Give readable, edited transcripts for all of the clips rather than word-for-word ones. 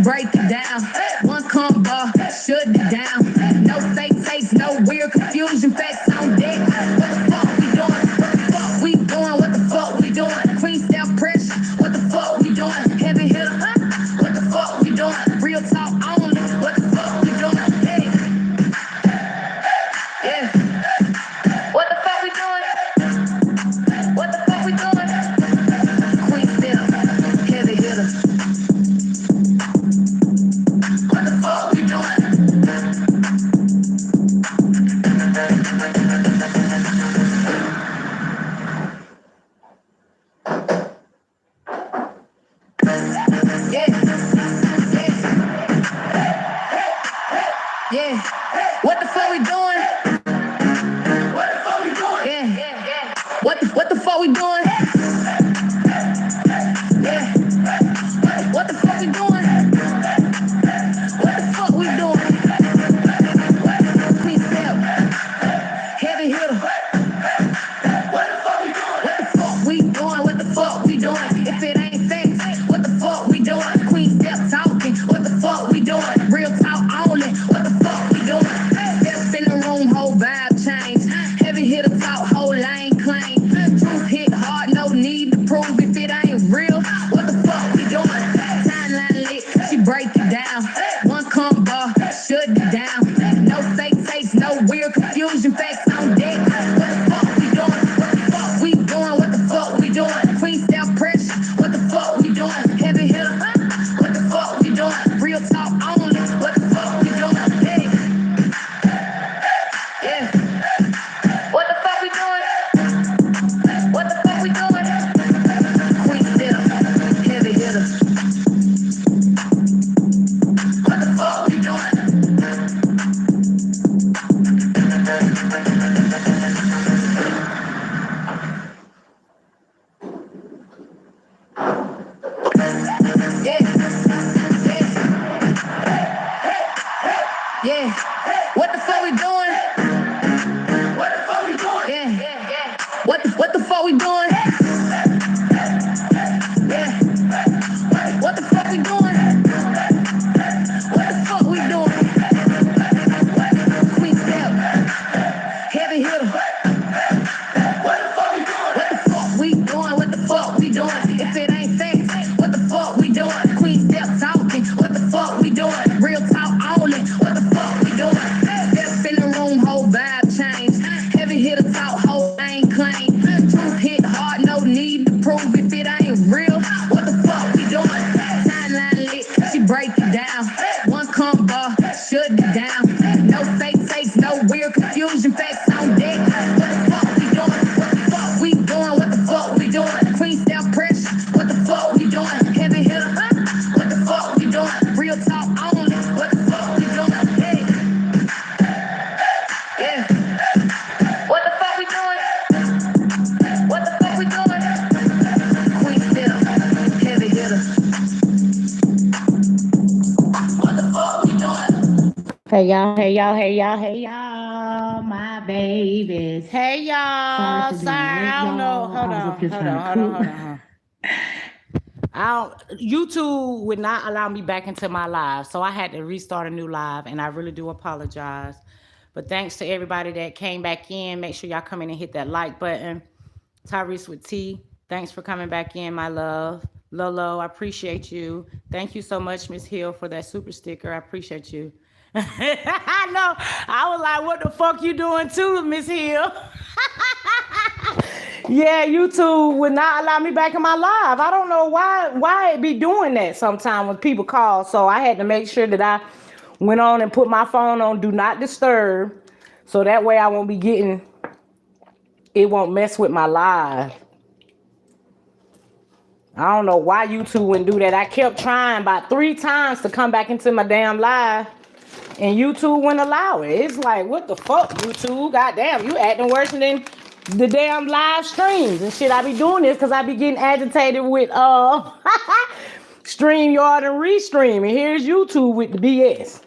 break it down. One combo, shut it down. No fake takes, no weird confusion. Facts on deck. What the fuck we doing? What the fuck we doing? What the fuck we doing? Queen style pressure. What the fuck we doing? Heavy hitter. What the fuck we doing? Real talk only. What the fuck we doing? Hey. Yeah. What the fuck we doing? What the fuck we doing? Queen style. Heavy hitter. What the fuck we doing? Yeah. What the fuck we doing? What the fuck we doing? Yeah. What the fuck we doing? Yeah. What the fuck we doing? What the fuck we doing? Please step. Heavy hitter. What the fuck we doing? What the fuck we doing? What the fuck we doing? If it ain't facts, what the fuck we doing? Queen step talking. What the fuck we doing? Real talk only. What the fuck we doing? Step in the room, whole vibe change. Heavy hitter talk, whole lane claim. Truth hit hard, no need to prove if it ain't real. What the fuck we doing? Timeline lit, she break it down. One combo, shut it down. No fake takes, no weird confusion. Facts on deck. What the fuck we doing? What the fuck we doing? What the fuck we doing? Queen style pressure. What the fuck we doing? Heavy hitter. What the fuck we doing? Real talk only. What the fuck we doing? Hey. Yeah. What the fuck we doing? What the fuck we doing? Queen style. Heavy hitter. What the fuck we doing? Yeah. What the fuck we doing? What the fuck we doing? Yeah. What the fuck we doing? Yeah. What the fuck we doing? What the fuck we doing? Queen step. Heavy hitter. What the fuck we doing? What the fuck we doing? What the fuck we doing? If it ain't facts, what the fuck we doing? Queen step talking. What the fuck we doing? Real talk only. What the fuck we doing? Step in the room, whole vibe change. Heavy hitter talk, whole lane claim. Truth hit hard, no need to prove if it ain't real. What the fuck we doing? Timeline lit, she break it down. One combo, shut it down. No fake takes, no weird confusion. Facts on deck. What the fuck we doing? What the fuck we doing? What the fuck we doing? Queen style pressure. What the fuck we doing? Heavy hitter. What the fuck we doing? Real talk only. What the fuck we doing? Hey. Yeah. What the fuck we doing? What the fuck we doing? Queen style. Heavy hitter. What the fuck we doing? Hey y'all, my babies. Hey y'all, sorry, I don't know. Hold on. YouTube would not allow me back into my live, so I had to restart a new live, and I really do apologize. But thanks to everybody that came back in. Make sure y'all come in and hit that like button. Tyrese with T, thanks for coming back in, my love. Lolo, I appreciate you. Thank you so much, Miss Hill, for that super sticker. I appreciate you. I know. I was like, what the fuck you doing too, Miss Hill? Yeah, YouTube would not allow me back in my live. I don't know why it be doing that sometime when people call. So I had to make sure that I went on and put my phone on do not disturb. So that way I won't be getting, it won't mess with my live. I don't know why YouTube wouldn't do that. I kept trying about 3 times to come back into my damn live. And YouTube wouldn't allow it. It's like, what the fuck, YouTube? Goddamn, you acting worse than the damn live streams and shit. I be doing this because I be getting agitated with StreamYard and Restream. And here's YouTube with the BS.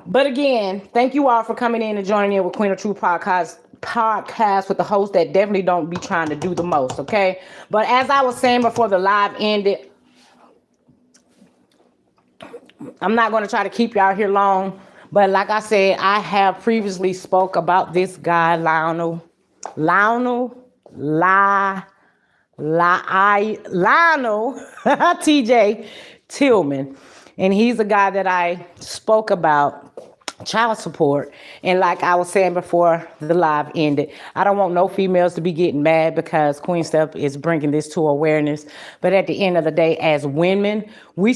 But again, thank you all for coming in and joining in with Queen of Truth podcast with the host that definitely don't be trying to do the most, okay? But as I was saying before the live ended, I'm not going to try to keep y'all here long, but like I said, I have previously spoke about this guy, Lionel, Li, Lionel, TJ Tillman. And he's a guy that I spoke about child support. And like I was saying before the live ended, I don't want no females to be getting mad because Queen Steph is bringing this to awareness. But at the end of the day, as women, we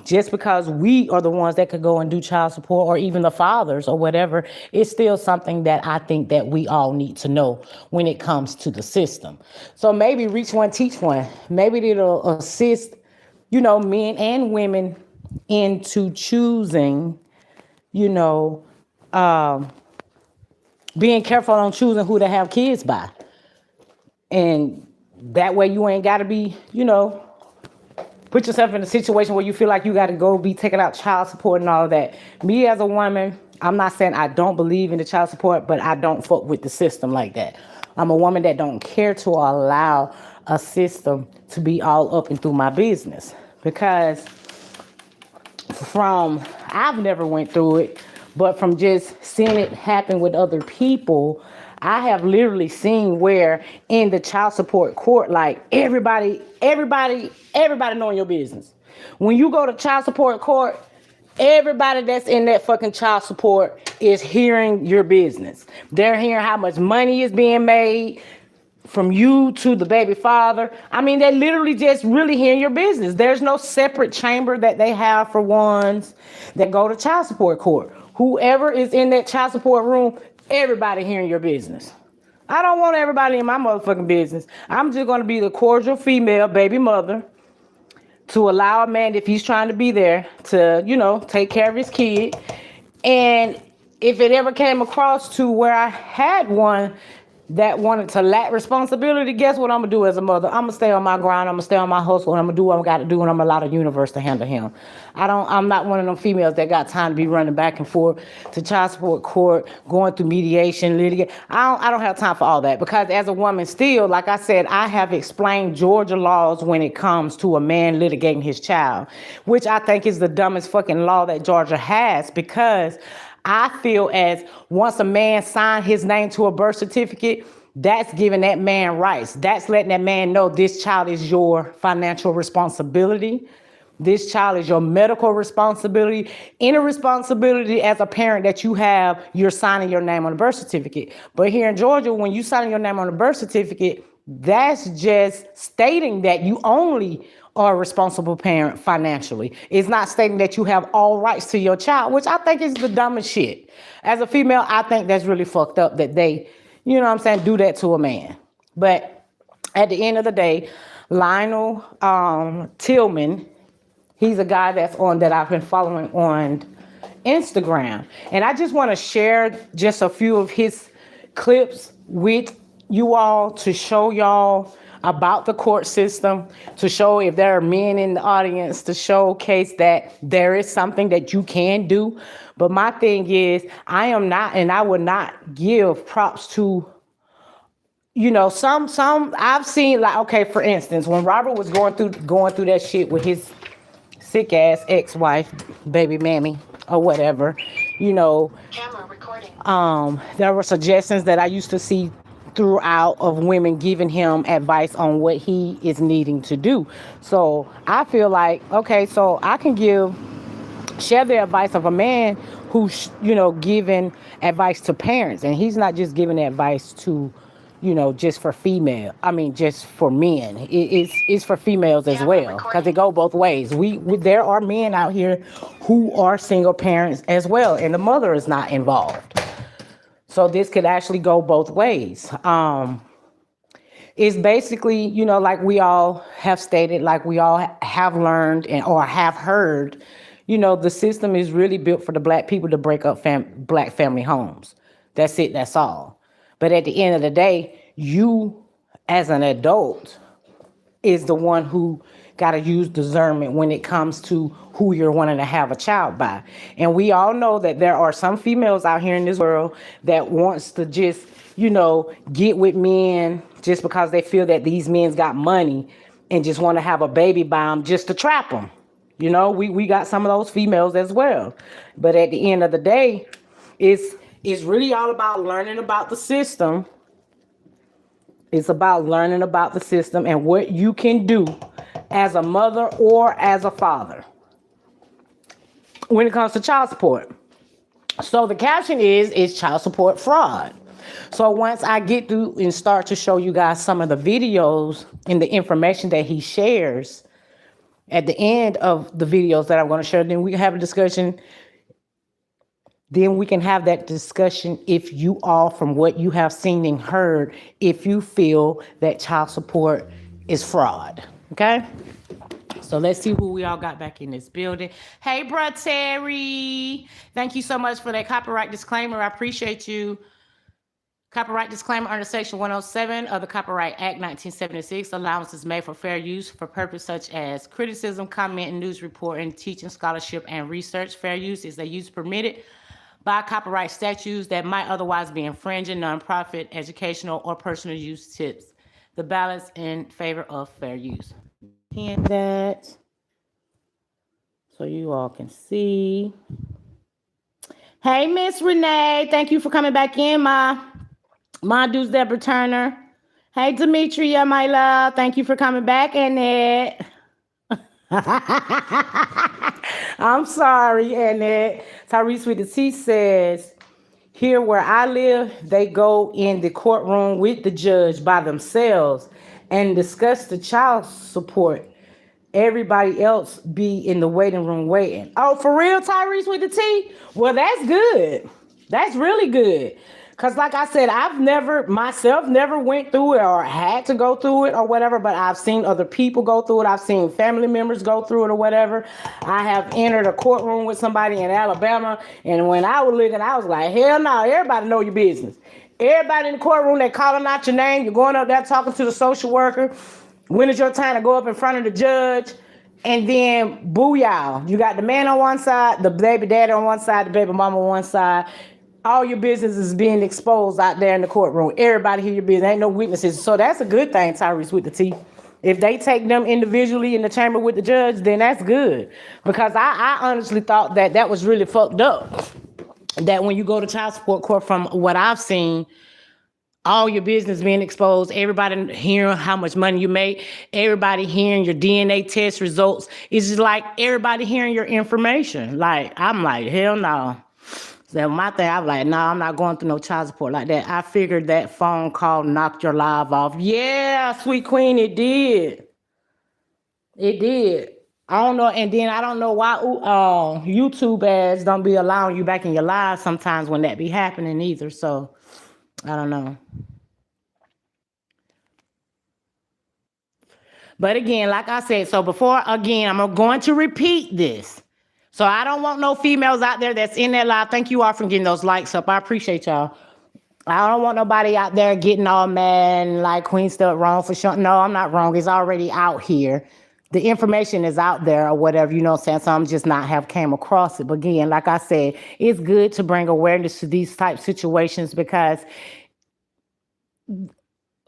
just because we are the ones that could go and do child support, or even the fathers or whatever, it's still something that I think that we all need to know when it comes to the system. So maybe reach one, teach one. Maybe it'll assist, men and women into choosing, you know, um, being careful on choosing who to have kids by. And that way you ain't got to be, put yourself in a situation where you feel like you got to go be taking out child support and all of that. Me as a woman, I'm not saying I don't believe in the child support, but I don't fuck with the system like that. I'm a woman that don't care to allow a system to be all up and through my business, because I've never went through it, but from just seeing it happen with other people, I have literally seen where in the child support court, like everybody knowing your business. When you go to child support court, everybody that's in that fucking child support is hearing your business. They're hearing how much money is being made from you to the baby father. I mean, they literally just really hearing your business. There's no separate chamber that they have for ones that go to child support court. Whoever is in that child support room, everybody hearing your business. I don't want everybody in my motherfucking business. I'm just going to be the cordial female baby mother to allow a man, if he's trying to be there, to, take care of his kid. And if it ever came across to where I had one that wanted to lack responsibility, guess what I'm gonna do as a mother? I'm gonna stay on my grind. I'm gonna stay on my hustle, and I'm gonna do what I got to do, and I'm gonna allow the universe to handle him. I'm not one of them females that got time to be running back and forth to child support court, going through mediation, litigation. I don't have time for all that, because as a woman, still, like I said, I have explained Georgia laws when it comes to a man litigating his child, which I think is the dumbest fucking law that Georgia has, because I feel as once a man signed his name to a birth certificate, that's giving that man rights. That's letting that man know this child is your financial responsibility. This child is your medical responsibility. Any responsibility as a parent that you have, you're signing your name on the birth certificate. But here in Georgia, when you sign your name on the birth certificate, that's just stating that you only are a responsible parent financially. It's not stating that you have all rights to your child, which I think is the dumbest shit. As a female, I think that's really fucked up that they, do that to a man. But at the end of the day, Lionel Tillman, he's a guy that I've been following on Instagram. And I just want to share just a few of his clips with you all to show y'all about the court system, to show if there are men in the audience, to showcase that there is something that you can do. But my thing is, I am not, and I would not give props to, some I've seen, like, okay, for instance, when Robert was going through that shit with his sick ass ex-wife, baby mammy, or whatever, Camera recording. There were suggestions that I used to see throughout of women giving him advice on what he is needing to do. So I feel like, okay, so I can share the advice of a man who's, giving advice to parents, and he's not just giving advice to, just for just for men. It's for females as well, because it go both ways. We there are men out here who are single parents as well, and the mother is not involved. So this could actually go both ways. It's basically, like we all have stated, like we all have learned or have heard, the system is really built for the black people to break up black family homes. That's it. That's all. But at the end of the day, you as an adult is the one who got to use discernment when it comes to who you're wanting to have a child by. And we all know that there are some females out here in this world that wants to just, get with men just because they feel that these men's got money and just want to have a baby by them just to trap them. You know, we got some of those females as well. But at the end of the day, it's really all about learning about the system. It's about learning about the system and what you can do as a mother or as a father when it comes to child support. So the caption is child support fraud. So once I get through and start to show you guys some of the videos and the information that he shares at the end of the videos that I'm going to share, then we can have a discussion. Then we can have that discussion if you all, from what you have seen and heard, if you feel that child support is fraud. Okay? So let's see who we all got back in this building. Hey, bruh Terry. Thank you so much for that copyright disclaimer. I appreciate you. Copyright disclaimer under Section 107 of the Copyright Act 1976. Allowance is made for fair use for purposes such as criticism, comment, news reporting, teaching, scholarship, and research. Fair use is a use permitted by copyright statutes that might otherwise be infringing nonprofit, educational, or personal use tips. The balance in favor of fair use. Hit that so you all can see. Hey, Miss Renee, thank you for coming back in, my dude's Deborah Turner. Hey, Demetria, my love, thank you for coming back, Annette. I'm sorry, Annette. Tyrese with the T says, here where I live, they go in the courtroom with the judge by themselves and discuss the child support. Everybody else be in the waiting room waiting. Oh, for real, Tyrese with the T? Well, that's good. That's really good. Because like I said, I've never went through it or had to go through it or whatever, but I've seen other people go through it. I've seen family members go through it or whatever. I have entered a courtroom with somebody in Alabama, and when I was looking, I was like, hell no, everybody know your business. Everybody in the courtroom, they calling out your name. You're going up there talking to the social worker. When is your time to go up in front of the judge? And then booyah. You got the man on one side, the baby daddy on one side, the baby mama on one side. All your business is being exposed out there in the courtroom. Everybody hear your business. Ain't no witnesses. So that's a good thing, Tyrese with the T. If they take them individually in the chamber with the judge, then that's good. Because I honestly thought that was really fucked up. That when you go to child support court, from what I've seen, all your business being exposed, everybody hearing how much money you make, everybody hearing your DNA test results. It's just like everybody hearing your information. Like, I'm like, hell no. So my thing, I'm like, no, I'm not going through no child support like that. I figured that phone call knocked your live off. Yeah, sweet queen, it did. It did. I don't know, and then I don't know why YouTube ads don't be allowing you back in your live sometimes when that be happening either. So I don't know. But again, like I said, so before, again, I'm going to repeat this. So I don't want no females out there that's in that live. Thank you all for getting those likes up. I appreciate y'all. I don't want nobody out there getting all mad and like Queen stuff wrong for sure. No, I'm not wrong. It's already out here. The information is out there or whatever, you know what I'm saying? So I'm just not have came across it. But again, like I said, it's good to bring awareness to these type situations because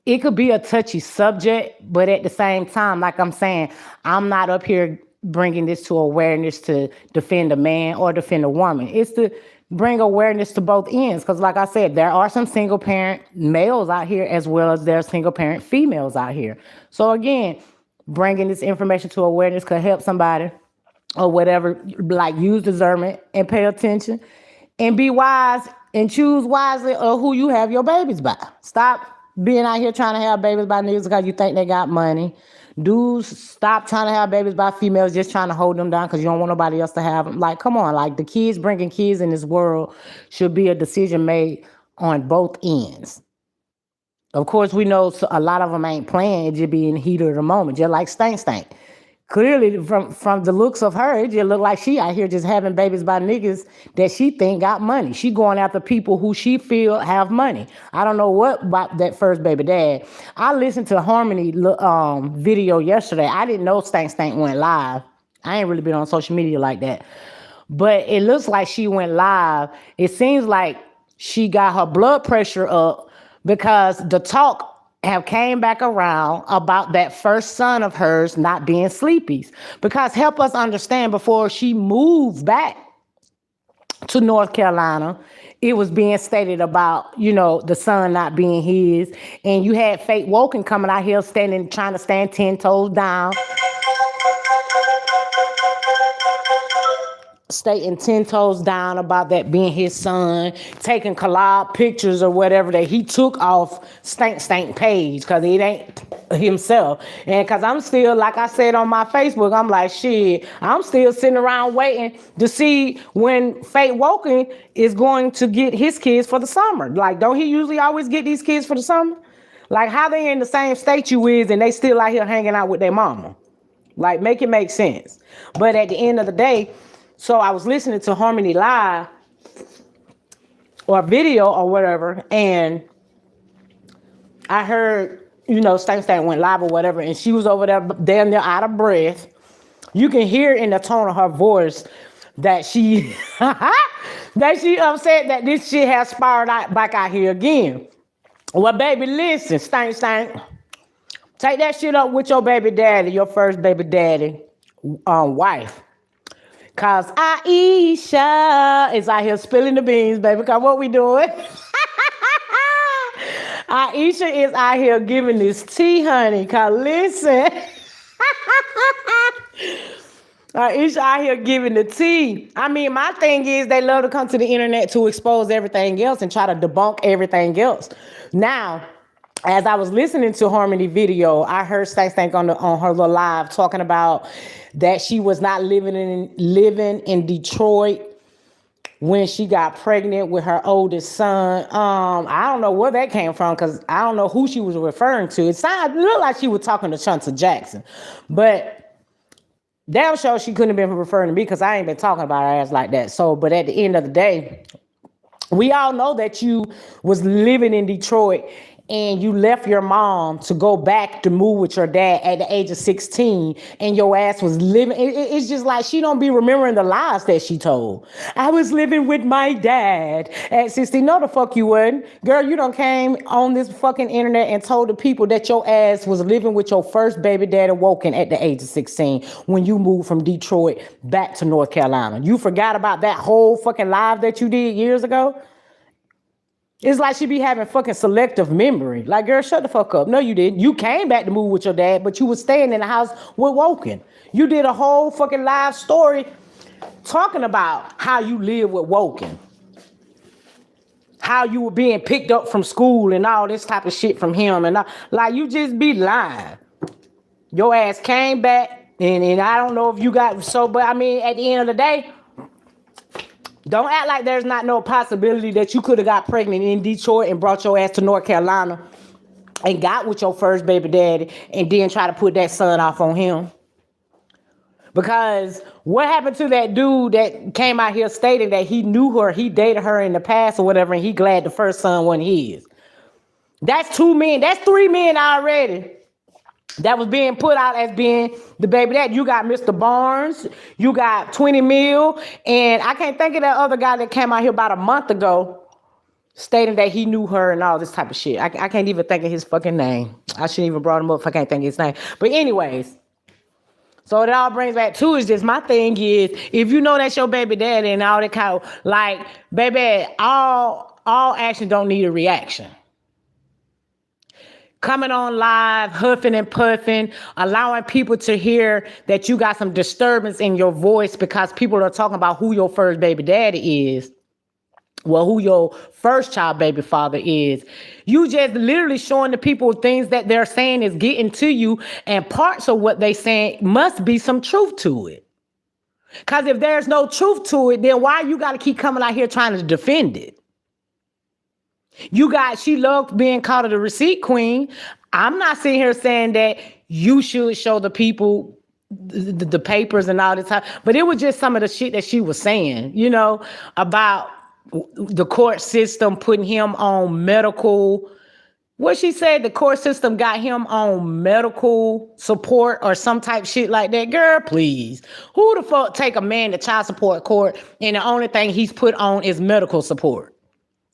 it could be a touchy subject, but at the same time, like I'm saying, I'm not up here bringing this to awareness to defend a man or defend a woman. It's to bring awareness to both ends. Because like I said, there are some single parent males out here as well as there are single parent females out here. So again, bringing this information to awareness could help somebody or whatever, like use discernment and pay attention and be wise and choose wisely of who you have your babies by. Stop being out here trying to have babies by niggas because you think they got money. Dudes, stop trying to have babies by females, just trying to hold them down because you don't want nobody else to have them. Like, come on, like the kids, bringing kids in this world should be a decision made on both ends. Of course, we know a lot of them ain't playing. It just be in the heat of the moment, just like Stank. Clearly, from the looks of her, it just look like she out here just having babies by niggas that she think got money. She going after people who she feel have money. I don't know what about that first baby dad. I listened to Harmony video yesterday. I didn't know Stank went live. I ain't really been on social media like that. But it looks like she went live. It seems like she got her blood pressure up because the talk have came back around about that first son of hers not being Sleepy's. Because help us understand, before she moved back to North Carolina, it was being stated about, the son not being his. And you had Fate Woken coming out here trying to stand 10 toes down, stating 10 toes down about that being his son, taking collage pictures or whatever that he took off Stank page, because it ain't himself. And because I'm still, like I said on my Facebook, I'm like, shit, I'm still sitting around waiting to see when Fate Woken is going to get his kids for the summer. Like, don't he usually always get these kids for the summer? Like, how they in the same state you is and they still out here hanging out with their mama? Like, make it make sense. But at the end of the day, so I was listening to Harmony Live or video or whatever, and I heard, Stank went live or whatever, and she was over there damn near out of breath. You can hear in the tone of her voice that she that she upset that this shit has spiraled out back out here again. Well, baby, listen, Stank. Take that shit up with your baby daddy, your first baby daddy, wife. Cause Aisha is out here spilling the beans, baby. Cause what we doing? Aisha is out here giving this tea, honey. Cause listen. Aisha out here giving the tea. I mean, my thing is they love to come to the internet to expose everything else and try to debunk everything else. Now, as I was listening to Harmony video, I heard Stank on her little live talking about that she was not living in Detroit when she got pregnant with her oldest son. I don't know where that came from, because I don't know who she was referring to. It looked like she was talking to Chauncey Jackson, but damn sure she couldn't have been referring to me, because I ain't been talking about her ass like that. So, but at the end of the day, we all know that you was living in Detroit and you left your mom to go back to move with your dad at the age of 16, and your ass was living. It's just like she don't be remembering the lies that she told. I was living with my dad at 16. No, the fuck you wouldn't. Girl, you done came on this fucking internet and told the people that your ass was living with your first baby daddy Woken at the age of 16 when you moved from Detroit back to North Carolina. You forgot about that whole fucking live that you did years ago? It's like she be having fucking selective memory. Like, girl, shut the fuck up. No, you didn't. You came back to move with your dad, but you was staying in the house with Woken. You did a whole fucking live story talking about how you live with Woken. How you were being picked up from school and all this type of shit from him. And like, you just be lying. Your ass came back, and I don't know if you got so, but I mean, at the end of the day, don't act like there's not no possibility that you could have got pregnant in Detroit and brought your ass to North Carolina and got with your first baby daddy and then try to put that son off on him. Because what happened to that dude that came out here stating that he knew her, he dated her in the past or whatever, and he glad the first son wasn't his? That's 2 men. That's 3 men already that was being put out as being the baby daddy. You got Mr. Barnes, you got 20 Mil, and I can't think of that other guy that came out here about a month ago stating that he knew her and all this type of shit. I can't even think of his fucking name. I shouldn't even brought him up if I can't think of his name. But anyways, so it all brings back to is just my thing is, if you know that's your baby daddy and all that kind of, like, baby, all action don't need a reaction. Coming on live, huffing and puffing, allowing people to hear that you got some disturbance in your voice because people are talking about who your first baby daddy is. Well, who your first child baby father is. You just literally showing the people things that they're saying is getting to you, and parts of what they saying must be some truth to it. Because if there's no truth to it, then why you got to keep coming out here trying to defend it? She loved being called the receipt queen. I'm not sitting here saying that you should show the people the papers and all this time, but it was just some of the shit that she was saying, about the court system putting him on medical. What she said, the court system got him on medical support or some type shit like that. Girl, please. Who the fuck take a man to child support court and the only thing he's put on is medical support?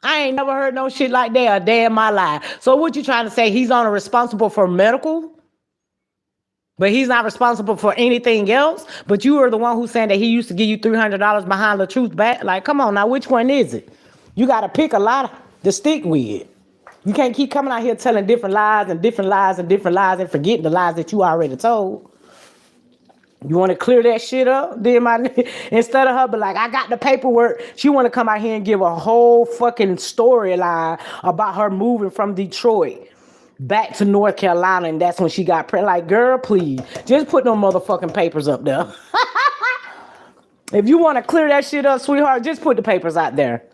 I ain't never heard no shit like that a day in my life. So what you trying to say? He's only responsible for medical, but he's not responsible for anything else? But you are the one who's saying that he used to give you $300 behind the truth back. Like, come on now, which one is it? You got to pick a lot to stick with. You can't keep coming out here telling different lies and different lies and different lies and forgetting the lies that you already told. You want to clear that shit up? Then instead of her be like, I got the paperwork, she want to come out here and give a whole fucking storyline about her moving from Detroit back to North Carolina, and that's when she got pregnant. Like, girl, please, just put no motherfucking papers up there. If you want to clear that shit up, sweetheart, just put the papers out there.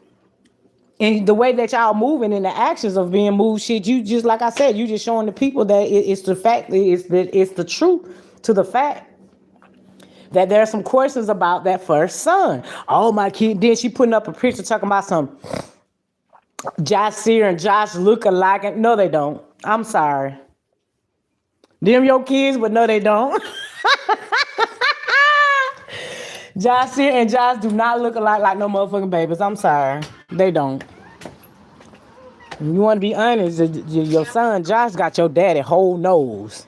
And the way that y'all moving and the actions of being moved, shit, you just, like I said, you just showing the people that it's the fact, it's the truth to the fact that there are some questions about that first son. Oh, my kid. Then she putting up a picture talking about some Josh Sear and Josh look alike. No, they don't. I'm sorry. Them your kids, but no, they don't. Josh Sear and Josh do not look alike like no motherfucking babies. I'm sorry. They don't. You want to be honest, your son Josh got your daddy whole nose.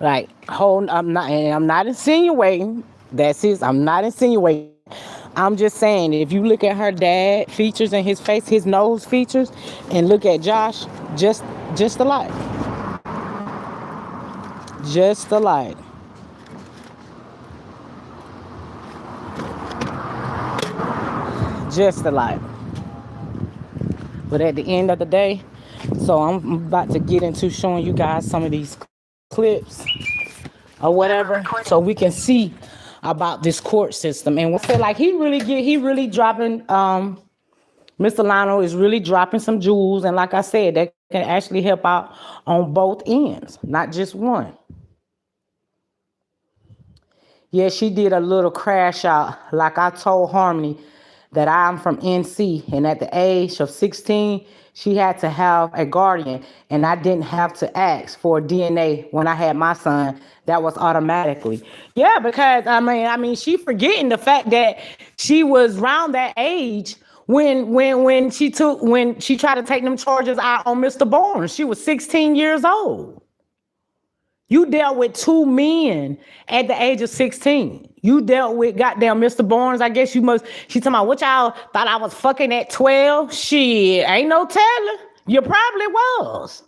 Like, I'm not insinuating. That's it. I'm not insinuating. I'm just saying, if you look at her dad features in his face, his nose features, and look at Josh, just alike. Just alike. Just alike. But at the end of the day, so I'm about to get into showing you guys some of these clips or whatever, so we can see about this court system. And we feel like he really dropping, Mr. Lionell is really dropping some jewels. And like I said, that can actually help out on both ends, not just one. Yeah, she did a little crash out. Like I told Harmony that I'm from NC, and at the age of 16, she had to have a guardian, and I didn't have to ask for DNA when I had my son. That was automatically. Yeah, because I mean, she forgetting the fact that she was around that age when she tried to take them charges out on Mr. Barnes. She was 16 years old. You dealt with two men at the age of 16. You dealt with goddamn Mr. Barnes. I guess she talking about what y'all thought I was fucking at 12. Shit, ain't no telling. You probably was.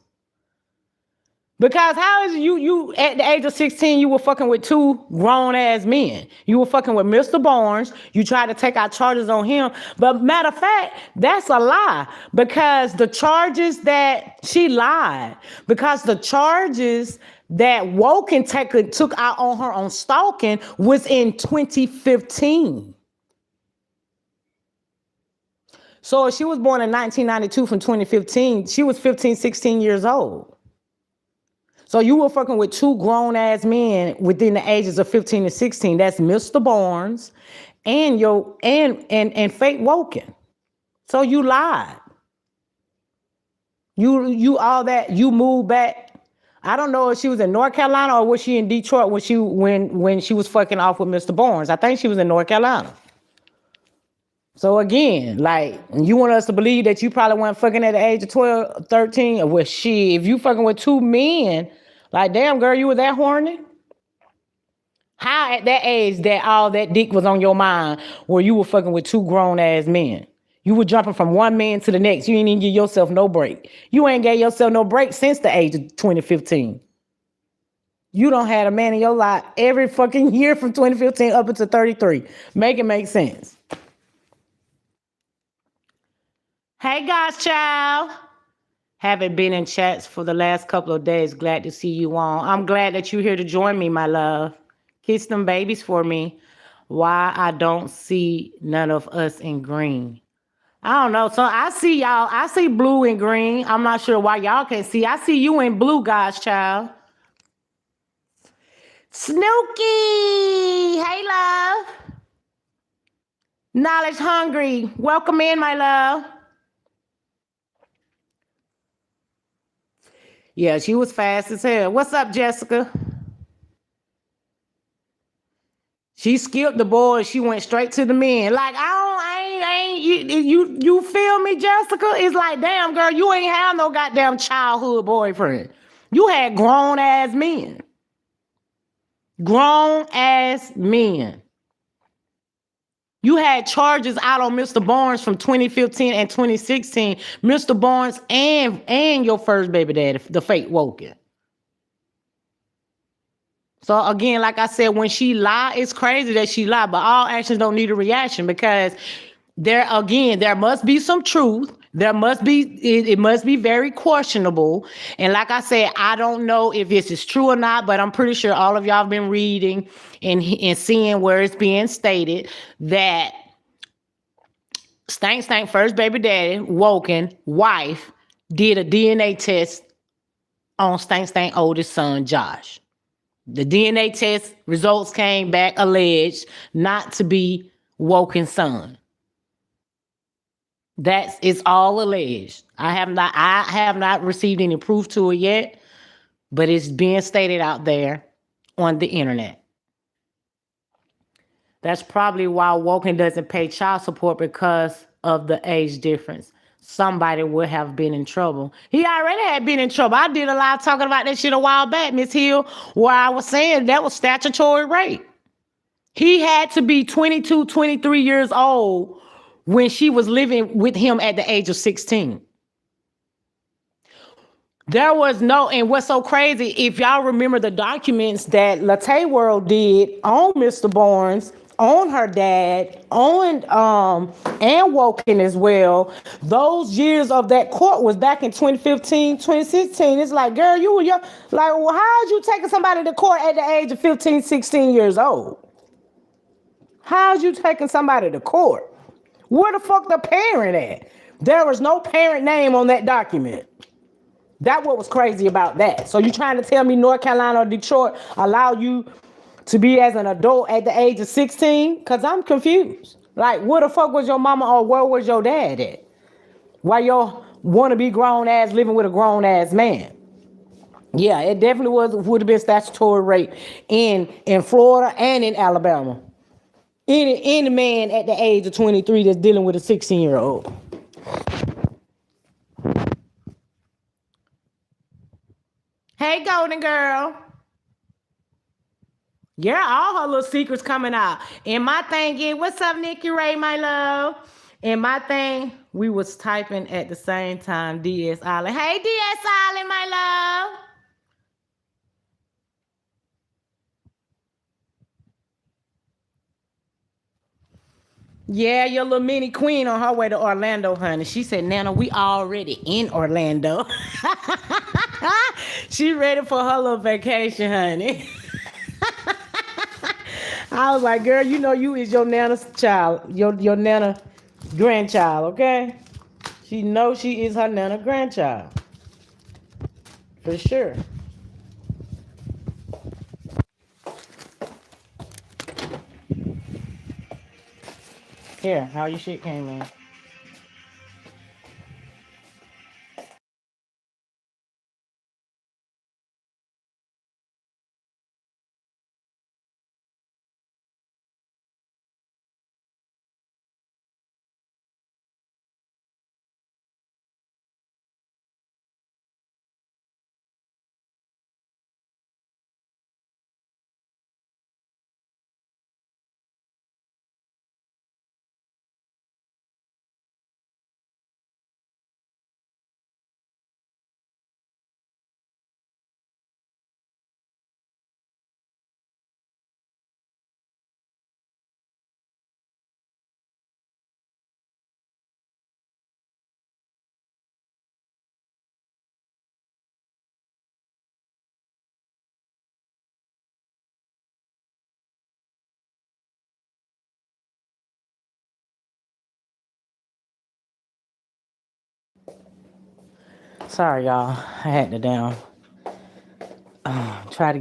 Because how is you at the age of 16, you were fucking with two grown ass men. You were fucking with Mr. Barnes. You tried to take out charges on him. But matter of fact, that's a lie. Because the charges that she lied. Because the charges that Woken took out on her on stalking was in 2015. So if she was born in 1992 from 2015, she was 15, 16 years old. So you were fucking with two grown ass men within the ages of 15 and 16. That's Mr. Barnes and Fate Woken. So you lied. You all that, you moved back. I don't know if she was in North Carolina or was she in Detroit when she was fucking off with Mr. Barnes. I think she was in North Carolina. So again, like, you want us to believe that you probably weren't fucking at the age of 12, 13, or well, shit, if you fucking with two men, like, damn, girl, you were that horny? How at that age that all that dick was on your mind where you were fucking with two grown-ass men? You were jumping from one man to the next. You ain't even give yourself no break. You ain't gave yourself no break since the age of 2015. You don't have a man in your life every fucking year from 2015 up until 33. Make it make sense. Hey, God's child. Haven't been in chats for the last couple of days. Glad to see you on. I'm glad that you're here to join me, my love. Kiss them babies for me. Why I don't see none of us in green. I don't know. So I see y'all. I see blue and green. I'm not sure why y'all can't see. I see you in blue, God's child. Snooky. Hey, love. Knowledge hungry. Welcome in, my love. Yeah, she was fast as hell. What's up, Jessica? She skipped the boys. She went straight to the men. Like, I you feel me, Jessica? It's like, damn, girl, you ain't have no goddamn childhood boyfriend. You had grown ass men. Grown ass men. You had charges out on Mr. Barnes from 2015 and 2016. Mr. Barnes and your first baby daddy, the fake Woken. So again, like I said, when she lied, it's crazy that she lied, but all actions don't need a reaction because there must be some truth. There must be, it must be very questionable. And like I said, I don't know if this is true or not, but I'm pretty sure all of y'all have been reading and seeing where it's being stated that Stank first baby daddy, Woken, wife, did a DNA test on Stank oldest son, Josh. The DNA test results came back alleged not to be Woken's son. It's all alleged. I have not received any proof to it yet, but it's being stated out there on the internet. That's probably why Woken doesn't pay child support because of the age difference. Somebody would have been in trouble. He already had been in trouble. I did a lot of talking about that shit a while back, Miss Hill, where I was saying that was statutory rape. He had to be 22, 23 years old when she was living with him at the age of 16. There was no, and what's so crazy, if y'all remember the documents that Latte World did on Mr. Barnes, on her dad, on and Woken as well, those years of that court was back in 2015, 2016. It's like, girl, you were young. Like, well, how'd you taking somebody to court at the age of 15, 16 years old? How'd you taking somebody to court? Where the fuck the parent at? There was no parent name on that document. That's what was crazy about that. So you trying to tell me North Carolina or Detroit allow you to be as an adult at the age of 16? Because I'm confused. Like, where the fuck was your mama or where was your dad at? Why your wannabe grown ass living with a grown ass man? Yeah, it definitely would have been statutory rape in Florida and in Alabama. Any man at the age of 23 that's dealing with a 16-year-old. Hey, Golden Girl. Yeah, all her little secrets coming out. And my thing is, what's up, Nikki Ray, my love? And my thing, we was typing at the same time, DS Island. Hey, DS Island, my love. Yeah, your little mini queen on her way to Orlando, honey. She said, Nana, we already in Orlando. She ready for her little vacation, honey. I was like, girl, you know you is your Nana's child, your Nana grandchild, okay? She knows she is her Nana grandchild. For sure. Here, how your shit came in. Sorry, y'all. I had to down. Trying to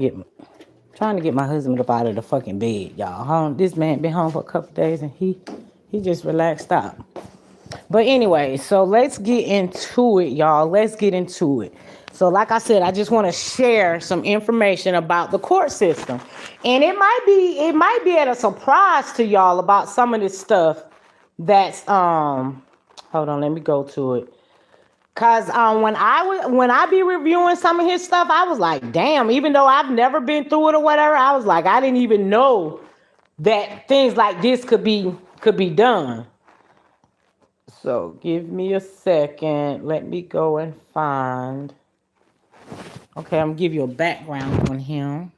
get my husband up out of the fucking bed, y'all. This man been home for a couple days and he just relaxed out. But anyway, so let's get into it, y'all. Let's get into it. So like I said, I just want to share some information about the court system. And it might be at a surprise to y'all about some of this stuff that's hold on, let me go to it. Cause when I be reviewing some of his stuff, I was like, damn, even though I've never been through it or whatever, I was like, I didn't even know that things like this could be done. So give me a second. Let me go and find. Okay, I'm gonna give you a background on him.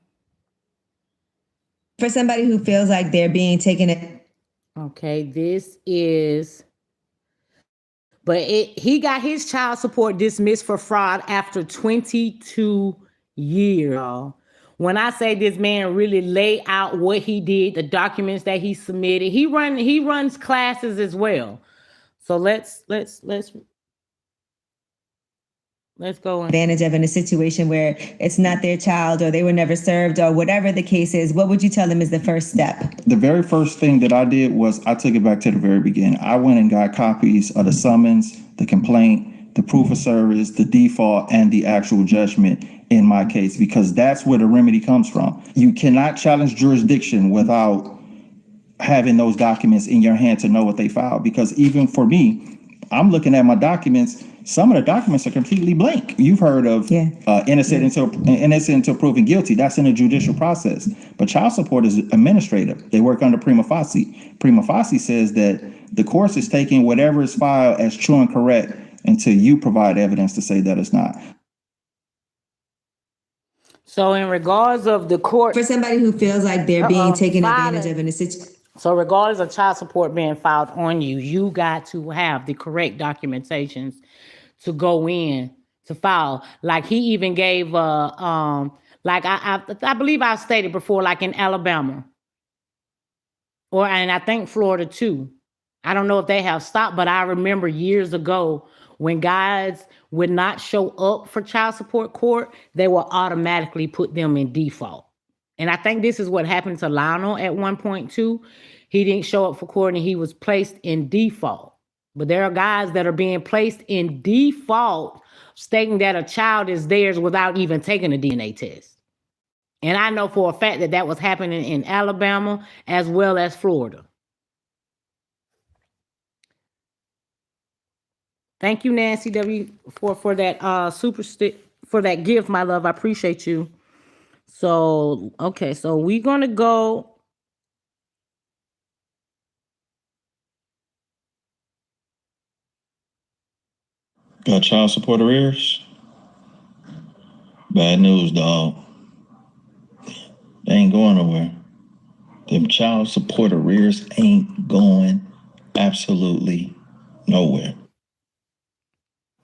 For somebody who feels like they're being taken. Okay, this is. But he got his child support dismissed for fraud after 22 years. When I say this man really lay out what he did, the documents that he submitted, he runs classes as well. So let's go in. Advantage of in a situation where it's not their child or they were never served or whatever the case is, what would you tell them is the first step? The very first thing that I did was I took it back to the very beginning. I went and got copies of the summons, the complaint, the proof of service, the default, and the actual judgment in my case, because that's where the remedy comes from. You cannot challenge jurisdiction without having those documents in your hand to know what they filed. Because even for me, I'm looking at my documents. Some of the documents are completely blank. You've heard of innocent until proven guilty. That's in a judicial process. But child support is administrative. They work under prima facie. Prima facie says that the court is taking whatever is filed as true and correct until you provide evidence to say that it's not. So in regards of the court, For somebody who feels like they're being taken advantage of in a situation. So regardless of child support being filed on you, you got to have the correct documentations to go in to file. Like he even gave like I believe I've stated before, like in Alabama. And I think Florida too. I don't know if they have stopped, but I remember years ago when guys would not show up for child support court, they will automatically put them in default. And I think this is what happened to Lionel at one point too. He didn't show up for court and he was placed in default. But there are guys that are being placed in default, stating that a child is theirs without even taking a DNA test. And I know for a fact that that was happening in Alabama as well as Florida. Thank you, Nancy W, for that super stick, for that gift, my love. I appreciate you. So okay, so we're gonna go. Got child support arrears? Bad news, dog. They ain't going nowhere. Them child support arrears ain't going absolutely nowhere.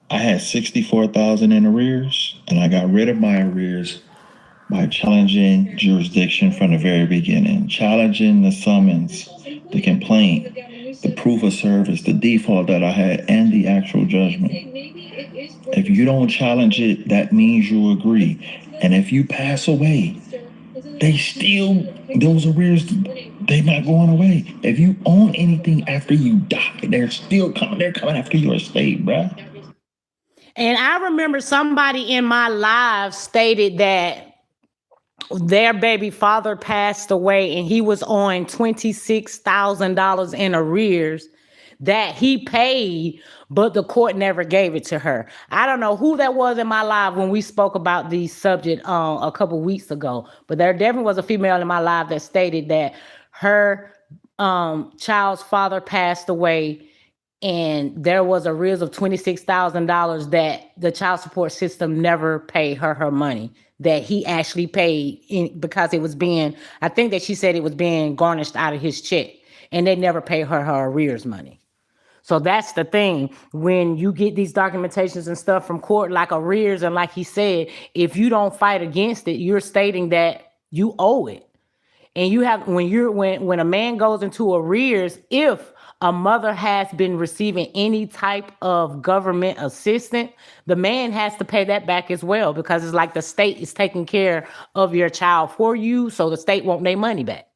I had 64,000 in arrears, and I got rid of my arrears by challenging jurisdiction from the very beginning, challenging the summons, the complaint, the proof of service, the default that I had, and the actual judgment. If you don't challenge it, that means you agree. And if you pass away, those arrears, they're not going away. If you own anything after you die, they're coming after your estate, bruh. And I remember somebody in my live stated that their baby father passed away and he was on $26,000 in arrears that he paid, but the court never gave it to her. I don't know who that was in my live when we spoke about the subject a couple weeks ago, but there definitely was a female in my live that stated that her child's father passed away and there was arrears of $26,000 that the child support system never paid her money that he actually paid because it was being, I think that she said it was being garnished out of his check, and they never paid her arrears money. So that's the thing. When you get these documentations and stuff from court, like arrears, and like he said, if you don't fight against it, you're stating that you owe it. And you have, when a man goes into arrears, if a mother has been receiving any type of government assistance, the man has to pay that back as well, because it's like the state is taking care of your child for you, so the state won't their money back.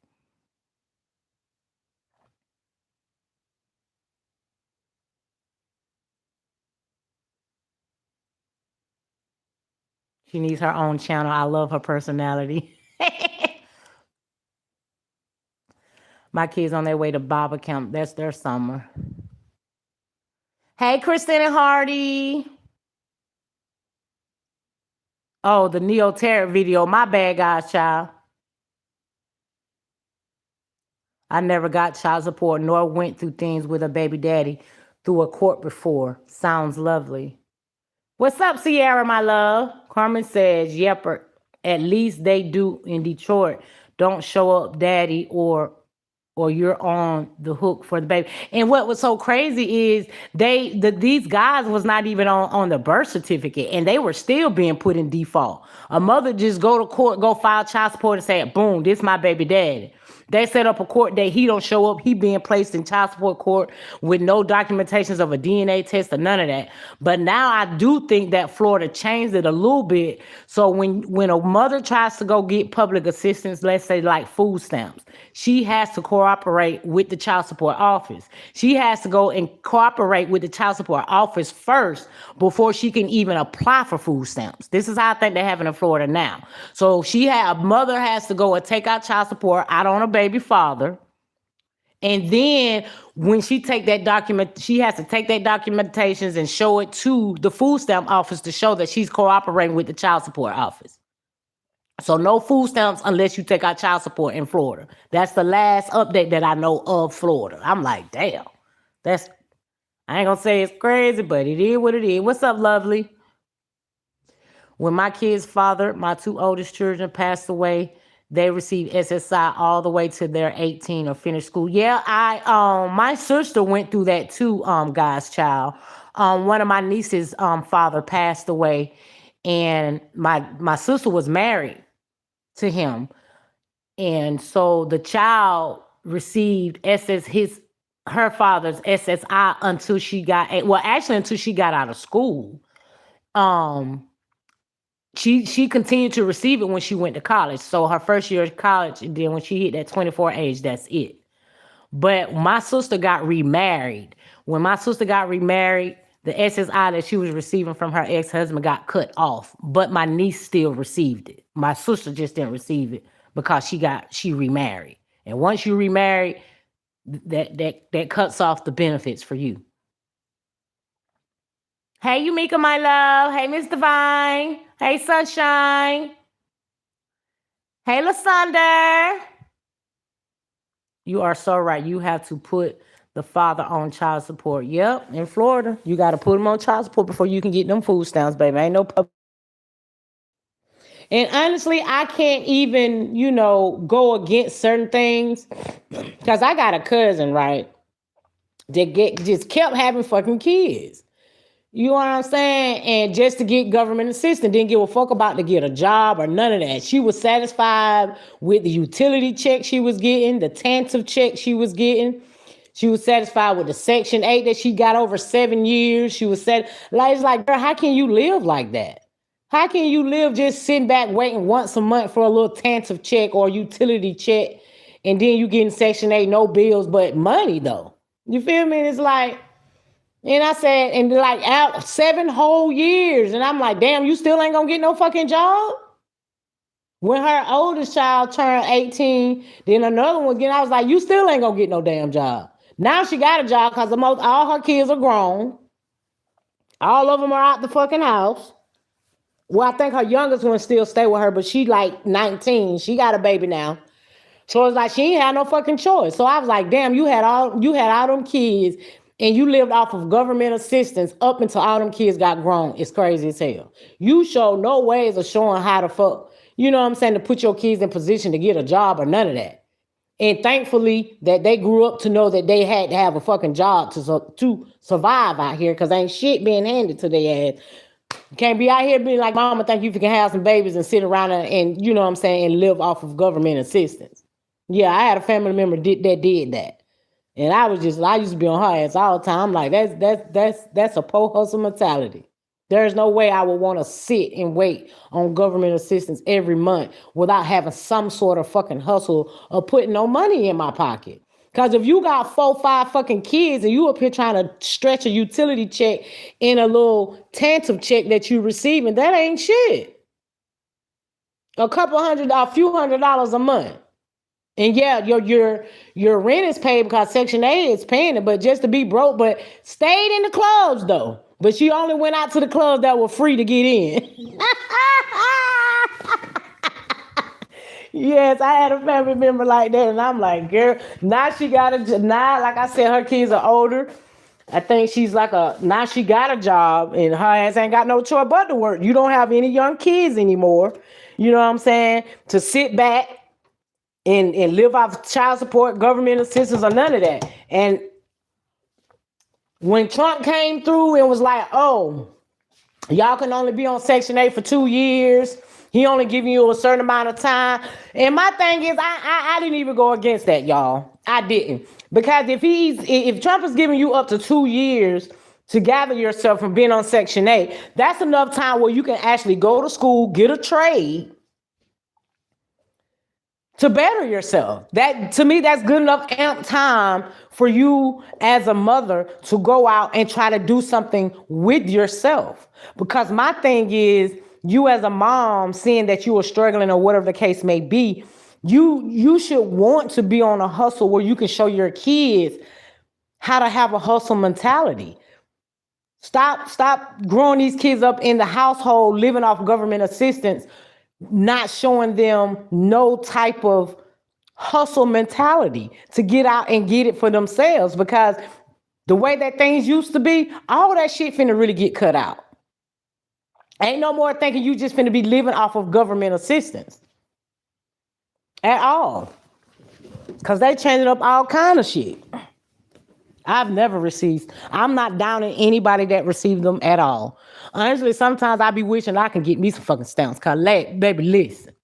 She needs her own channel. I love her personality. My kids on their way to Bible camp. That's their summer. Hey, Kristen and Hardy. Oh, the Neo Tarot video. My bad, guys, child. I never got child support nor went through things with a baby daddy through a court before. Sounds lovely. What's up, Sierra, my love? Carmen says, yep, at least they do in Detroit. Don't show up, daddy, or you're on the hook for the baby. And what was so crazy is these guys was not even on the birth certificate, and they were still being put in default. A mother just go to court, go file child support and say, boom, this my baby daddy. They set up a court date. He don't show up. He being placed in child support court with no documentations of a DNA test or none of that. But now I do think that Florida changed it a little bit. So when a mother tries to go get public assistance, let's say like food stamps, she has to cooperate with the child support office. She has to go and cooperate with the child support office first before she can even apply for food stamps. This is how I think they have it in Florida now. So a mother has to go and take out child support out on a baby father. And then when she take that document, she has to take that documentations and show it to the food stamp office to show that she's cooperating with the child support office. So no food stamps unless you take out child support in Florida. That's the last update that I know of Florida. I'm like, damn. I ain't gonna say it's crazy, but it is what it is. What's up, lovely? When my kid's father, my two oldest children, passed away, they received SSI all the way to their 18 or finished school. Yeah, my sister went through that too, guys, child. One of my nieces' father passed away, and my sister was married to him. And so the child received her father's SSI until she got out of school. She continued to receive it when she went to college. So her first year of college, and then when she hit that 24 age, that's it. But my sister got remarried. When my sister got remarried, the SSI that she was receiving from her ex-husband got cut off. But my niece still received it. My sister just didn't receive it because she remarried. And once you remarried, that cuts off the benefits for you. Hey, Yumika, my love. Hey, Miss Divine. Hey, Sunshine. Hey, Lasonder. You are so right. You have to put the father on child support. Yep, in Florida, you got to put him on child support before you can get them food stamps, baby. Ain't no public. And honestly, I can't even, go against certain things because I got a cousin, right, that just kept having fucking kids. You know what I'm saying? And just to get government assistance, didn't give a fuck about to get a job or none of that. She was satisfied with the utility check she was getting, the TANF check she was getting. She was satisfied with the Section 8 that she got over 7 years. She was it's like, girl, how can you live like that? How can you live just sitting back waiting once a month for a little TANF check or utility check, and then you getting Section 8, no bills, but money though? You feel me? It's like, and I said, and like out 7 whole years. And I'm like, damn, you still ain't gonna get no fucking job? When her oldest child turned 18, then another one again, I was like, you still ain't gonna get no damn job. Now she got a job because all her kids are grown. All of them are out the fucking house. Well, I think her youngest one still stay with her, but she like 19. She got a baby now. So it's like she ain't had no fucking choice. So I was like, damn, you had all them kids and you lived off of government assistance up until all them kids got grown. It's crazy as hell. You show no ways of showing how to fuck, you know what I'm saying, to put your kids in position to get a job or none of that. And thankfully that they grew up to know that they had to have a fucking job to survive out here, because ain't shit being handed to their ass. You can't be out here being like, mama, think you can have some babies and sit around and you know what I'm saying, and live off of government assistance. Yeah, I had a family member that did that. And I used to be on her ass all the time. I'm like, that's a po hustle mentality. There's no way I would want to sit and wait on government assistance every month without having some sort of fucking hustle or putting no money in my pocket. Because if you got 4, 5 fucking kids and you up here trying to stretch a utility check in a little TANF check that you receiving, that ain't shit. A few $100s a month. And yeah, your rent is paid because Section 8 is paying it, but just to be broke, but stayed in the clubs though. But she only went out to the clubs that were free to get in. Yes, I had a family member like that, and I'm like, girl, now she got a now, like I said, her kids are older. I think she's like now she got a job, and her ass ain't got no choice but to work. You don't have any young kids anymore. You know what I'm saying? To sit back and live off child support, government assistance, or none of that. And when Trump came through and was like, oh, y'all can only be on Section 8 for 2 years. He only giving you a certain amount of time. And my thing is, I didn't even go against that, y'all. I didn't. Because if Trump is giving you up to 2 years to gather yourself from being on Section 8, that's enough time where you can actually go to school, get a trade, to better yourself. That, to me, that's good enough amp time for you as a mother to go out and try to do something with yourself. Because my thing is, you as a mom, seeing that you are struggling or whatever the case may be, you should want to be on a hustle where you can show your kids how to have a hustle mentality. Stop growing these kids up in the household, living off government assistance, not showing them no type of hustle mentality to get out and get it for themselves. Because the way that things used to be, all that shit finna really get cut out. Ain't no more thinking you just finna be living off of government assistance at all. Because they changing up all kind of shit. I've never received. I'm not downing anybody that received them at all. Honestly, sometimes I be wishing I can get me some fucking stamps. Cause baby, listen.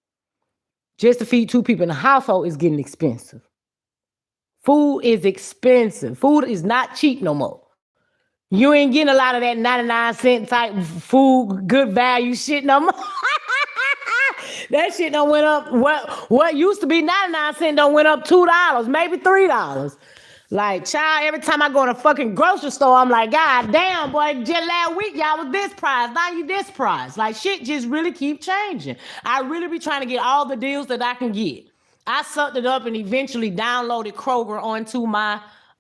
Just to feed two people in the household is getting expensive. Food is expensive. Food is not cheap no more. You ain't getting a lot of that 99-cent type food, good value shit no more. That shit done went up. What used to be 99 cents done went up $2, maybe $3. Like, child, every time I go in a fucking grocery store, I'm like, God damn, boy, just last week y'all was this price, now you this price. Like, shit just really keep changing. I really be trying to get all the deals that I can get. I sucked it up and eventually downloaded Kroger onto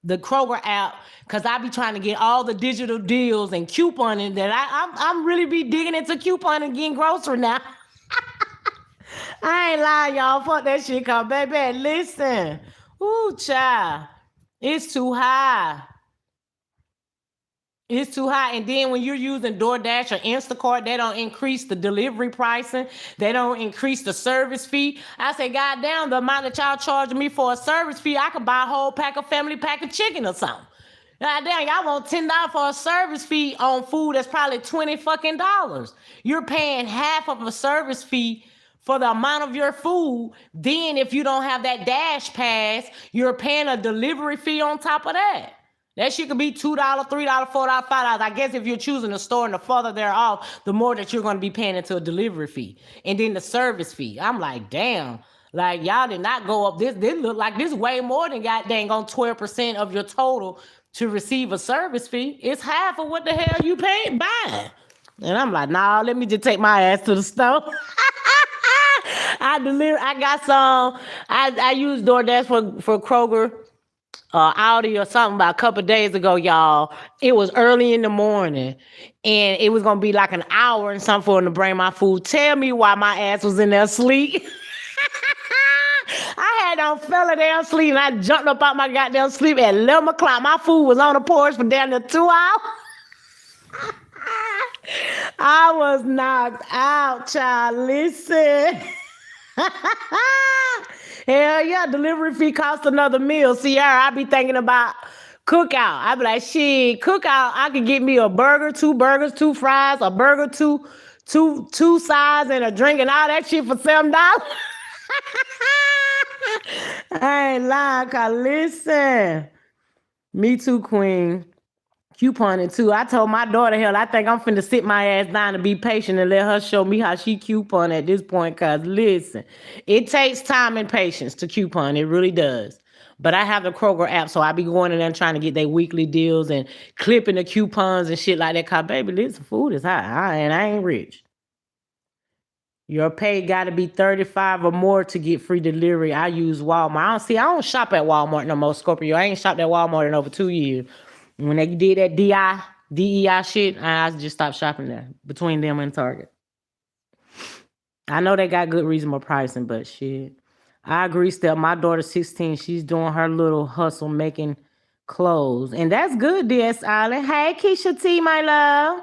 the Kroger app, because I be trying to get all the digital deals and couponing that I'm really be digging into couponing and getting grocery now. I ain't lying, y'all. Fuck that shit, cause baby, listen. Ooh, child. It's too high. It's too high. And then when you're using DoorDash or Instacart, they don't increase the delivery pricing. They don't increase the service fee. I say, God damn, the amount that y'all charging me for a service fee, I could buy a whole family pack of chicken or something. God damn, y'all want $10 for a service fee on food that's probably $20 fucking dollars. You're paying half of a service fee for the amount of your food. Then if you don't have that Dash Pass, you're paying a delivery fee on top of that. That shit could be $2, $3, $4, $5. I guess if you're choosing a store and the further they're off, the more that you're going to be paying into a delivery fee. And then the service fee. I'm like, damn. Like, y'all did not go up. This look like this way more than goddamn on 12% of your total to receive a service fee. It's half of what the hell you paid buying. And I'm like, nah, let me just take my ass to the store. I got some. I used DoorDash for Kroger, Audi or something about a couple of days ago, y'all. It was early in the morning, and it was gonna be like an hour and something for them to bring my food. Tell me why my ass was in there asleep. I had on fell down sleep, and I jumped up out my goddamn sleep at 11 o'clock. My food was on the porch for down to 2 hours. I was knocked out, child. Listen. Hell yeah, delivery fee cost another meal. Sierra, I be thinking about cookout. I be like, shit, cookout, I could get me a burger, 2 burgers, 2 fries, a burger, two sides, and a drink, and all that shit for $7. I ain't lying, cause listen. Me too, queen. Couponing too. I told my daughter, hell, I think I'm finna sit my ass down and be patient and let her show me how she coupon at this point. Cause listen, it takes time and patience to coupon. It really does. But I have the Kroger app, so I be going in there and trying to get their weekly deals and clipping the coupons and shit like that. Cause baby, listen, food is high, and I ain't rich. Your pay got to be 35 or more to get free delivery. I use Walmart. I don't shop at Walmart no more, Scorpio. I ain't shopped at Walmart in over 2 years. When they did that DEI shit, I just stopped shopping there between them and Target. I know they got good reasonable pricing, but shit. I agree, Steph. My daughter's 16. She's doing her little hustle making clothes. And that's good, DS Island. Hey, Keisha T, my love.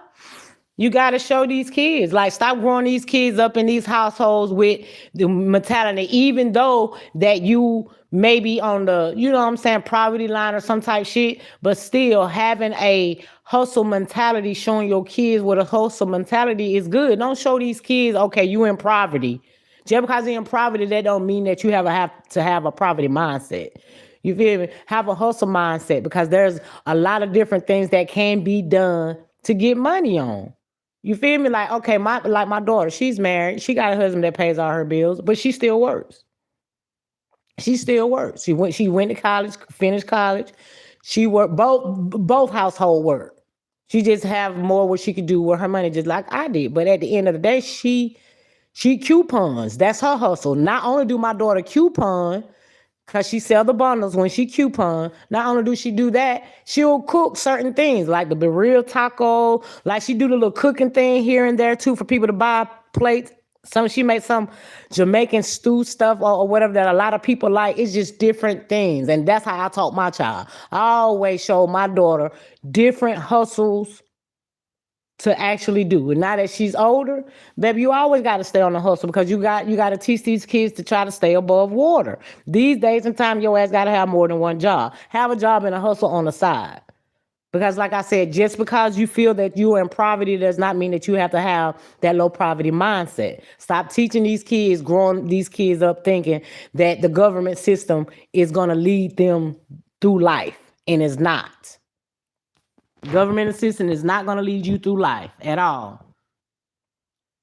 You got to show these kids, like, stop growing these kids up in these households with the mentality, even though that you may be on the, you know what I'm saying, poverty line or some type shit, but still having a hustle mentality, showing your kids what a hustle mentality is good. Don't show these kids, okay, you in poverty. Just because you're in poverty, that don't mean that you have to have a poverty mindset. You feel me? Have a hustle mindset, because there's a lot of different things that can be done to get money on. You feel me? Like, okay, my daughter, she's married. She got a husband that pays all her bills, but she still works. She still works. She went to college, finished college. She worked both household work. She just have more what she could do with her money, just like I did. But at the end of the day, she coupons. That's her hustle. Not only do my daughter coupon, because she sell the bundles when she coupon. Not only do she do that, she'll cook certain things like the real taco. Like, she do the little cooking thing here and there too for people to buy plates. She made some Jamaican stew stuff or whatever that a lot of people like. It's just different things. And that's how I taught my child. I always show my daughter different hustles to actually do. And now that she's older, baby, you always got to stay on the hustle, because you got to teach these kids to try to stay above water. These days and time, your ass got to have more than one job. Have a job and a hustle on the side. Because like I said, just because you feel that you're in poverty does not mean that you have to have that low poverty mindset. Stop teaching these kids, growing these kids up thinking that the government system is going to lead them through life, and it's not. Government assistance is not going to lead you through life at all.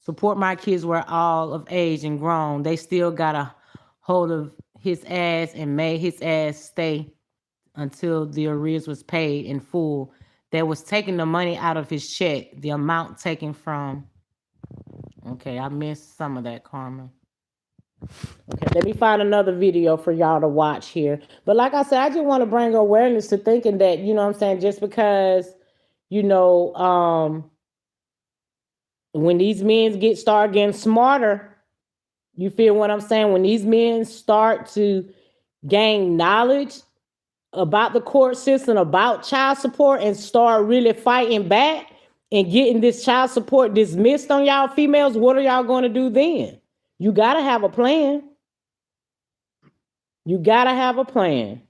Support my kids were all of age and grown. They still got a hold of his ass and made his ass stay until the arrears was paid in full. They was taking the money out of his check, the amount taken from. Okay, I missed some of that, Carmen. Okay, let me find another video for y'all to watch here. But like I said, I just want to bring awareness to thinking that, you know what I'm saying, just because, you know, when these men start getting smarter, you feel what I'm saying? When these men start to gain knowledge about the court system, about child support, and start really fighting back and getting this child support dismissed on y'all females, what are y'all going to do then? You got to have a plan. You got to have a plan.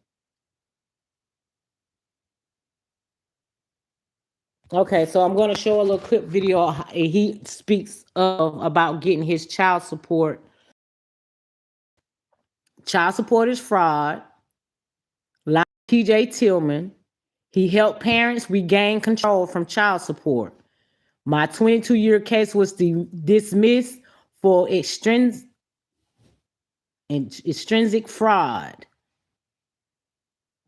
Okay, so I'm going to show a little clip video. He speaks about getting his child support. Child support is fraud. Like TJ Tillman, he helped parents regain control from child support. My 22-year case was dismissed for extrinsic fraud.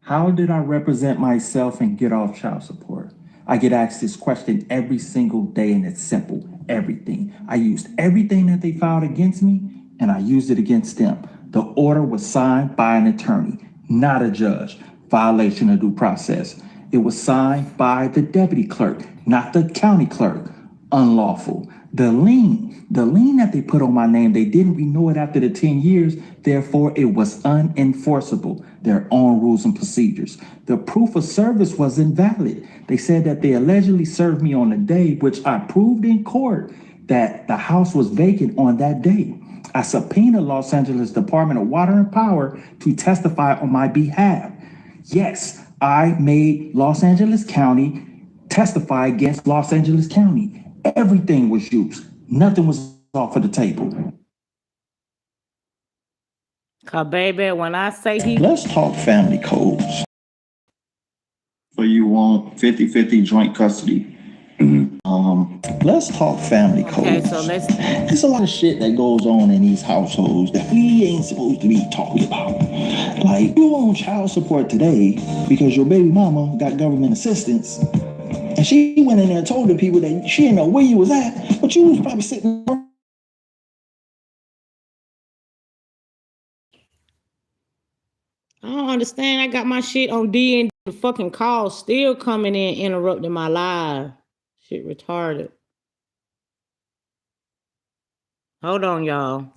How did I represent myself and get off child support? I get asked this question every single day, and it's simple. Everything. I used everything that they filed against me, and I used it against them. The order was signed by an attorney, not a judge. Violation of due process. It was signed by the deputy clerk, not the county clerk. Unlawful. The lien that they put on my name, they didn't renew it after the 10 years. Therefore, it was unenforceable. Their own rules and procedures. The proof of service was invalid. They said that they allegedly served me on a day, which I proved in court that the house was vacant on that day. I subpoenaed Los Angeles Department of Water and Power to testify on my behalf. Yes, I made Los Angeles County testify against Los Angeles County. Everything was used. Nothing was off of the table. Baby, when I say he... Let's talk family codes. So you want 50-50 joint custody. Let's talk family codes. Okay, so There's a lot of shit that goes on in these households that we ain't supposed to be talking about. Like, you on child support today because your baby mama got government assistance, and she went in there and told the people that she didn't know where you was at, but you was probably sitting don't understand. I got my shit on D and the fucking call still coming in, interrupting my live. Shit retarded. Hold on, y'all.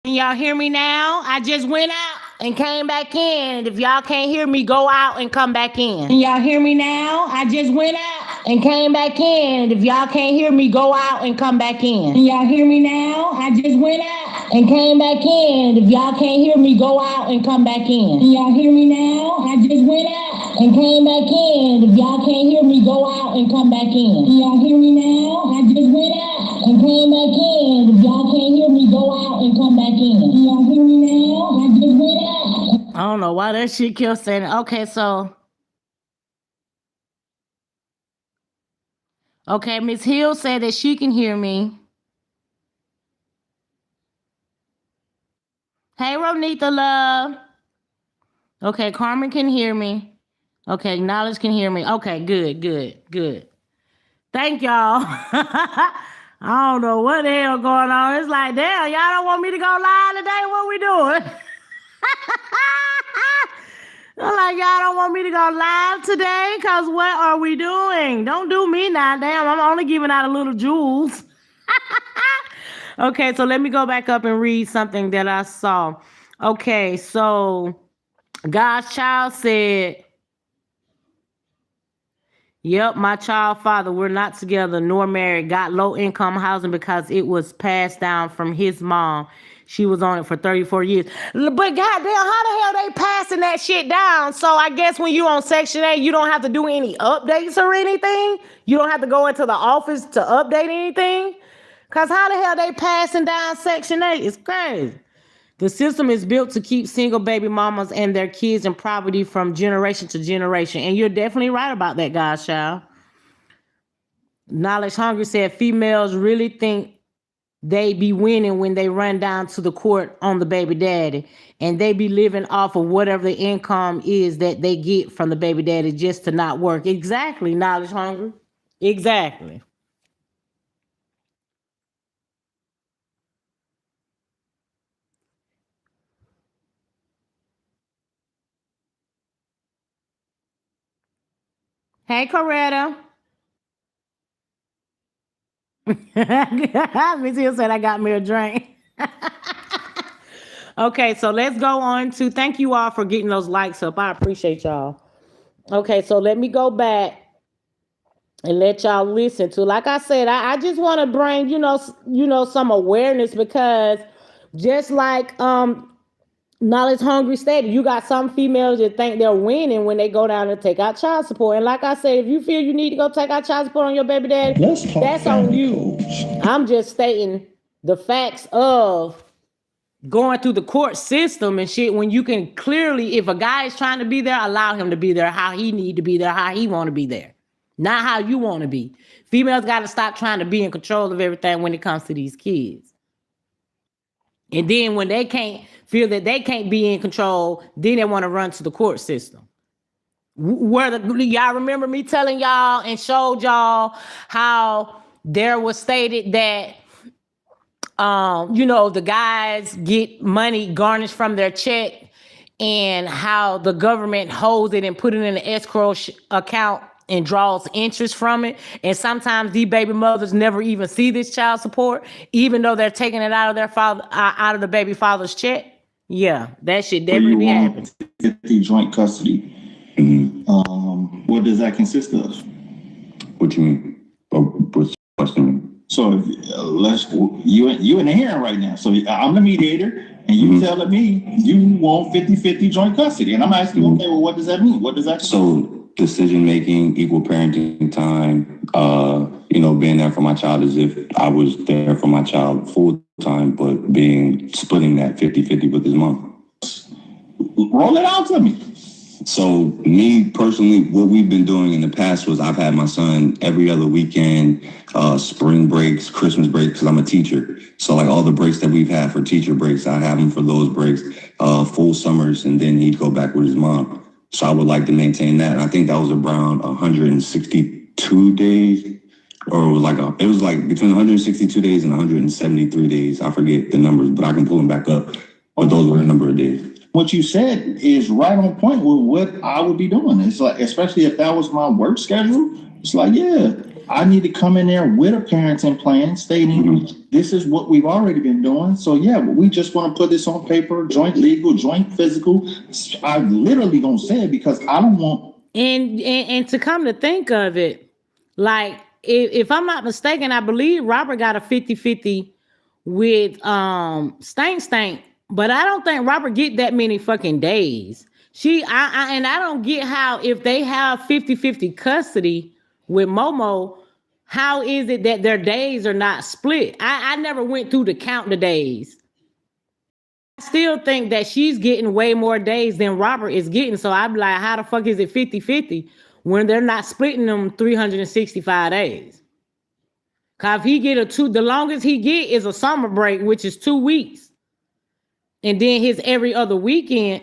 Can y'all hear me now? I just went out and came back in. If y'all can't hear me, go out and come back in. Can y'all hear me now? I just went out and came back in. If y'all can't hear me, go out and come back in. Can y'all hear me now? I just went out and came back in. If y'all can't hear me, go out and come back in. Can y'all hear me now? I just went out and came back in. If y'all can't hear me, go out and come back in. Can y'all hear me now? I just went out and came back in. If y'all can't hear me, go out and come back in. Can y'all hear me now? I just went out. I don't know why that shit kept saying it. Okay, Miss Hill said that she can hear me. Hey, Ronita, love. Okay, Carmen can hear me. Okay, Knowledge can hear me. Okay, good. Thank y'all. I don't know what the hell going on. It's like, damn, y'all don't want me to go live today? What we doing? I'm like, y'all don't want me to go live today? Because what are we doing? Don't do me now. Damn, I'm only giving out a little jewels. Okay, so let me go back up and read something that I saw. Okay, so God's child said, yep, my child father, we're not together nor married, got low income housing because it was passed down from his mom. She was on it for 34 years. But goddamn, how the hell they passing that shit down? So I guess when you're on Section 8, you don't have to do any updates or anything? You don't have to go into the office to update anything? Because how the hell they passing down Section 8? It's crazy. The system is built to keep single baby mamas and their kids in poverty from generation to generation. And you're definitely right about that, Godchild. Knowledge Hungry said females really think they be winning when they run down to the court on the baby daddy, and they be living off of whatever the income is that they get from the baby daddy just to not work. Exactly, knowledge hungry. Exactly. Hey, Coretta. Miss Hill said I got me a drink. Okay, so let's go on to thank you all for getting those likes up. I appreciate y'all. Okay, so let me go back and let y'all listen to. Like I said, I just want to bring some awareness, because just like knowledge hungry stated, you got some females that think they're winning when they go down and take out child support. And like I said, if you feel you need to go take out child support on your baby daddy, that's on you. I'm just stating the facts of going through the court system and shit, when you can clearly, if a guy is trying to be there, allow him to be there how he need to be there, how he want to be there, not how you want to be. Females got to stop trying to be in control of everything when it comes to these kids. And then when they can't feel that they can't be in control, then they want to run to the court system. Y'all remember me telling y'all and showed y'all how there was stated that the guys get money garnished from their check, and how the government holds it and put it in an escrow account and draws interest from it. And sometimes these baby mothers never even see this child support, even though they're taking it out of their father, out of the baby father's check. Yeah, that shit definitely be happening. 50 joint custody. What does that consist of? What you mean? What's the question? So you in the hearing right now. So I'm the mediator, and you telling me you want 50-50 joint custody, and I'm asking, okay, well, what does that mean? What does that? So decision making, equal parenting time, being there for my child as if I was there for my child full time, but splitting that 50-50 with his mom. Roll it out to me. So me personally, what we've been doing in the past was I've had my son every other weekend, spring breaks, Christmas breaks, because I'm a teacher. So like all the breaks that we've had for teacher breaks, I have him for those breaks, full summers, and then he'd go back with his mom. So I would like to maintain that. And I think that was around 162 days, or it was like between 162 days and 173 days. I forget the numbers, but I can pull them back up. But those were a number of days. What you said is right on point with what I would be doing. It's like, especially if that was my work schedule, it's like, yeah, I need to come in there with a parenting plan stating this is what we've already been doing. So yeah, we just want to put this on paper, joint legal, joint physical. I literally don't say it because I don't want. And to come to think of it, like if I'm not mistaken, I believe Robert got a 50-50 with Stank. But I don't think Robert get that many fucking days. I don't get how, if they have 50-50 custody with Momo, how is it that their days are not split? I never went through to count the days. I still think that she's getting way more days than Robert is getting. So I'd be like, how the fuck is it 50-50 when they're not splitting them 365 days? Cause if he get the longest he get is a summer break, which is 2 weeks. And then his every other weekend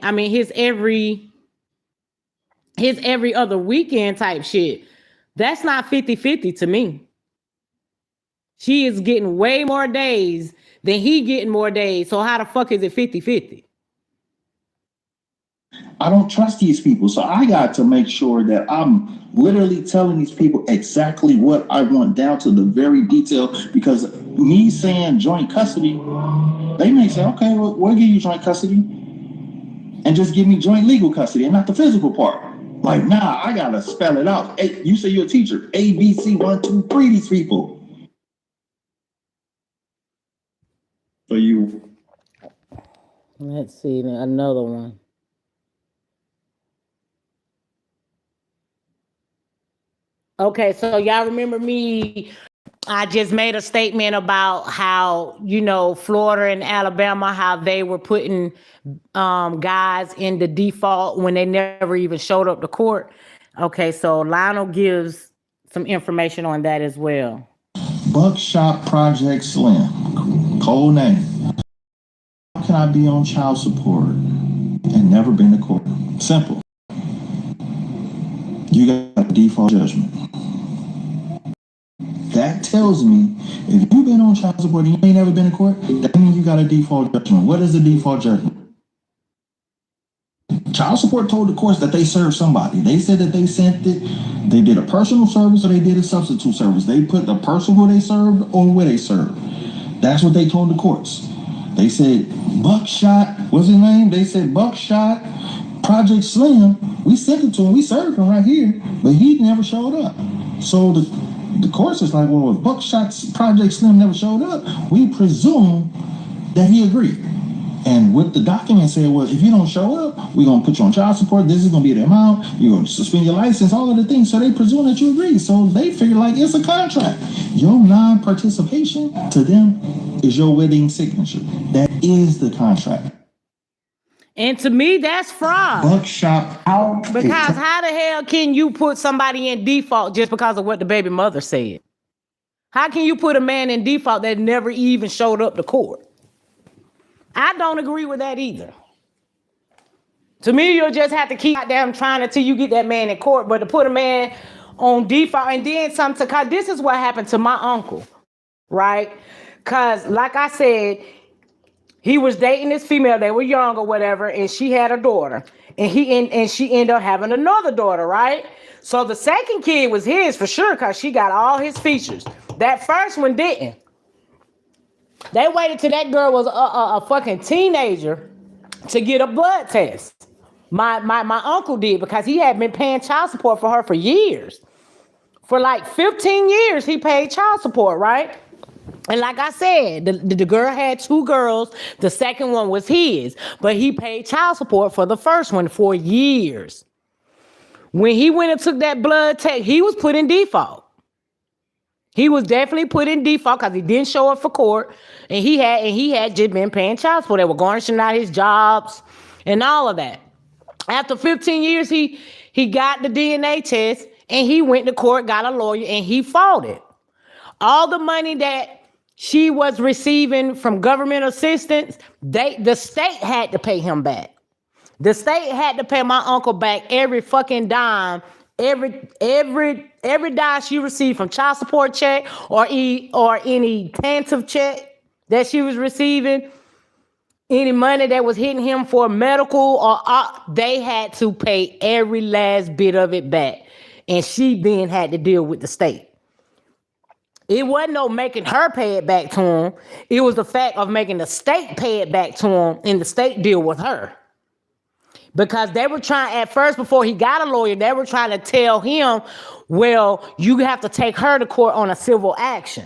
type shit. That's not 50-50 to me. She is getting way more days than he getting more days. So how the fuck is it 50-50? I don't trust these people. So I got to make sure that I'm literally telling these people exactly what I want down to the very detail, because me saying joint custody, they may say, okay, well, we'll give you joint custody and just give me joint legal custody and not the physical part. Like, nah, I got to spell it out. Hey, you say you're a teacher. A, B, C, 1, 2, 3, these people. For you. Let's see, another one. Okay, so y'all remember me? I just made a statement about how, Florida and Alabama, how they were putting guys in the default when they never even showed up to court. Okay, so Lionel gives some information on that as well. Buckshot Project Slim, cold name. How can I be on child support and never been to court? Simple. You got a default judgment. That tells me if you've been on child support and you ain't never been to court, that means you got a default judgment. What is the default judgment? Child support told the courts that they served somebody. They said that they sent it. They did a personal service or they did a substitute service. They put the person who they served or where they served. That's what they told the courts. They said Buckshot, what's his name? They said Buckshot Project Slim. We sent it to him. We served him right here, but he never showed up. So the courts is like, well, if Buckshot Project Slim never showed up, we presume that he agreed. And what the document said was, if you don't show up, we're going to put you on child support. This is going to be the amount. You're going to suspend your license, all of the things. So they presume that you agree. So they figure like it's a contract. Your non-participation to them is your wedding signature. That is the contract. And to me, that's fraud. Buckshot out. Because how the hell can you put somebody in default just because of what the baby mother said? How can you put a man in default that never even showed up to court? I don't agree with that either. To me, you'll just have to keep them trying until you get that man in court. But to put a man on default and then something, cause this is what happened to my uncle, right? Cause like I said, he was dating this female. They were young or whatever, and she had a daughter, and she ended up having another daughter, right? So the second kid was his for sure, cause she got all his features. That first one didn't. They waited till that girl was a fucking teenager to get a blood test. My uncle did, because he had been paying child support for her for years. For like 15 years, he paid child support, right? And like I said, the girl had two girls. The second one was his, but he paid child support for the first one for years. When he went and took that blood test, he was put in default. He was definitely put in default because he didn't show up for court, and he had just been paying child support. They were garnishing out his jobs and all of that. After 15 years, he got the DNA test, and he went to court, got a lawyer, and he fought it. All the money that she was receiving from government assistance, the state had to pay him back. The state had to pay my uncle back every fucking dime. Every dime she received from child support check or any tantive check that she was receiving, any money that was hitting him for medical they had to pay every last bit of it back. And she then had to deal with the state. It wasn't no making her pay it back to him. It was the fact of making the state pay it back to him and the state deal with her. Because they were trying, at first, before he got a lawyer, they were trying to tell him, well, you have to take her to court on a civil action.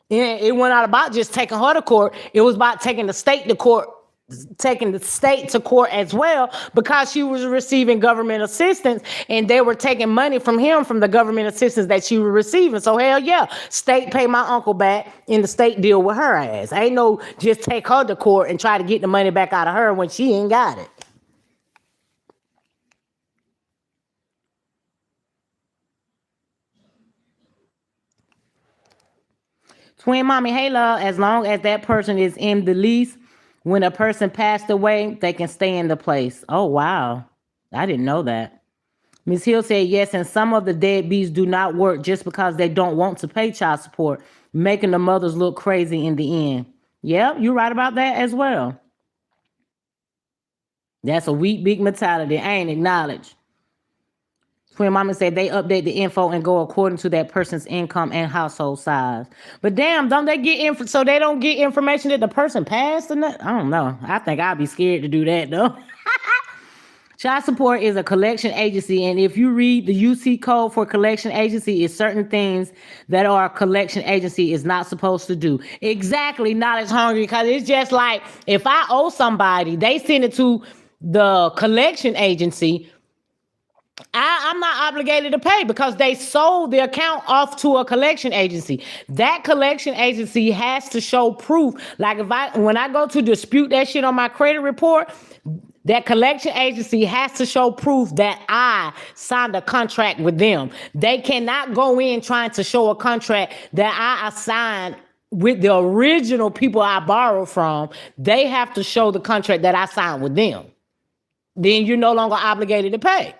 And it wasn't about just taking her to court. It was about taking the state to court, taking the state to court as well, because she was receiving government assistance and they were taking money from him from the government assistance that she was receiving. So hell yeah, state pay my uncle back and the state deal with her ass. Ain't no just take her to court and try to get the money back out of her when she ain't got it. Twin mommy, hey love, as long as that person is in the lease, when a person passed away, they can stay in the place. Oh, wow. I didn't know that. Ms. Hill said, yes, and some of the deadbeats do not work just because they don't want to pay child support, making the mothers look crazy in the end. Yep, you're right about that as well. That's a weak, big mentality. I ain't acknowledged. Twin mama said they update the info and go according to that person's income and household size. But damn, don't they get info so they don't get information that the person passed or not? I don't know. I think I'd be scared to do that though. Child support is a collection agency, and if you read the UC code for collection agency, it's certain things that our collection agency is not supposed to do. Exactly, knowledge hungry, because it's just like if I owe somebody, they send it to the collection agency. I'm not obligated to pay because they sold the account off to a collection agency. That collection agency has to show proof. Like when I go to dispute that shit on my credit report, That collection agency has to show proof that I signed a contract with them. They cannot go in trying to show a contract that I assigned with the original people I borrowed from. They have to show the contract that I signed with them. Then you're no longer obligated to pay.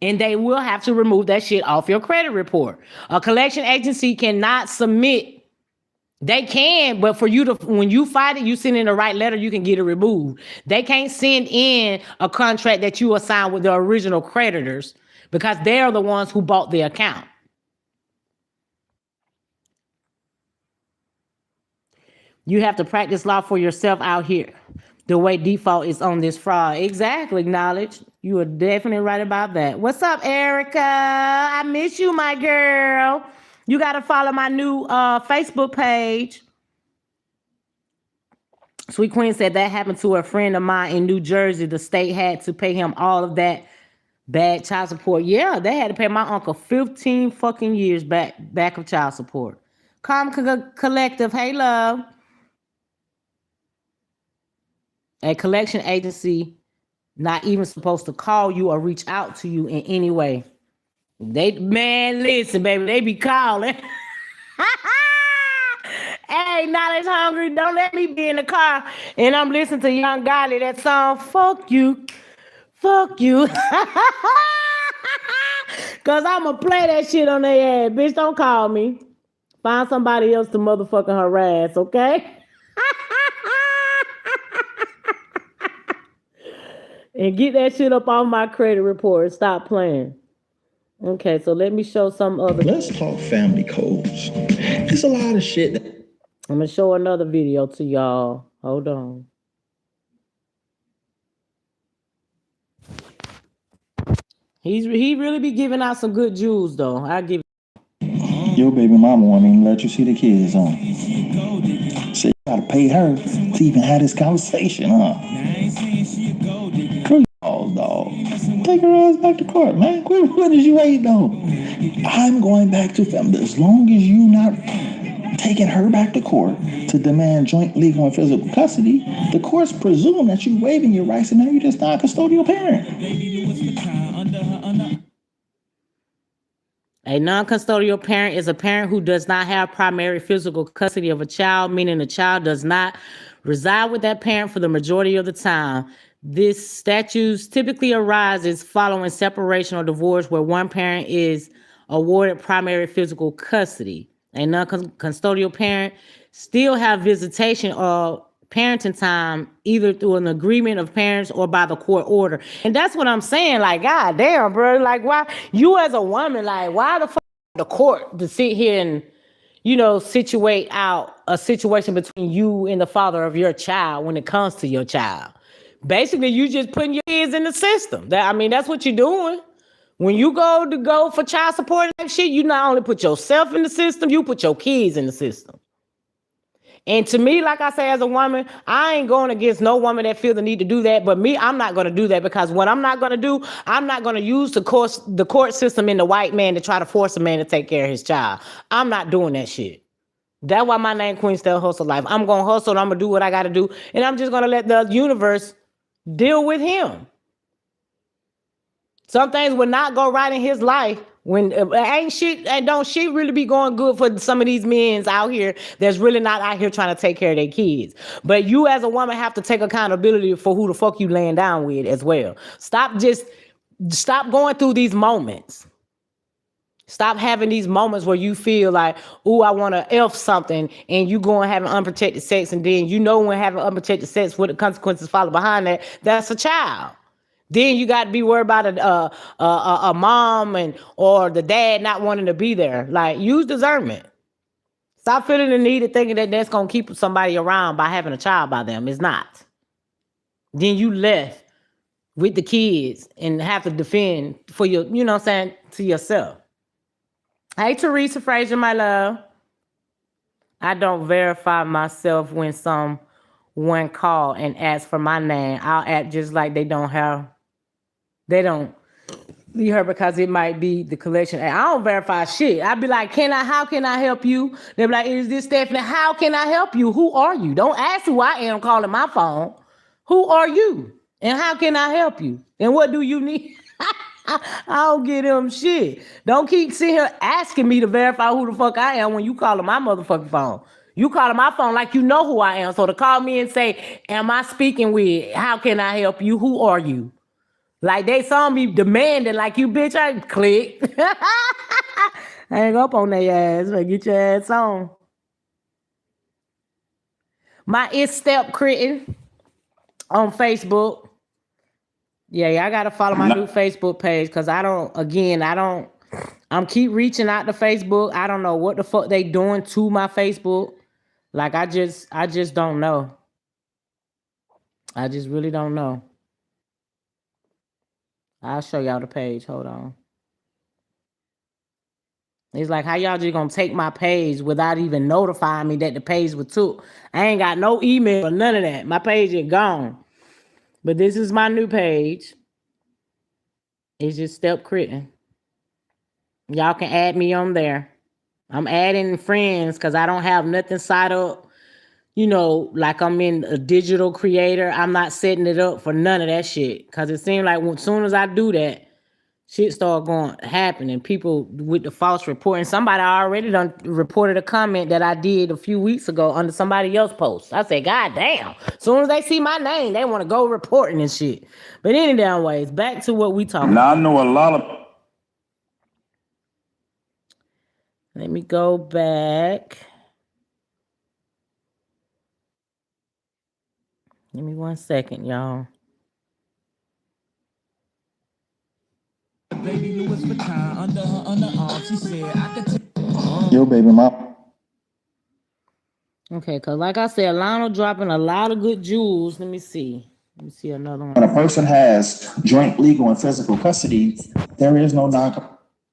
And they will have to remove that shit off your credit report. A collection agency cannot submit. They can, but for you to, when you fight it, you send in the right letter, you can get it removed. They can't send in a contract that you assigned with the original creditors because they're the ones who bought the account. You have to practice law for yourself out here. The way default is on this fraud. Exactly, knowledge. You are definitely right about that. What's up, Erica? I miss you, my girl. You got to follow my new Facebook page. Sweet Queen said that happened to a friend of mine in New Jersey. The state had to pay him all of that bad child support. Yeah, they had to pay my uncle 15 fucking years back of child support. Calm Collective, hey, love. A collection agency not even supposed to call you or reach out to you in any way. Man, listen, baby, they be calling. Hey, Knowledge Hungry, don't let me be in the car and I'm listening to Young Gotti, that song, fuck you. Fuck you. Cause I'ma play that shit on their ass. Bitch, don't call me. Find somebody else to motherfucking harass, okay? And get that shit up on my credit report. Stop playing. Okay, so let me show some other. Let's talk family codes. There's a lot of shit. I'm gonna show another video to y'all. Hold on. He really be giving out some good jewels though. I give. Your baby mama won't even let you see the kids, huh? So you gotta pay her to even have this conversation, huh? Oh, dog. Take her ass back to court, man. What is you waiting on? I'm going back to family. As long as you not taking her back to court to demand joint legal and physical custody, the courts presume that you waiving your rights and now you're just not a custodial parent. A non-custodial parent is a parent who does not have primary physical custody of a child, meaning the child does not reside with that parent for the majority of the time. This statute typically arises following separation or divorce where one parent is awarded primary physical custody. A non-custodial parent still have visitation or parenting time either through an agreement of parents or by the court order. And that's what I'm saying. Like, God damn, bro. Like, why you as a woman, like, why the fuck the court to sit here and, you know, situate out a situation between you and the father of your child when it comes to your child? Basically, you just putting your kids in the system. That's what you're doing. When you go for child support and shit, you not only put yourself in the system, you put your kids in the system. And to me, like I say, as a woman, I ain't going against no woman that feel the need to do that. But me, I'm not going to do that because what I'm not going to do, I'm not going to use the court system in the white man to try to force a man to take care of his child. I'm not doing that shit. That's why my name Queen Still Hustle Life. I'm going to hustle and I'm going to do what I got to do. And I'm just going to let the universe deal with him. Some things will not go right in his life when ain't shit and don't shit really be going good for some of these men out here that's really not out here trying to take care of their kids. But you as a woman have to take accountability for who the fuck you laying down with as well. Stop going through these moments. Stop having these moments where you feel like, oh, I want to F something, and you go and have unprotected sex, and then you know when having unprotected sex, what the consequences follow behind that, that's a child. Then you got to be worried about a mom or the dad not wanting to be there. Like, use discernment. Stop feeling the need of thinking that that's going to keep somebody around by having a child by them. It's not. Then you left with the kids and have to defend for your, you know what I'm saying, to yourself. Hey, Teresa Frazier, my love. I don't verify myself when someone call and ask for my name. I'll act just like they don't leave her because it might be the collection. I don't verify shit. I'd be like, how can I help you? They'll be like, is this Stephanie? How can I help you? Who are you? Don't ask who I am calling my phone. Who are you? And how can I help you? And what do you need? I don't get him shit. Don't keep sitting here asking me to verify who the fuck I am when you calling my motherfucking phone. You calling my phone like you know who I am. So to call me and say, am I speaking with, how can I help you? Who are you? Like they saw me demanding like you bitch, I click. Hang up on their ass. Like, get your ass on. My It's Step Critten on Facebook. Yeah, I gotta follow my new Facebook page because I'm keep reaching out to Facebook. I don't know what the fuck they doing to my Facebook. Like I just don't know. I just really don't know. I'll show y'all the page. Hold on. It's like how y'all just gonna take my page without even notifying me that the page was took. I ain't got no email or none of that. My page is gone. But this is my new page. It's just Step Critten. Y'all can add me on there. I'm adding friends because I don't have nothing set up. You know, like I'm in a digital creator. I'm not setting it up for none of that shit. Because it seems like as soon as I do that, shit start going happening. People with the false reporting. Somebody already done reported a comment that I did a few weeks ago under somebody else's post. I said, God damn. As soon as they see my name, they want to go reporting and shit. But any damn ways, back to what we talking about. Now I know a lot of. Let me go back. Give me 1 second, y'all. Baby Louis Vuitton under her underarm. She said, I could take. Yo, baby mom. Okay, because like I said, Lionel dropping a lot of good jewels. Let me see. Let me see another one. When a person has joint legal and physical custody, there is no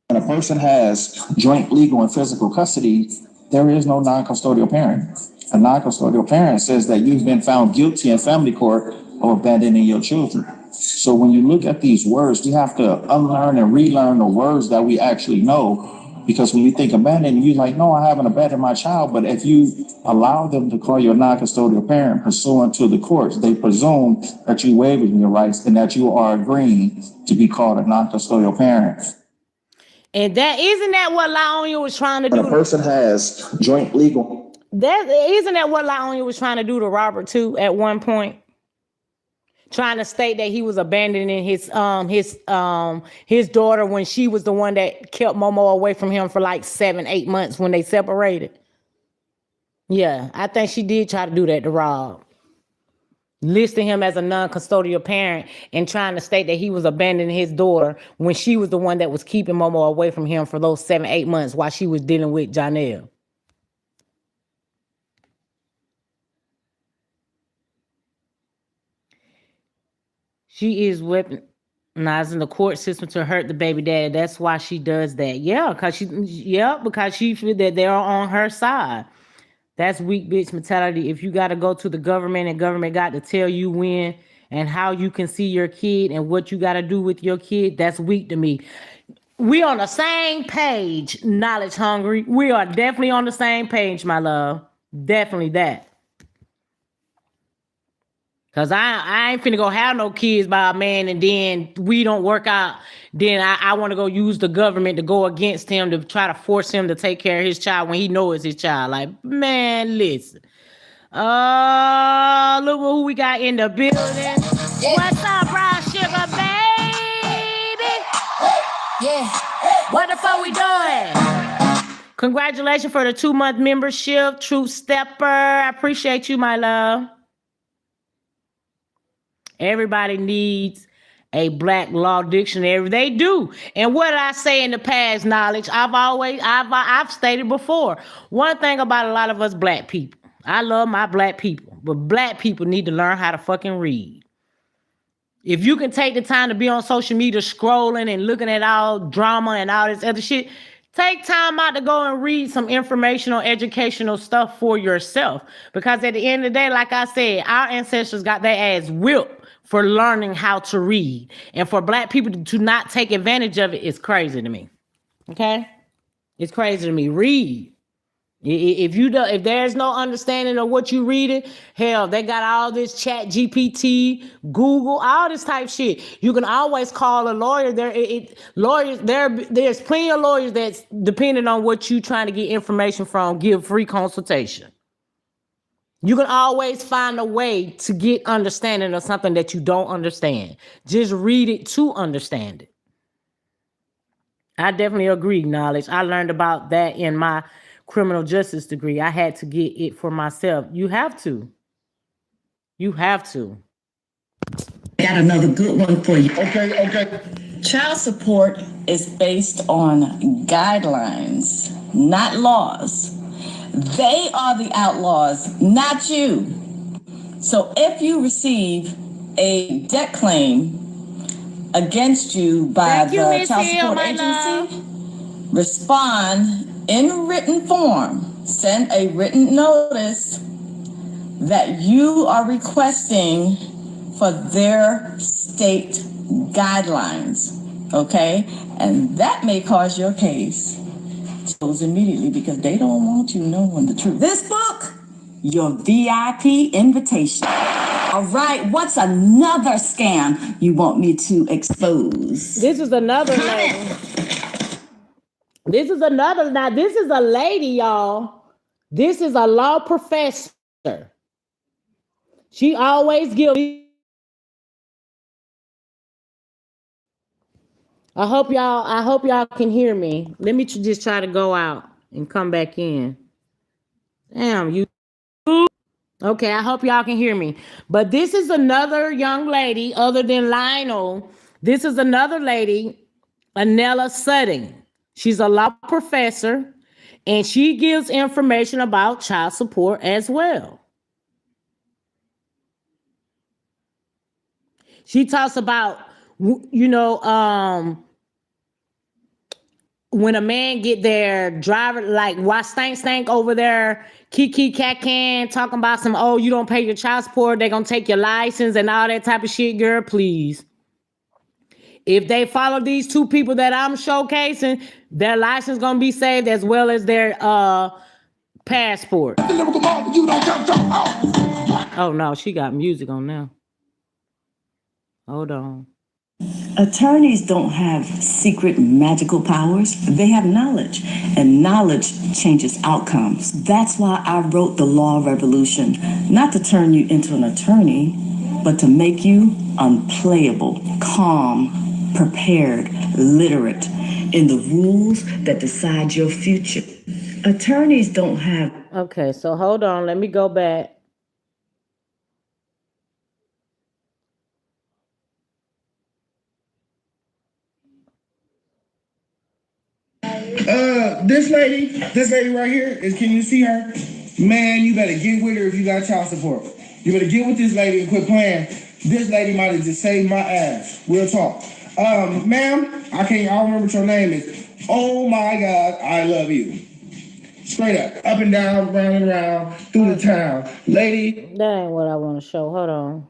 when a person has joint legal and physical custody, there is no non-custodial parent. A non-custodial parent says that you've been found guilty in family court of abandoning your children. So when you look at these words, we have to unlearn and relearn the words that we actually know. Because when you think abandoned, you're like, no, I haven't abandoned my child. But if you allow them to call you a non-custodial parent pursuant to the courts, they presume that you waiving your rights and that you are agreeing to be called a non-custodial parent. And that isn't that what Lionel was trying to do? When a person has joint legal. Isn't that what Lionel was trying to do to Robert too at one point? Trying to state that he was abandoning his daughter when she was the one that kept Momo away from him for like 7-8 months when they separated. Yeah, I think she did try to do that to Rob. Listing him as a non-custodial parent and trying to state that he was abandoning his daughter when she was the one that was keeping Momo away from him for those 7-8 months while she was dealing with Lionell. She is weaponizing the court system to hurt the baby daddy. That's why she does that. Yeah, because she feels that they're on her side. That's weak bitch mentality. If you got to go to the government and government got to tell you when and how you can see your kid and what you got to do with your kid, that's weak to me. We on the same page, knowledge hungry. We are definitely on the same page, my love. Definitely that. Cause I ain't finna go have no kids by a man and then we don't work out. Then I want to go use the government to go against him to try to force him to take care of his child when he knows it's his child. Like, man, listen. Look who we got in the building. Yeah. What's up, brown sugar, baby? Yeah. What the fuck we doing? Congratulations for the 2-month membership, True Stepper. I appreciate you, my love. Everybody needs a black law dictionary. They do. And what did I say in the past, knowledge? I've stated before. One thing about a lot of us black people, I love my black people, but black people need to learn how to fucking read. If you can take the time to be on social media scrolling and looking at all drama and all this other shit, take time out to go and read some informational, educational stuff for yourself. Because at the end of the day, like I said, our ancestors got their ass whipped for learning how to read. And for black people to not take advantage of it is crazy to me. Okay? It's crazy to me. Read. If there's no understanding of what you reading, hell, they got all this Chat GPT, Google, all this type shit. You can always call a lawyer. There's plenty of lawyers that's depending on what you trying to get information from, give free consultation. You can always find a way to get understanding of something that you don't understand. Just read it to understand it. I definitely agree, knowledge. I learned about that in my criminal justice degree. I had to get it for myself. You have to. You have to. Got another good one for you. Okay. Child support is based on guidelines, not laws. They are the outlaws, not you. So if you receive a debt claim against you by the child support agency, respond in written form. Send a written notice that you are requesting for their state guidelines, okay? And that may cause your case to close immediately because they don't want you knowing the truth. This book, your VIP invitation. All right, what's another scam you want me to expose? This is another lady. Now this is a lady, y'all. This is a law professor. She always gives. I hope y'all can hear me. Let me just try to go out and come back in. Damn, you. Okay, I hope y'all can hear me. But this is another young lady other than Lionel. This is another lady, Anella Sutton. She's a law professor, and she gives information about child support as well. She talks about, when a man get their driver, like why stank over there, kiki can talking about some, oh, you don't pay your child support, they're gonna take your license and all that type of shit, girl, please. If they follow these two people that I'm showcasing, their license gonna be saved as well as their passport. Oh no, she got music on now. Hold on. Attorneys don't have secret magical powers. They have knowledge, and knowledge changes outcomes. That's why I wrote The Law Revolution, not to turn you into an attorney, but to make you unplayable, calm, prepared, literate in the rules that decide your future. Attorneys don't have... Okay, so hold on. Let me go back. This lady right here can you see her? Man, you better get with her if you got child support. You better get with this lady and quit playing. This lady might have just saved my ass. Real talk. Ma'am, I don't remember what your name is. Oh my God, I love you. Straight up and down, round and round, through the town. Lady. That ain't what I want to show. Hold on.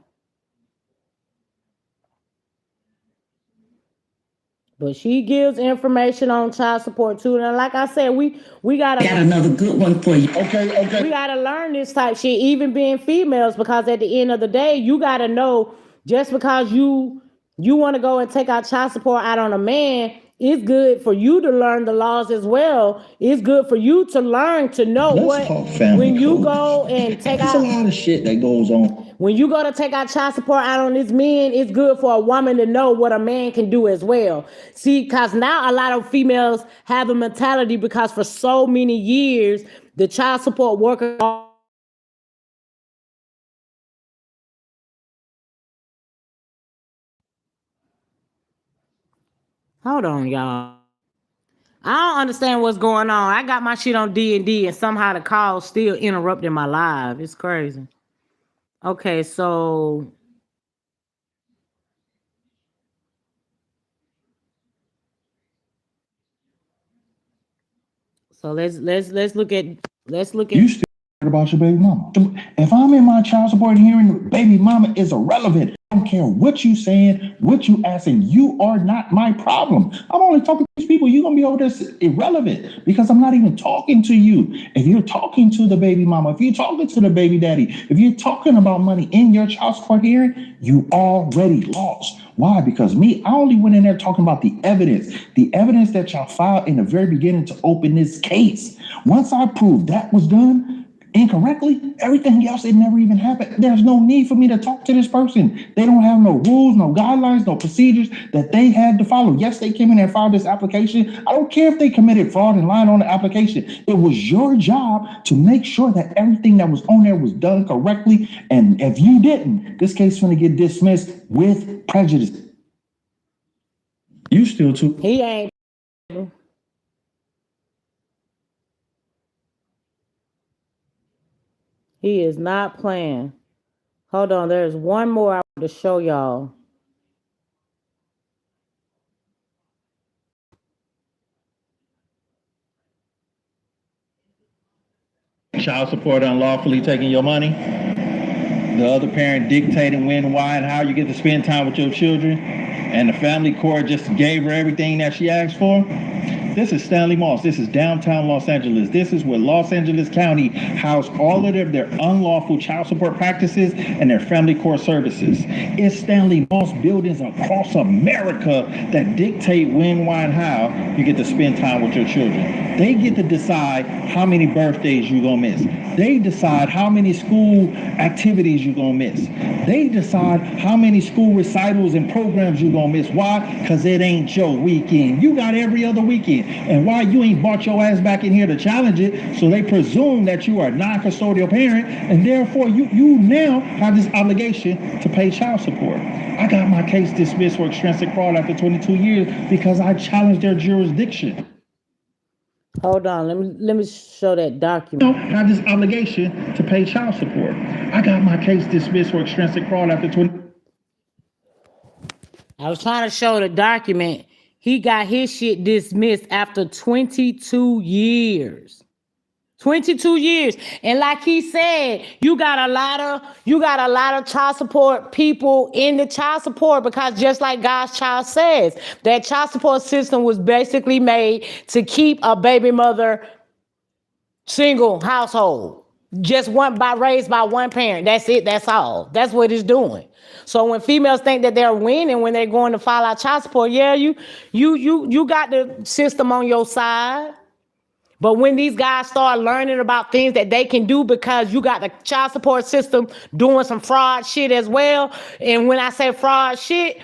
But she gives information on child support too. And like I said, we got another good one for you. Okay. We gotta learn this type shit, even being females, because at the end of the day, you gotta know, just because you want to go and take out child support out on a man, it's good for you to learn the laws as well. It's good for you to learn to know when you go and take out. There's a lot of shit that goes on. When you go to take out child support out on this man, it's good for a woman to know what a man can do as well. See, because now a lot of females have a mentality, because for so many years, the child support worker. Hold on, y'all. I don't understand what's going on. I got my shit on D&D and somehow the call still interrupting my live. It's crazy. Okay, so let's look at You still about your baby mama. If I'm in my child support hearing, baby mama is irrelevant. I don't care what you saying, what you asking. You are not my problem. I'm only talking to these people. You're going to be over there irrelevant because I'm not even talking to you. If you're talking to the baby mama, if you're talking to the baby daddy, if you're talking about money in your child support hearing, you already lost. Why? Because I only went in there talking about the evidence that y'all filed in the very beginning to open this case. Once I proved that was done incorrectly, everything else, it never even happened. There's no need for me to talk to this person. They don't have no rules, no guidelines, no procedures that they had to follow. Yes, they came in and filed this application. I don't care if they committed fraud and lying on the application. It was your job to make sure that everything that was on there was done correctly. And if you didn't, this case is going to get dismissed with prejudice. You still too. He ain't. He is not playing. Hold on, there's one more I want to show y'all. Child support unlawfully taking your money. The other parent dictating when, why, and how you get to spend time with your children. And the family court just gave her everything that she asked for. This is Stanley Moss. This is downtown Los Angeles. This is where Los Angeles County housed all of their unlawful child support practices and their family court services. It's Stanley Moss buildings across America that dictate when, why, and how you get to spend time with your children. They get to decide how many birthdays you're going to miss. They decide how many school activities you're going to miss. They decide how many school recitals and programs you're going to miss. Why? Because it ain't your weekend. You got every other weekend. And why you ain't brought your ass back in here to challenge it, so they presume that you are a non-custodial parent, and therefore you now have this obligation to pay child support. I got my case dismissed for extrinsic fraud after 22 years because I challenged their jurisdiction. Hold on, let me show that document. I have this obligation to pay child support. I got my case dismissed for extrinsic fraud after 20. I was trying to show the document. He got his shit dismissed after 22 years. 22 years. And like he said, you got a lot of child support people in the child support, because just like God's child says, that child support system was basically made to keep a baby mother single household. Just raised by one parent. That's it. That's all. That's what it's doing. So when females think that they're winning when they're going to file out child support, yeah, you got the system on your side. But when these guys start learning about things that they can do because you got the child support system doing some fraud shit as well. And when I say fraud shit,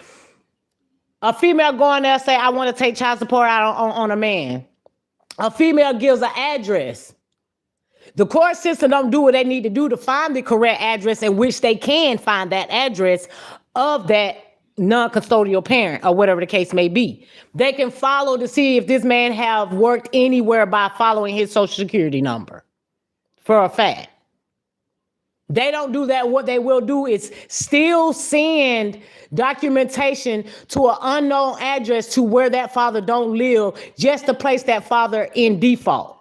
a female going there and say, I want to take child support out on a man. A female gives an address. The court system don't do what they need to do to find the correct address in which they can find that address of that non-custodial parent or whatever the case may be. They can follow to see if this man have worked anywhere by following his social security number for a fact. They don't do that. What they will do is still send documentation to an unknown address to where that father don't live, just to place that father in default.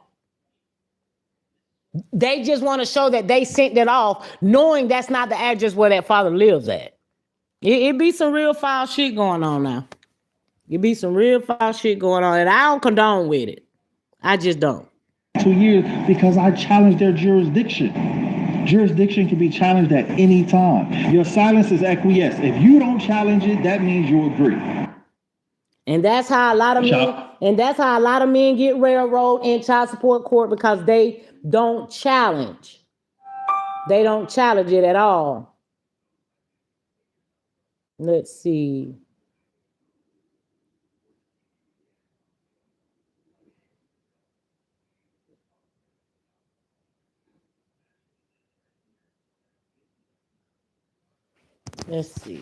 They just want to show that they sent it off, knowing that's not the address where that father lives at. It be some real foul shit going on now. It be some real foul shit going on, and I don't condone with it. I just don't. 2 years because I challenged their jurisdiction. Jurisdiction can be challenged at any time. Your silence is acquiesced. If you don't challenge it, that means you agree. And that's how a lot of men get railroaded in child support court, because they don't challenge. They don't challenge it at all. Let's see. Let's see.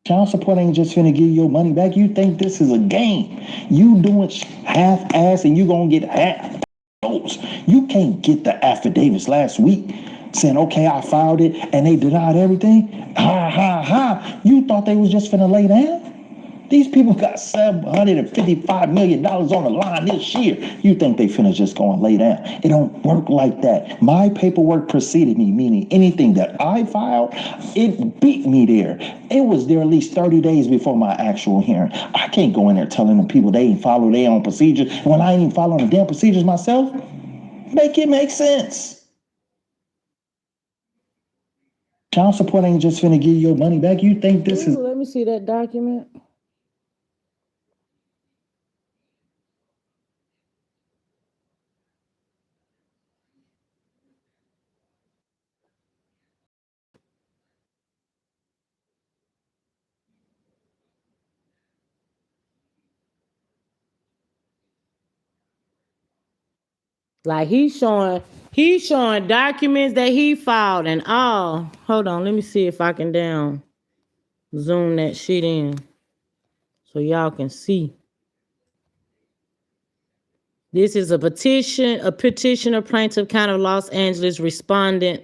Child support ain't just finna give your money back. You think this is a game. You doing half-ass and you gonna get half those. You can't get the affidavits last week saying, okay, I filed it and they denied everything. Ha, ha, ha. You thought they was just finna lay down? These people got $755 million on the line this year. You think they finna just go and lay down? It don't work like that. My paperwork preceded me, meaning anything that I filed, it beat me there. It was there at least 30 days before my actual hearing. I can't go in there telling them people they ain't follow their own procedures when I ain't even following the damn procedures myself. Make it make sense. Child support ain't just finna give you your money back. You think this is... Let me see that document. Like he's showing documents that he filed and all. Hold on, let me see if I can down zoom that shit in so y'all can see. This is a petitioner, plaintiff, County of Los Angeles, respondent.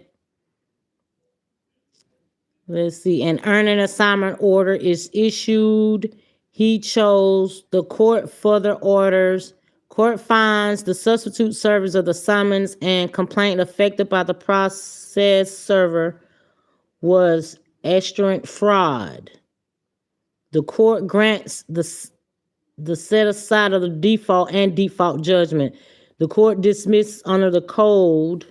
Let's see, an earning assignment order is issued. He chose the court further orders. Court finds the substitute service of the summons and complaint affected by the process server was extortion fraud. The court grants the set aside of the default and default judgment. The court dismissed under the Code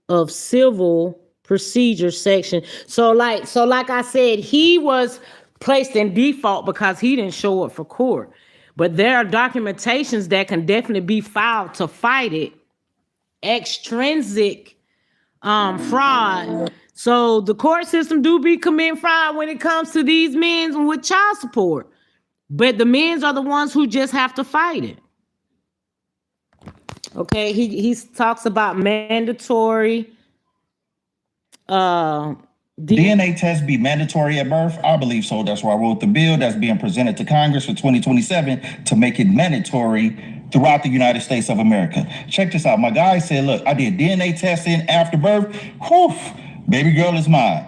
of Civil Procedure section. So like I said, he was placed in default because he didn't show up for court. But there are documentations that can definitely be filed to fight it. Extrinsic fraud. So the court system do be committing fraud when it comes to these men with child support. But the men are the ones who just have to fight it. Okay, he talks about mandatory DNA tests be mandatory at birth? I believe so. That's why I wrote the bill that's being presented to Congress for 2027 to make it mandatory throughout the United States of America. Check this out. My guy said, look, I did DNA testing after birth. Whew, baby girl is mine.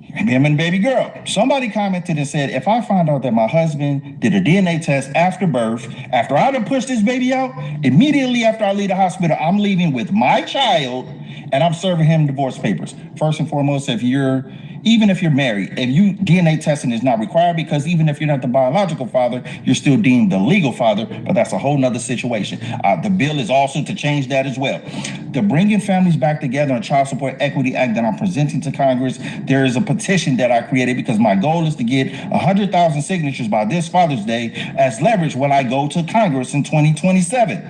Him and baby girl. Somebody commented and said, if I find out that my husband did a DNA test after birth, after I done pushed this baby out, immediately after I leave the hospital, I'm leaving with my child and I'm serving him divorce papers. First and foremost, even if you're married, if you DNA testing is not required, because even if you're not the biological father, you're still deemed the legal father, but that's a whole nother situation. The bill is also to change that as well. The Bringing Families Back Together and Child Support Equity Act that I'm presenting to Congress, there is a petition that I created because my goal is to get 100,000 signatures by this Father's Day as leverage when I go to Congress in 2027.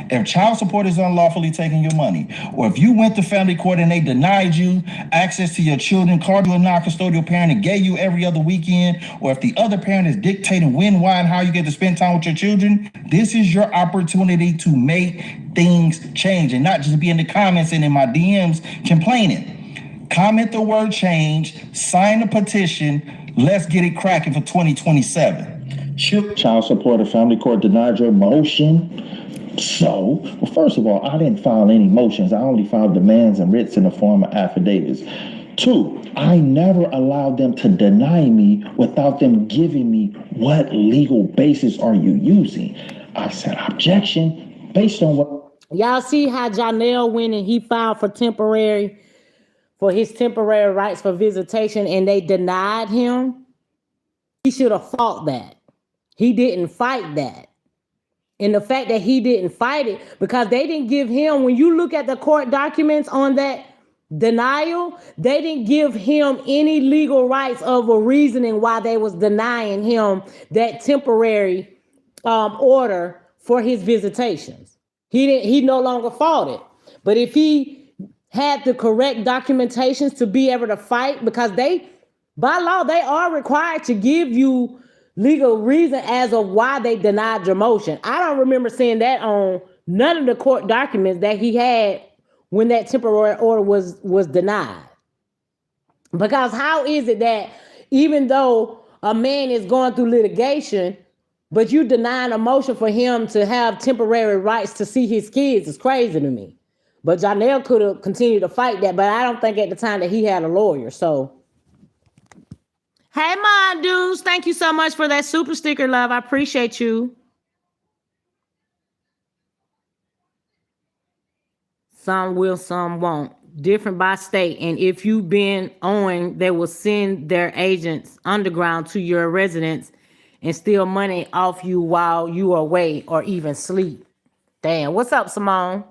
If child support is unlawfully taking your money, or if you went to family court and they denied you access to your children, called you a non-custodial parent and gave you every other weekend, or if the other parent is dictating when, why, and how you get to spend time with your children, this is your opportunity to make things change and not just be in the comments and in my DMs complaining. Comment the word change, sign the petition, let's get it cracking for 2027. Child support or family court denied your motion. So, well, first of all, I didn't file any motions. I only filed demands and writs in the form of affidavits. 2, I never allowed them to deny me without them giving me what legal basis are you using. I said objection based on what. Y'all see how Lionell went and he filed for his temporary rights for visitation and they denied him? He should have fought that. He didn't fight that. And the fact that he didn't fight it, because they didn't give him, when you look at the court documents on that denial, they didn't give him any legal rights of a reasoning why they was denying him that temporary order for his visitations. He no longer fought it. But if he had the correct documentations to be able to fight, because by law, they are required to give you legal reason as of why they denied your motion. I don't remember seeing that on none of the court documents that he had when that temporary order was denied. Because how is it that even though a man is going through litigation, but you denying a motion for him to have temporary rights to see his kids is crazy to me. But Lionell could have continued to fight that, but I don't think at the time that he had a lawyer. So Hey, my dudes. Thank you so much for that super sticker, love. I appreciate you. Some will, some won't. Different by state. And if you've been owing, they will send their agents underground to your residence and steal money off you while you are away or even sleep. Damn. What's up, Simone?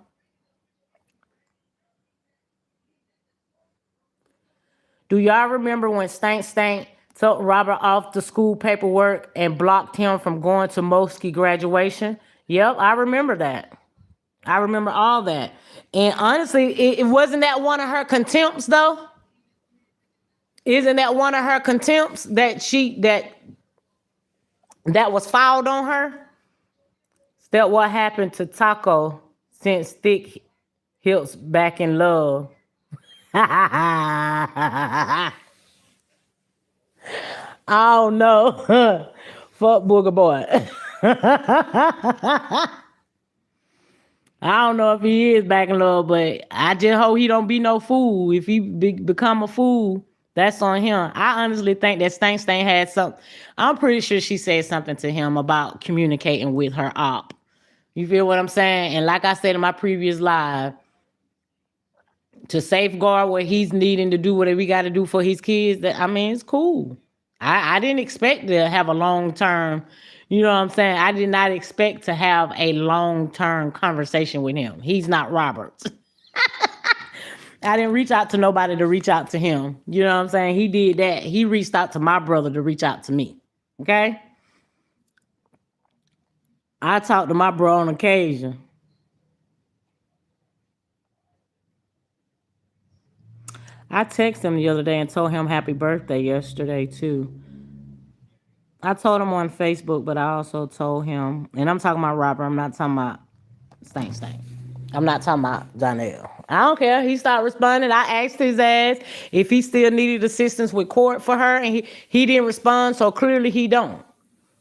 Do y'all remember when Stank took Robert off the school paperwork and blocked him from going to Moski graduation? Yep, I remember that. I remember all that. And honestly, it wasn't that one of her contempts, though. Isn't that one of her contempts that that was filed on her? Is that what happened to Taco since Thick Hips back in love? I don't know. Fuck Booger Boy. I don't know if he is back in love, but I just hope he don't be no fool. If he become a fool, that's on him. I honestly think that Stank had something. I'm pretty sure she said something to him about communicating with her op. You feel what I'm saying? And like I said in my previous live, to safeguard what he's needing to do, whatever we got to do for his kids, it's cool. I didn't expect to have a long-term, you know what I'm saying? I did not expect to have a long-term conversation with him. He's not Robert. I didn't reach out to nobody to reach out to him. You know what I'm saying? He did that. He reached out to my brother to reach out to me. Okay? I talk to my bro on occasion. I texted him the other day and told him happy birthday yesterday, too. I told him on Facebook, but I also told him, and I'm talking about Robert, I'm not talking about Stank. I'm not talking about Lionell. I don't care. He started responding. I asked his ass if he still needed assistance with court for her, and he didn't respond, so clearly he don't.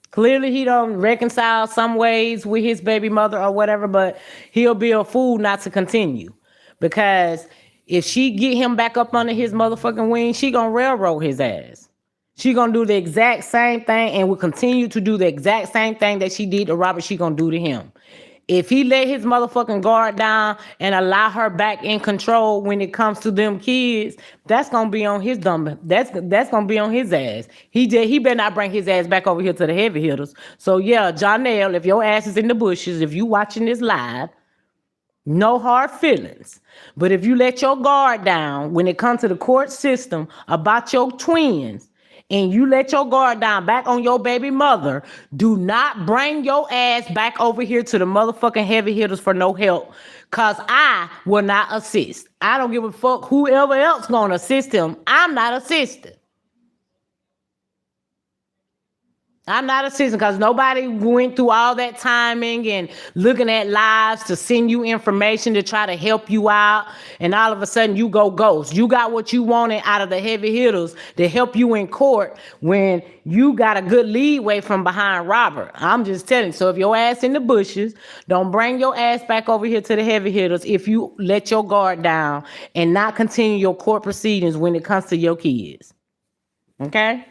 Clearly he don't reconcile some ways with his baby mother or whatever, but he'll be a fool not to continue. Because if she get him back up under his motherfucking wing, she gonna railroad his ass. She gonna do the exact same thing and will continue to do the exact same thing that she did to Robert, she gonna do to him. If he let his motherfucking guard down and allow her back in control when it comes to them kids, that's gonna be on his dumb. That's gonna be on his ass. He better not bring his ass back over here to the heavy hitters. So yeah, Lionell, if your ass is in the bushes, if you watching this live, no hard feelings. But if you let your guard down when it comes to the court system about your twins, and you let your guard down back on your baby mother, do not bring your ass back over here to the motherfucking heavy hitters for no help. Cause I will not assist. I don't give a fuck whoever else gonna assist him. I'm not assisting. I'm not assisting because nobody went through all that timing and looking at lives to send you information to try to help you out. And all of a sudden you go ghost. You got what you wanted out of the heavy hitters to help you in court when you got a good leeway from behind Robert. I'm just telling you. So if your ass in the bushes, don't bring your ass back over here to the heavy hitters if you let your guard down and not continue your court proceedings when it comes to your kids. Okay?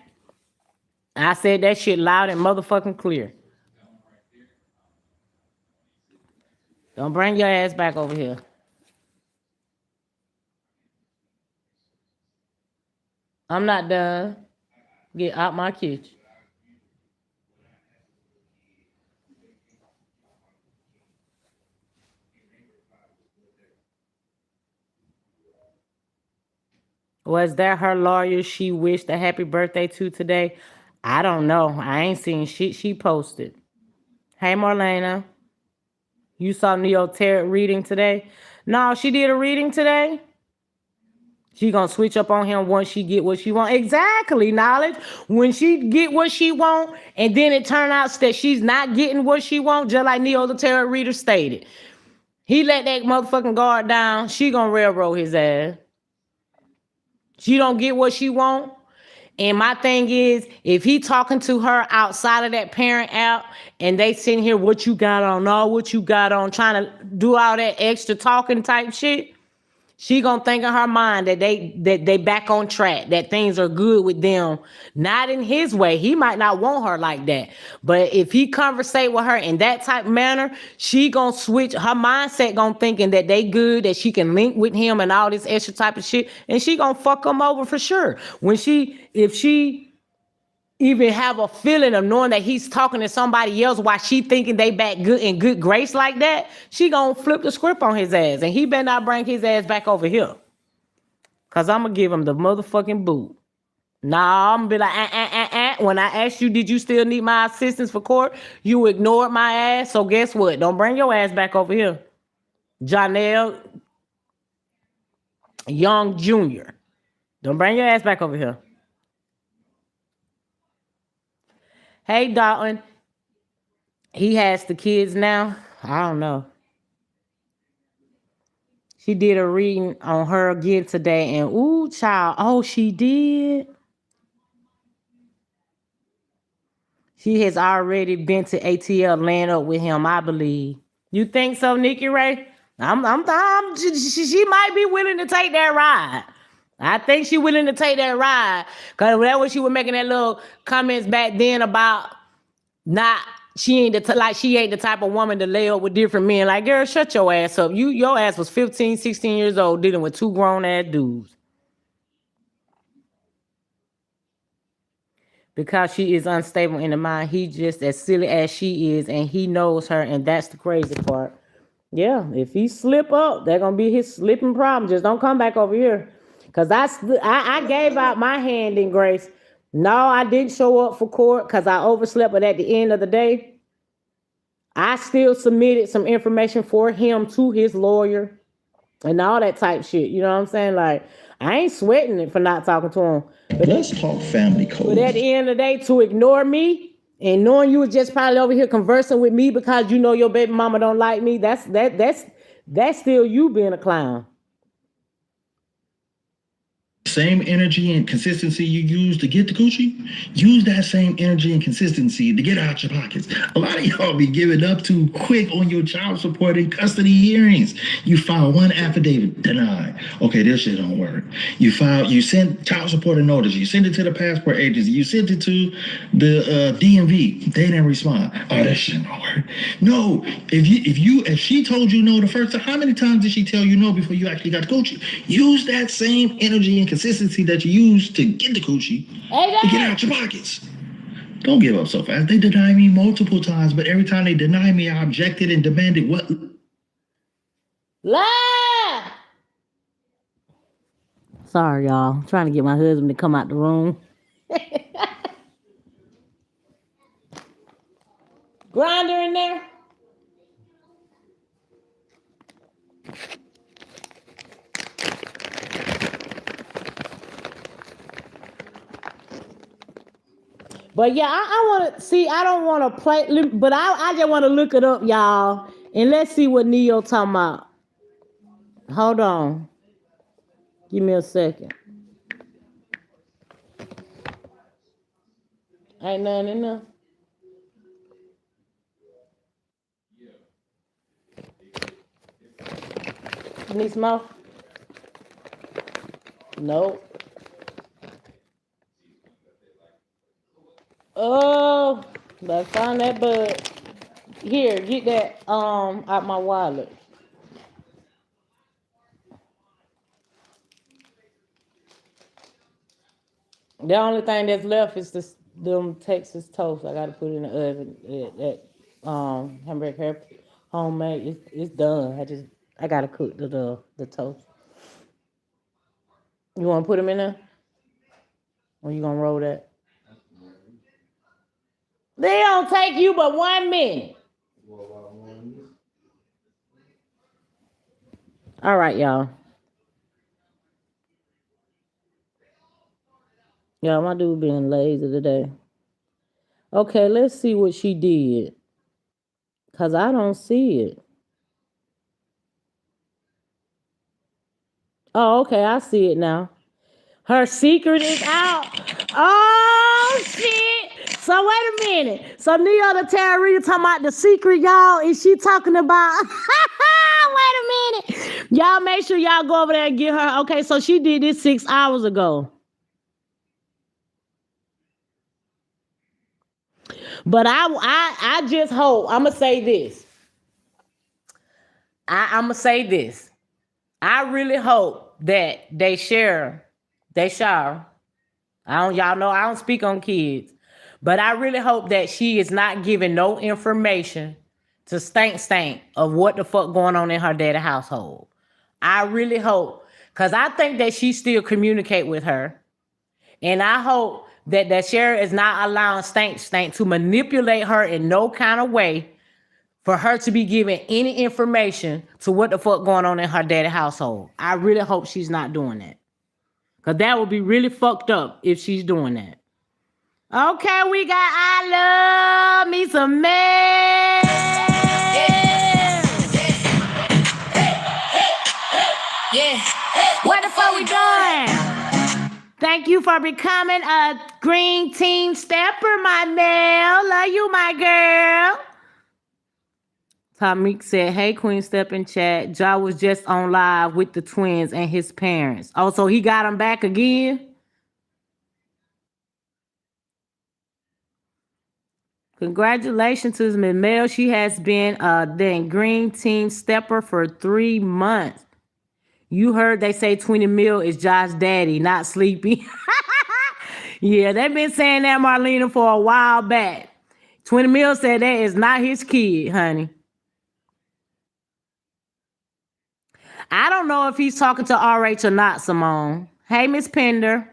I said that shit loud and motherfucking clear. Don't bring your ass back over here. I'm not done. Get out my kitchen. Was that her lawyer she wished a happy birthday to today? I don't know. I ain't seen shit she posted. Hey, Marlena. You saw Neo Tarot reading today? No, she did a reading today. She gonna switch up on him once she get what she want. Exactly, Knowledge. When she get what she want, and then it turns out that she's not getting what she want, just like Neo the Tarot Reader stated. He let that motherfucking guard down. She gonna railroad his ass. She don't get what she want. And my thing is, if he talking to her outside of that parent app and they sitting here, what you got on, all what you got on, trying to do all that extra talking type shit, She gonna think in her mind that they back on track, that things are good with them. Not in his way. He might not want her like that. But if he conversate with her in that type of manner, she gonna switch her mindset, gonna thinking that they good, that she can link with him and all this extra type of shit, and she gonna fuck him over for sure. If she even have a feeling of knowing that he's talking to somebody else while she thinking they back good in good grace like that, she gonna flip the script on his ass, and he better not bring his ass back over here. Cause I'm gonna give him the motherfucking boot. Nah, I'm gonna be like, When I asked you, did you still need my assistance for court? You ignored my ass, so guess what? Don't bring your ass back over here. Lionell Young Jr. Don't bring your ass back over here. Hey, Dalton. He has the kids now. I don't know. She did a reading on her again today, and ooh, child. Oh, she did. She has already been to ATL, laying up with him, I believe. You think so, Nikki Ray? She might be willing to take that ride. I think she willing to take that ride. Cause that was she was making that little comments back then about she ain't the type of woman to lay up with different men. Like, girl, shut your ass up. Your ass was 15, 16 years old dealing with two grown ass dudes. Because she is unstable in the mind, he just as silly as she is, and he knows her, and that's the crazy part. Yeah, if he slip up, they're gonna be his slipping problem. Just don't come back over here. Cause I gave out my hand in grace. No, I didn't show up for court because I overslept, but at the end of the day, I still submitted some information for him to his lawyer and all that type shit. You know what I'm saying? Like, I ain't sweating it for not talking to him. But Let's talk family code. But at the end of the day, to ignore me and knowing you was just probably over here conversing with me because you know your baby mama don't like me, that's still you being a clown. Same energy and consistency you use to get the coochie, use that same energy and consistency to get out your pockets. A lot of y'all be giving up too quick on your child support and custody hearings. You file one affidavit, denied. Okay, this shit don't work. You send child support a notice. You send it to the passport agency. You send it to the DMV. They didn't respond. Oh, that shit don't work. No, if she told you no the first time, how many times did she tell you no before you actually got the coochie? Use that same energy and consistency that you use to get the coochie to get out your pockets. Don't give up so fast. They denied me multiple times, but every time they denied me, I objected and demanded what? Lie! Sorry, y'all. I'm trying to get my husband to come out the room. Grinder in there? But yeah, I want to see. I don't want to play, but I just want to look it up, y'all, and let's see what Neo talking about. Hold on, give me a second. Ain't nothing in there. Need some more? Nope. Oh, let's find that bud. Here, get that out my wallet. The only thing that's left is them Texas toast. I gotta put it in the oven. That hamburger homemade. It's done. I gotta cook the toast. You wanna put them in there? Or you gonna roll that? They don't take you but 1 minute. All right, y'all. Yeah, my dude being lazy today. Okay, let's see what she did. Because I don't see it. Oh, okay, I see it now. Her secret is out. Oh, shit. So wait a minute. So Neo the Tarot talking about the secret, y'all. Is she talking about... Wait a minute. Y'all make sure y'all go over there and get her. Okay, so she did this 6 hours ago. But I just hope, I'm going to say this. I'm going to say this. I really hope that they share. Y'all know I don't speak on kids. But I really hope that she is not giving no information to Stank of what the fuck going on in her daddy household. I really hope. Because I think that she still communicate with her. And I hope that Sherry is not allowing Stank to manipulate her in no kind of way for her to be giving any information to what the fuck going on in her daddy household. I really hope she's not doing that. Because that would be really fucked up if she's doing that. Okay, we got I Love Me Some Man. Yeah. What the fuck we doing? Thank you for becoming a green team stepper, my Nell. Love you, my girl. Tamik said, hey, Queen Step in chat. Ja was just on live with the twins and his parents. Oh, so he got them back again? Congratulations to Ms. Mel. She has been the green team stepper for 3 months. You heard they say 20 mil is Josh's daddy, not Sleepy. Yeah, they've been saying that, Marlena, for a while back. 20 mil said that is not his kid, honey. I don't know if he's talking to RH or not, Simone. Hey, Miss Pender.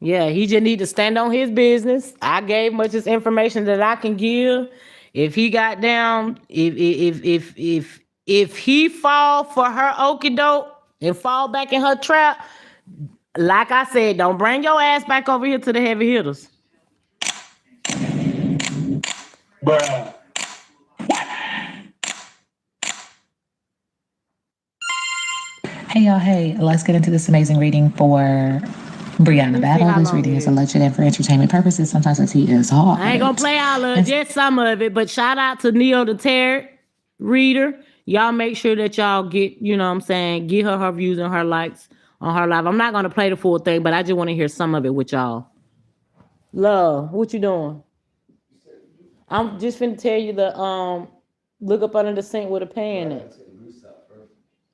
Yeah, he just need to stand on his business. I gave much as information that I can give. If he got down, if he fall for her okie doke and fall back in her trap, like I said, don't bring your ass back over here to the heavy hitters. Bruh. Hey y'all, hey, let's get into this amazing reading for Brianna Battle. This reading is alleged and for entertainment purposes. Sometimes the tea is hard. I ain't gonna play all of it, just some of it, but shout out to Neil the Tarot reader. Y'all make sure that y'all get, you know what I'm saying, get her views and her likes on her live. I'm not gonna play the full thing, but I just want to hear some of it with y'all. Love, what you doing? I'm just finna tell you the look up under the sink with a pan in it.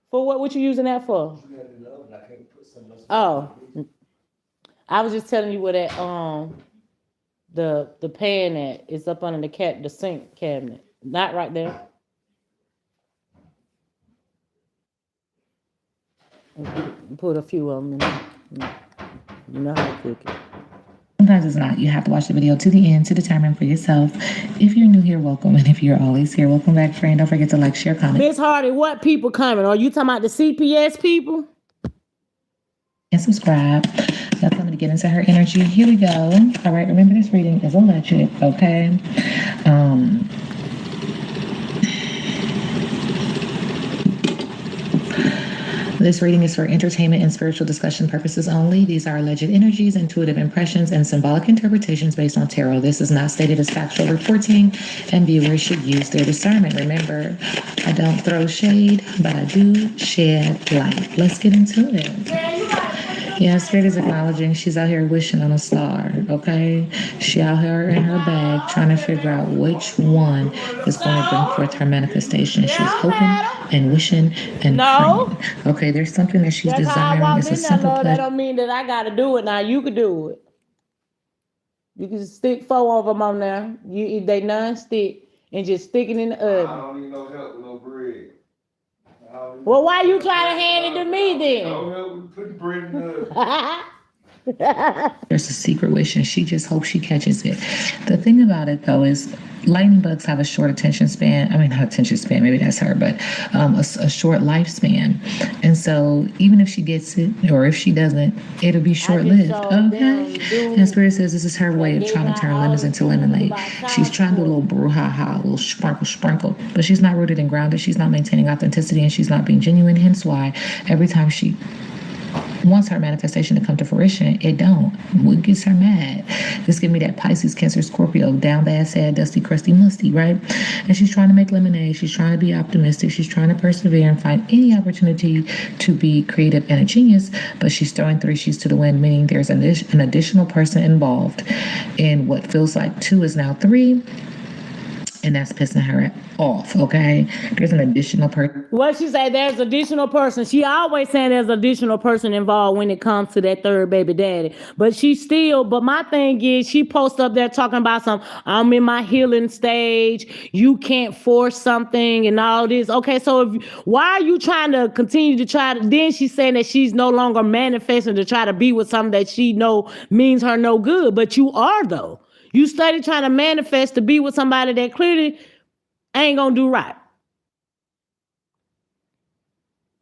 For what you using that for? Oh, I was just telling you where that the pan at is up under the sink cabinet, not right there. Put a few of them in there. You know how to cook it. Sometimes it's not. You have to watch the video to the end to determine for yourself. If you're new here, welcome. And if you're always here, welcome back, friend. Don't forget to like, share, comment. Miss Hardy, what people coming? Are you talking about the CPS people? And subscribe. Y'all coming to get into her energy. Here we go. All right, remember this reading is alleged, okay? This reading is for entertainment and spiritual discussion purposes only. These are alleged energies, intuitive impressions, and symbolic interpretations based on tarot. This is not stated as factual reporting, and viewers should use their discernment. Remember, I don't throw shade, but I do shed light. Let's get into it. Yeah, Spirit is acknowledging she's out here wishing on a star, okay? She out here in her bag trying to figure out which one is going to bring forth her manifestation. She's hoping and wishing and praying. Okay, there's something that she's desiring. It's a simple pleasure. That don't mean that I got to do it now. You can do it. You can stick 4 of them on there. If they non-stick and just stick it in the oven. I don't need no help with no bread. Well, why you trying to hand it to me then? No help with putting bread in the oven. There's a secret wish, and she just hopes she catches it. The thing about it, though, is lightning bugs have a short attention span. I mean, not attention span, maybe that's her, but a short lifespan. And so even if she gets it, or if she doesn't, it'll be short-lived, okay? And Spirit says this is her way of trying to turn lemons into lemonade. She's trying to do a little brouhaha, a little sprinkle, but she's not rooted and grounded. She's not maintaining authenticity, and she's not being genuine. Hence why every time she wants her manifestation to come to fruition, it don't. What gets her mad? This give me that Pisces, Cancer, Scorpio, down bad, sad, dusty, crusty, musty, right? And she's trying to make lemonade. She's trying to be optimistic. She's trying to persevere and find any opportunity to be creative and a genius, but she's throwing 3 sheets to the wind, meaning there's an additional person involved in what feels like 2 is now 3. And that's pissing her off, okay? There's an additional person. What she say? There's additional person. She always saying there's additional person involved when it comes to that third baby daddy. But my thing is, she posts up there talking about I'm in my healing stage. You can't force something and all this. Okay, so why are you trying to continue to then she's saying that she's no longer manifesting to try to be with something that she know means her no good. But you are, though. You started trying to manifest to be with somebody that clearly ain't gonna do right.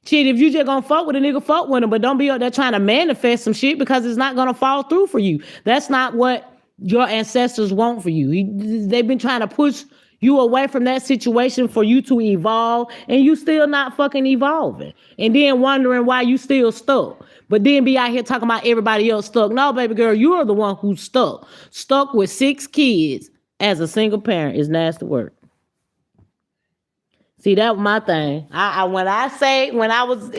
Shit, if you just gonna fuck with a nigga, fuck with him, but don't be out there trying to manifest some shit because it's not gonna fall through for you. That's not what your ancestors want for you. They've been trying to push you away from that situation for you to evolve, and you still not fucking evolving. And then wondering why you still stuck. But then be out here talking about everybody else stuck. No, baby girl, you're the one who's stuck. Stuck with 6 kids as a single parent is nasty work. See, that was my thing. When I was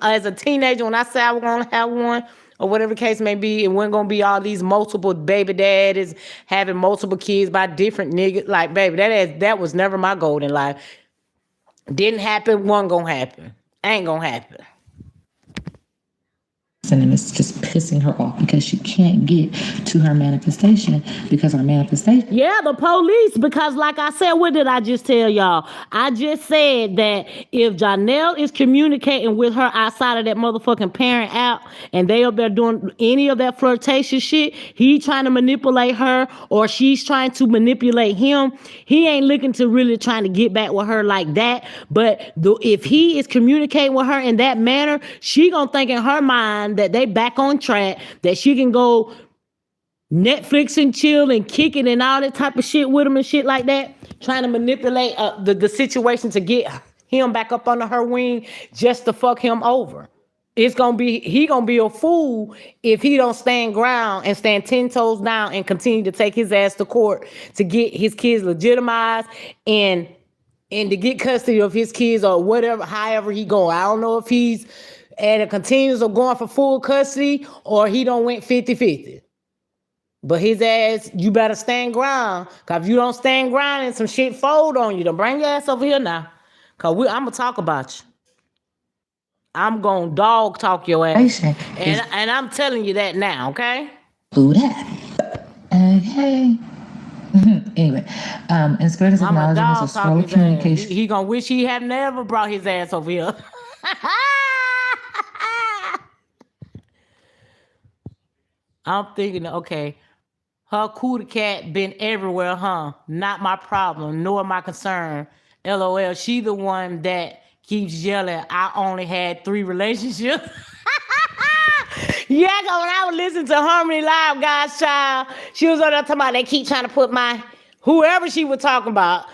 as a teenager, when I said I was gonna have one, or whatever the case may be, it wasn't gonna be all these multiple baby daddies having multiple kids by different niggas. Like, baby, that was never my goal in life. Didn't happen, wasn't gonna happen. Ain't gonna happen. And it's just pissing her off because she can't get to her manifestation because her manifestation. Yeah, the police, because like I said, what did I just tell y'all? I just said that if Janelle is communicating with her outside of that motherfucking parent app and they up there doing any of that flirtation shit, he trying to manipulate her or she's trying to manipulate him, he ain't looking to really trying to get back with her like that. But if he is communicating with her in that manner, she gonna think in her mind that they back on track, that she can go Netflix and chill and kick it and all that type of shit with him and shit like that, trying to manipulate the situation to get him back up under her wing just to fuck him over. He gonna be a fool if he don't stand ground and stand 10 toes down and continue to take his ass to court to get his kids legitimized and to get custody of his kids or whatever, however he going. I don't know if he's at a continuous of going for full custody or he don't went 50-50. But his ass, you better stand ground. Cause if you don't stand ground and some shit fold on you, don't bring your ass over here now. Cause I'm gonna talk about you. I'm gonna dog talk your ass. And I'm telling you that now, okay? Who that? Okay. Anyway, and Spirit is acknowledging this a scroll of communication. He gonna wish he had never brought his ass over here. I'm thinking, okay, her cootie cat been everywhere, huh? Not my problem, nor my concern. LOL, she the one that keeps yelling, I only had 3 relationships. Yeah, when I was listening to Harmony Live, God's Child, she was on there talking about they keep trying to put whoever she was talking about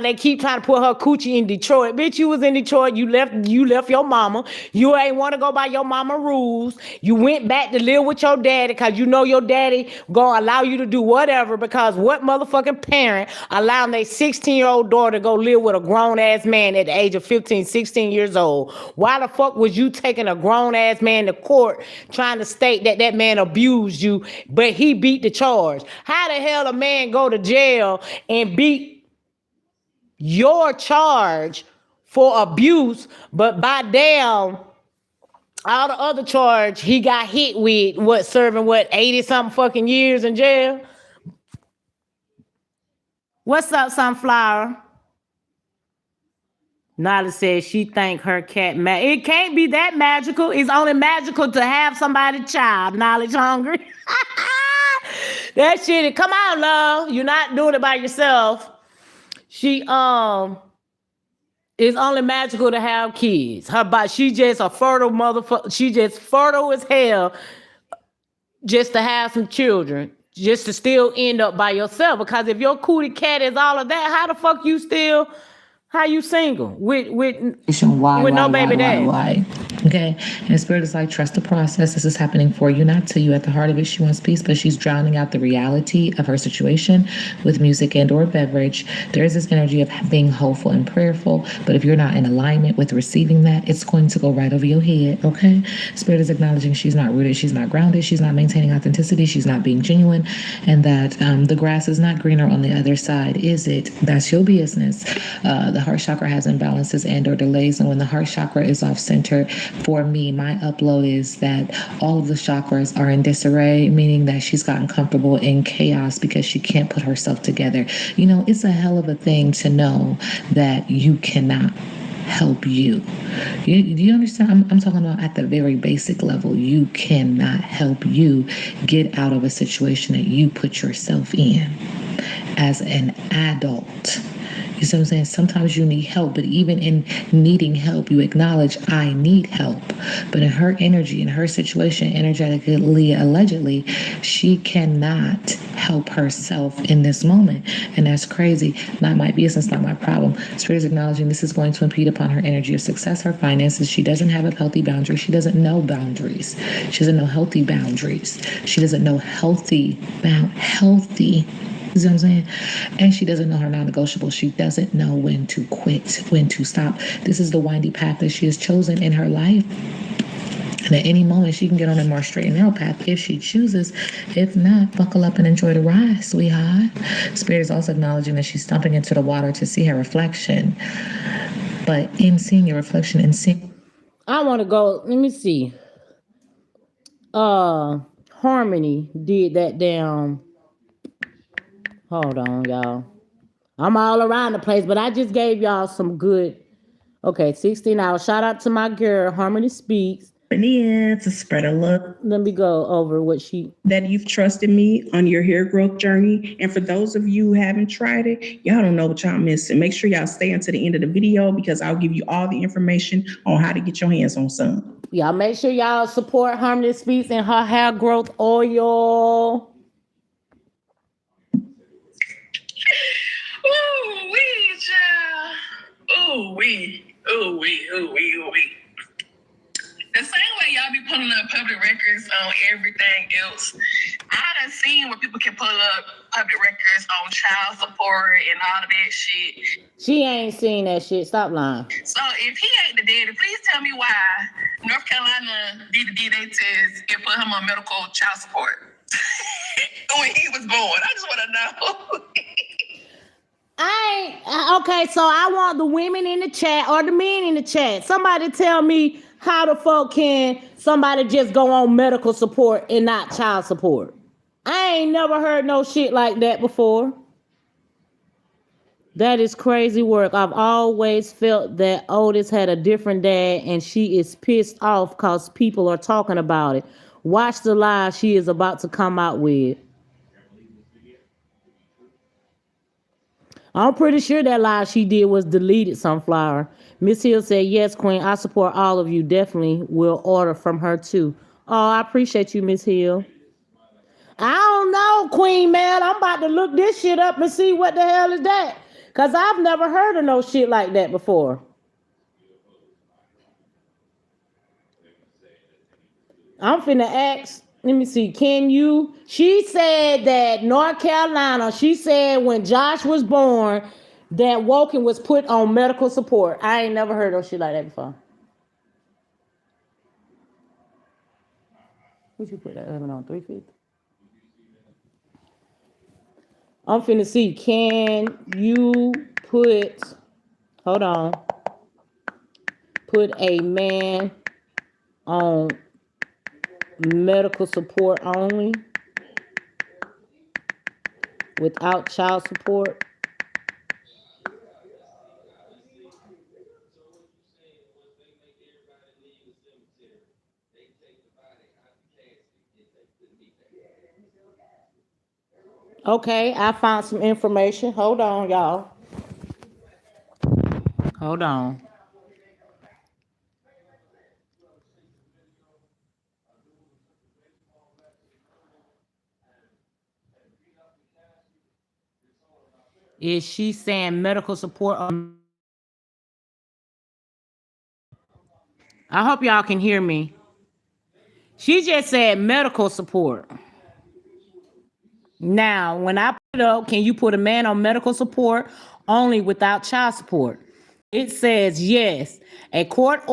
they keep trying to put her coochie in Detroit. Bitch, you was in Detroit. You left your mama. You ain't want to go by your mama rules. You went back to live with your daddy because you know your daddy gonna allow you to do whatever, because what motherfucking parent allowing their 16-year-old daughter to go live with a grown-ass man at the age of 15, 16 years old? Why the fuck was you taking a grown-ass man to court trying to state that man abused you, but he beat the charge? How the hell a man go to jail and beat your charge for abuse, but by damn, all the other charge he got hit with, serving 80 something fucking years in jail? What's up, Sunflower? Nala says she think her cat it can't be that magical. It's only magical to have somebody child. Knowledge hungry. That shit, come on, love. You're not doing it by yourself. She it's only magical to have kids. Her body, she just a fertile motherfucker. She just fertile as hell just to have some children, just to still end up by yourself. Because if your cootie cat is all of that, how the fuck how you single with no baby daddy? Okay. And the spirit is like, trust the process. This is happening for you, not to you. At the heart of it, she wants peace, but she's drowning out the reality of her situation with music and or beverage. There is this energy of being hopeful and prayerful, but if you're not in alignment with receiving that, it's going to go right over your head. Okay. Spirit is acknowledging she's not rooted, she's not grounded, she's not maintaining authenticity, she's not being genuine, and that the grass is not greener on the other side, is it? That's your business. The heart chakra has imbalances and or delays, and when the heart chakra is off center, for me, my upload is that all of the chakras are in disarray, meaning that she's gotten comfortable in chaos because she can't put herself together. You know, it's a hell of a thing to know that you cannot help you. Do you understand? I'm talking about at the very basic level. You cannot help you get out of a situation that you put yourself in as an adult. You see what I'm saying? Sometimes you need help, but even in needing help, you acknowledge, I need help. But in her energy, in her situation, energetically, allegedly, she cannot help herself in this moment. And that's crazy. Not my business, not my problem. Spirit is acknowledging this is going to impede upon her energy of success, her finances. She doesn't have a healthy boundary. She doesn't know boundaries. She doesn't know healthy boundaries. She doesn't know healthy. You see what I'm saying? And she doesn't know her non-negotiable. She doesn't know when to quit, when to stop. This is the windy path that she has chosen in her life. And at any moment, she can get on a more straight and narrow path if she chooses. If not, buckle up and enjoy the ride, sweetheart. Spirit is also acknowledging that she's stumping into the water to see her reflection. But in seeing your reflection and seeing... I want to go. Let me see. Harmony did that damn. Hold on, y'all. I'm all around the place, but I just gave y'all some good. Okay, 16 hours. Shout out to my girl, Harmony Speaks. Yeah, to spread a love. Let me go over what she. That you've trusted me on your hair growth journey. And for those of you who haven't tried it, y'all don't know what y'all missing. Make sure y'all stay until the end of the video because I'll give you all the information on how to get your hands on some. Y'all make sure y'all support Harmony Speaks and her hair growth oil. Ooh, wee, child. Ooh, wee. Ooh, wee, ooh, wee, ooh, wee. The same way y'all be pulling up public records on everything else, I done seen where people can pull up public records on child support and all of that shit. She ain't seen that shit. Stop lying. So if he ain't the daddy, please tell me why North Carolina did the DNA test and put him on medical child support when he was born. I just want to know. Okay, so I want the women in the chat or the men in the chat. Somebody tell me how the fuck can somebody just go on medical support and not child support? I ain't never heard no shit like that before. That is crazy work. I've always felt that Otis had a different dad and she is pissed off because people are talking about it. Watch the lie she is about to come out with. I'm pretty sure that lie she did was deleted, Sunflower. Miss Hill said, yes, Queen, I support all of you. Definitely will order from her too. Oh, I appreciate you, Miss Hill. I don't know, Queen Mel. I'm about to look this shit up and see what the hell is that. Because I've never heard of no shit like that before. I'm finna ask, let me see, can you? She said that North Carolina, she said when Josh was born, that Woken was put on medical support. I ain't never heard of shit like that before. What you put that oven on, 350? I'm finna see, can you hold on, put a man on medical support only without child support? Okay, I found some information. Hold on, y'all. Hold on. Is she saying medical support? I hope y'all can hear me. She just said medical support. Now, when I put it up, can you put a man on medical support only without child support? It says yes. A court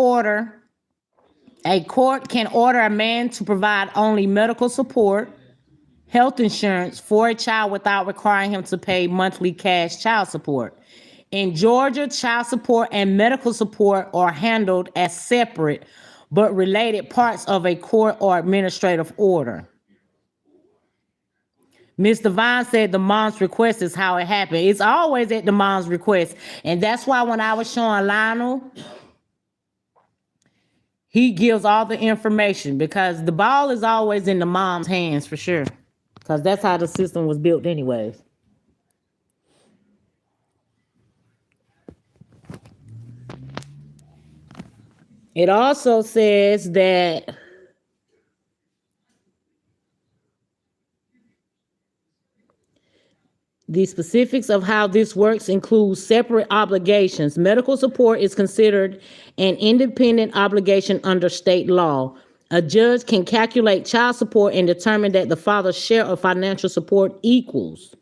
can order a man to provide only medical support, health insurance for a child without requiring him to pay monthly cash child support. In Georgia, child support and medical support are handled as separate but related parts of a court or administrative order. Ms. Devine said the mom's request is how it happened. It's always at the mom's request. And that's why when I was showing Lionel, he gives all the information because the ball is always in the mom's hands for sure. Because that's how the system was built anyways. It also says that the specifics of how this works include separate obligations. Medical support is considered an independent obligation under state law. A judge can calculate child support and determine that the father's share of financial support equals,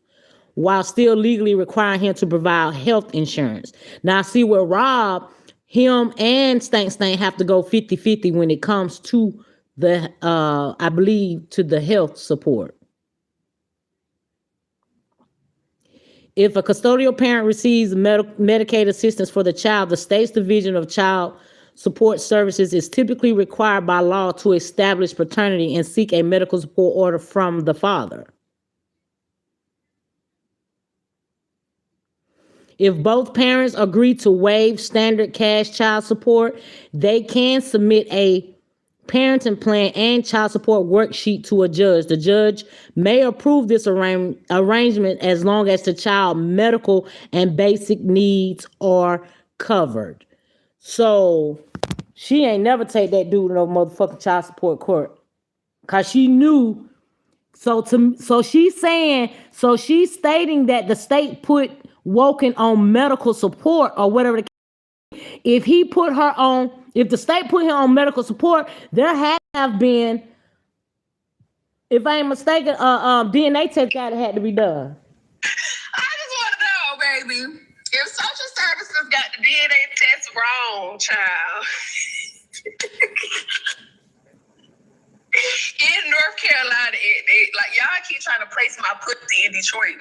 while still legally requiring him to provide health insurance. Now, see where Rob, him and Stank have to go 50-50 when it comes to the, I believe, to the health support. If a custodial parent receives Medicaid assistance for the child, the state's Division of Child Support Services is typically required by law to establish paternity and seek a medical support order from the father. If both parents agree to waive standard cash child support, they can submit a parenting plan and child support worksheet to a judge. The judge may approve this arrangement as long as the child's medical and basic needs are covered. So she ain't never take that dude to no motherfucking child support court. Cause she knew. So she's stating that the state put Woken on medical support or whatever. If the state put him on medical support, there have been, if I ain't mistaken, DNA test had to be done. I just want to know, baby, if social services got the DNA test wrong, child. In North Carolina, like y'all keep trying to place my pussy in Detroit.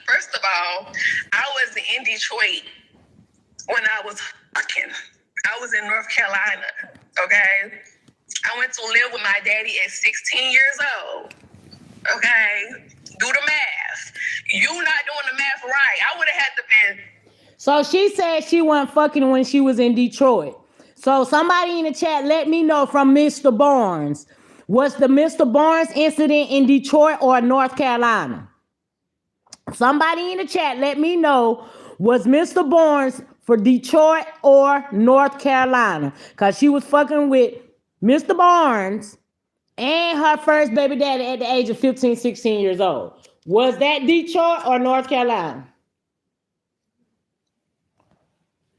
First of all, I was in Detroit when I was fucking. I was in North Carolina, okay? I went to live with my daddy at 16 years old, okay? Do the math. You not doing the math right. I would have had to been. So she said she wasn't fucking when she was in Detroit. So somebody in the chat, let me know from Mr. Barnes. Was the Mr. Barnes incident in Detroit or North Carolina? Somebody in the chat, let me know, was Mr. Barnes for Detroit or North Carolina? Because she was fucking with Mr. Barnes and her first baby daddy at the age of 15, 16 years old. Was that Detroit or North Carolina?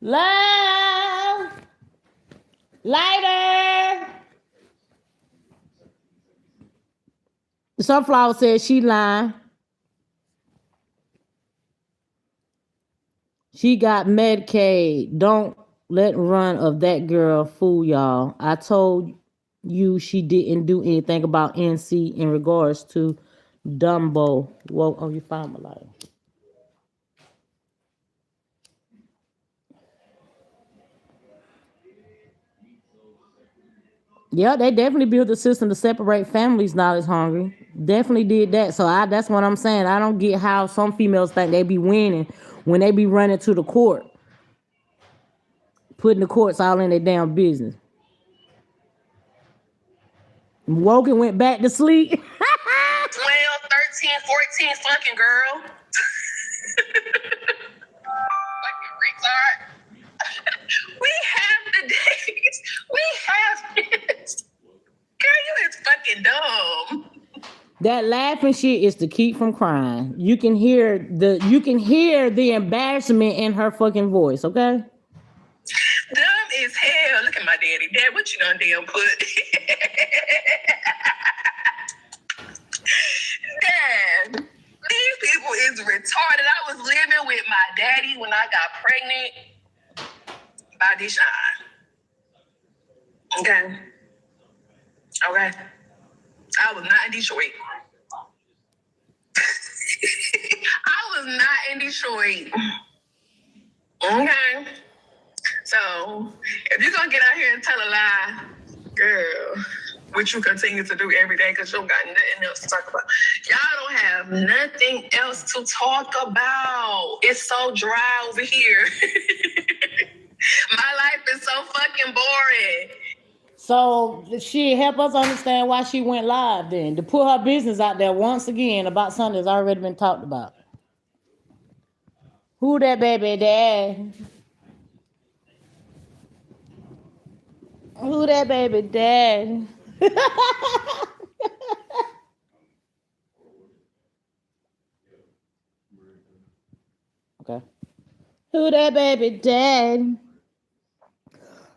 Love. Lighter. Sunflower says she lying. She got Medicaid. Don't let run of that girl fool y'all. I told you she didn't do anything about NC in regards to Dumbo. Whoa, oh, you found my life. Yeah, they definitely built a system to separate families knowledge hungry. Definitely did that. So that's what I'm saying. I don't get how some females think they be winning when they be running to the court, putting the courts all in their damn business. Woken went back to sleep. 12, 13, 14, fucking girl. Fucking retard. We have the days. We have it. Girl, you is fucking dumb. That laughing shit is to keep from crying. You can hear the embarrassment in her fucking voice, okay? Dumb as hell. Look at my daddy. Dad, what you done damn put? Dad, these people is retarded. I was living with my daddy when I got pregnant by Deshaun. Okay. Okay. I was not in Detroit. I was not in Detroit. Okay. So, if you're going to get out here and tell a lie, girl, which you continue to do every day because you don't got nothing else to talk about. Y'all don't have nothing else to talk about. It's so dry over here. My life is so fucking boring. So she help us understand why she went live then, to put her business out there once again about something that's already been talked about. Who that baby dad? Who that baby dad? Okay. Who that baby dad?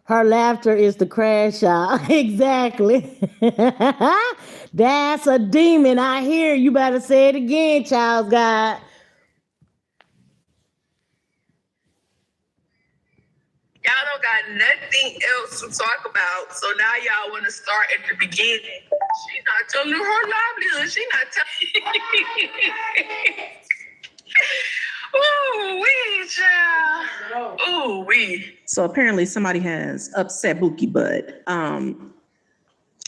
Her laughter is the crash out. Exactly. That's a demon. I hear you. Better say it again, child's God. Y'all don't got nothing else to talk about. So now y'all want to start at the beginning. She's not telling you her livelihood. She's not telling. Ooh, wee, child. Ooh, wee. So apparently somebody has upset Bookie Bud.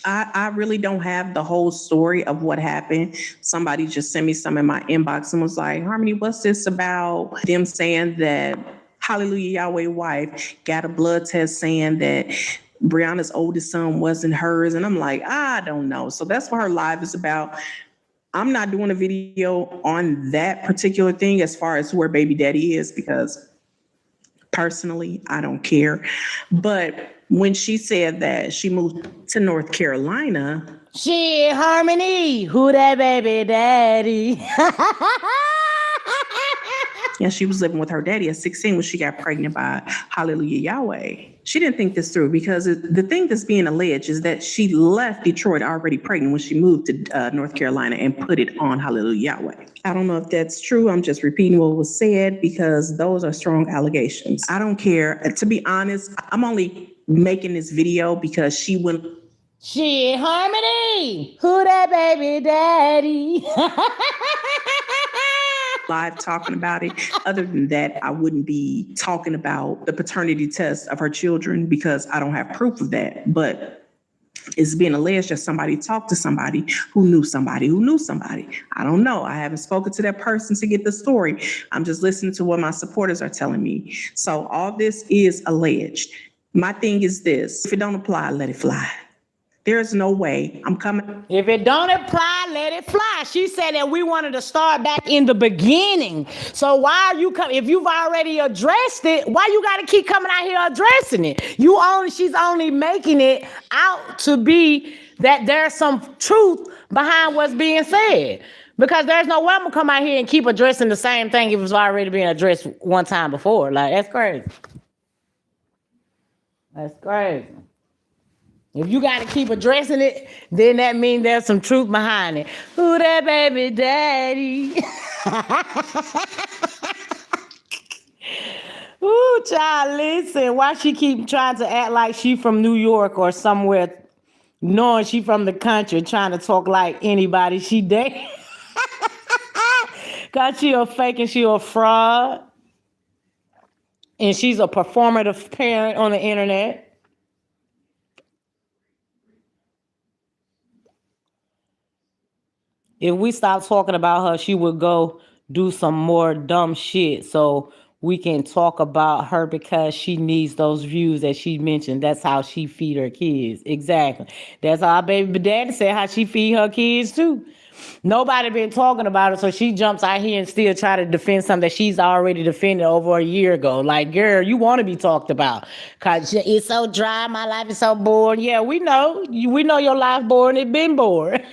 I really don't have the whole story of what happened. Somebody just sent me some in my inbox and was like, Harmony, what's this about? Them saying that Hallelujah Yahweh wife got a blood test saying that Brianna's oldest son wasn't hers. And I'm like, I don't know. So that's what her live is about. I'm not doing a video on that particular thing as far as who her baby daddy is, because personally, I don't care. But when she said that she moved to North Carolina. She Harmony, who that baby daddy? Yeah, she was living with her daddy at 16 when she got pregnant by Hallelujah Yahweh. She didn't think this through because the thing that's being alleged is that she left Detroit already pregnant when she moved to North Carolina and put it on Hallelujah Yahweh. I don't know if that's true. I'm just repeating what was said because those are strong allegations. I don't care. To be honest, I'm only making this video because she went. She Harmony, who that baby daddy? Live talking about it. Other than that, I wouldn't be talking about the paternity test of her children because I don't have proof of that. But it's being alleged that somebody talked to somebody who knew somebody who knew somebody. I don't know. I haven't spoken to that person to get the story. I'm just listening to what my supporters are telling me. So all this is alleged. My thing is this: if it don't apply, let it fly. There's no way I'm coming. If it don't apply, let it fly. She said that we wanted to start back in the beginning. So why are you coming? If you've already addressed it, why you got to keep coming out here addressing it? She's only making it out to be that there's some truth behind what's being said. Because there's no way I'm going to come out here and keep addressing the same thing if it's already been addressed one time before. Like, that's crazy. That's crazy. If you got to keep addressing it, then that means there's some truth behind it. Who that baby daddy? Ooh, child, listen. Why she keep trying to act like she from New York or somewhere, knowing she from the country, trying to talk like anybody she date? Because she a fake and she a fraud. And she's a performative parent on the internet. If we stop talking about her, she would go do some more dumb shit. So we can talk about her because she needs those views that she mentioned. That's how she feed her kids. Exactly. That's how our baby daddy said how she feed her kids too. Nobody been talking about it, so she jumps out here and still try to defend something that she's already defended over a year ago. Like, girl, you want to be talked about because it's so dry. My life is so boring. Yeah, we know. We know your life boring. It been boring.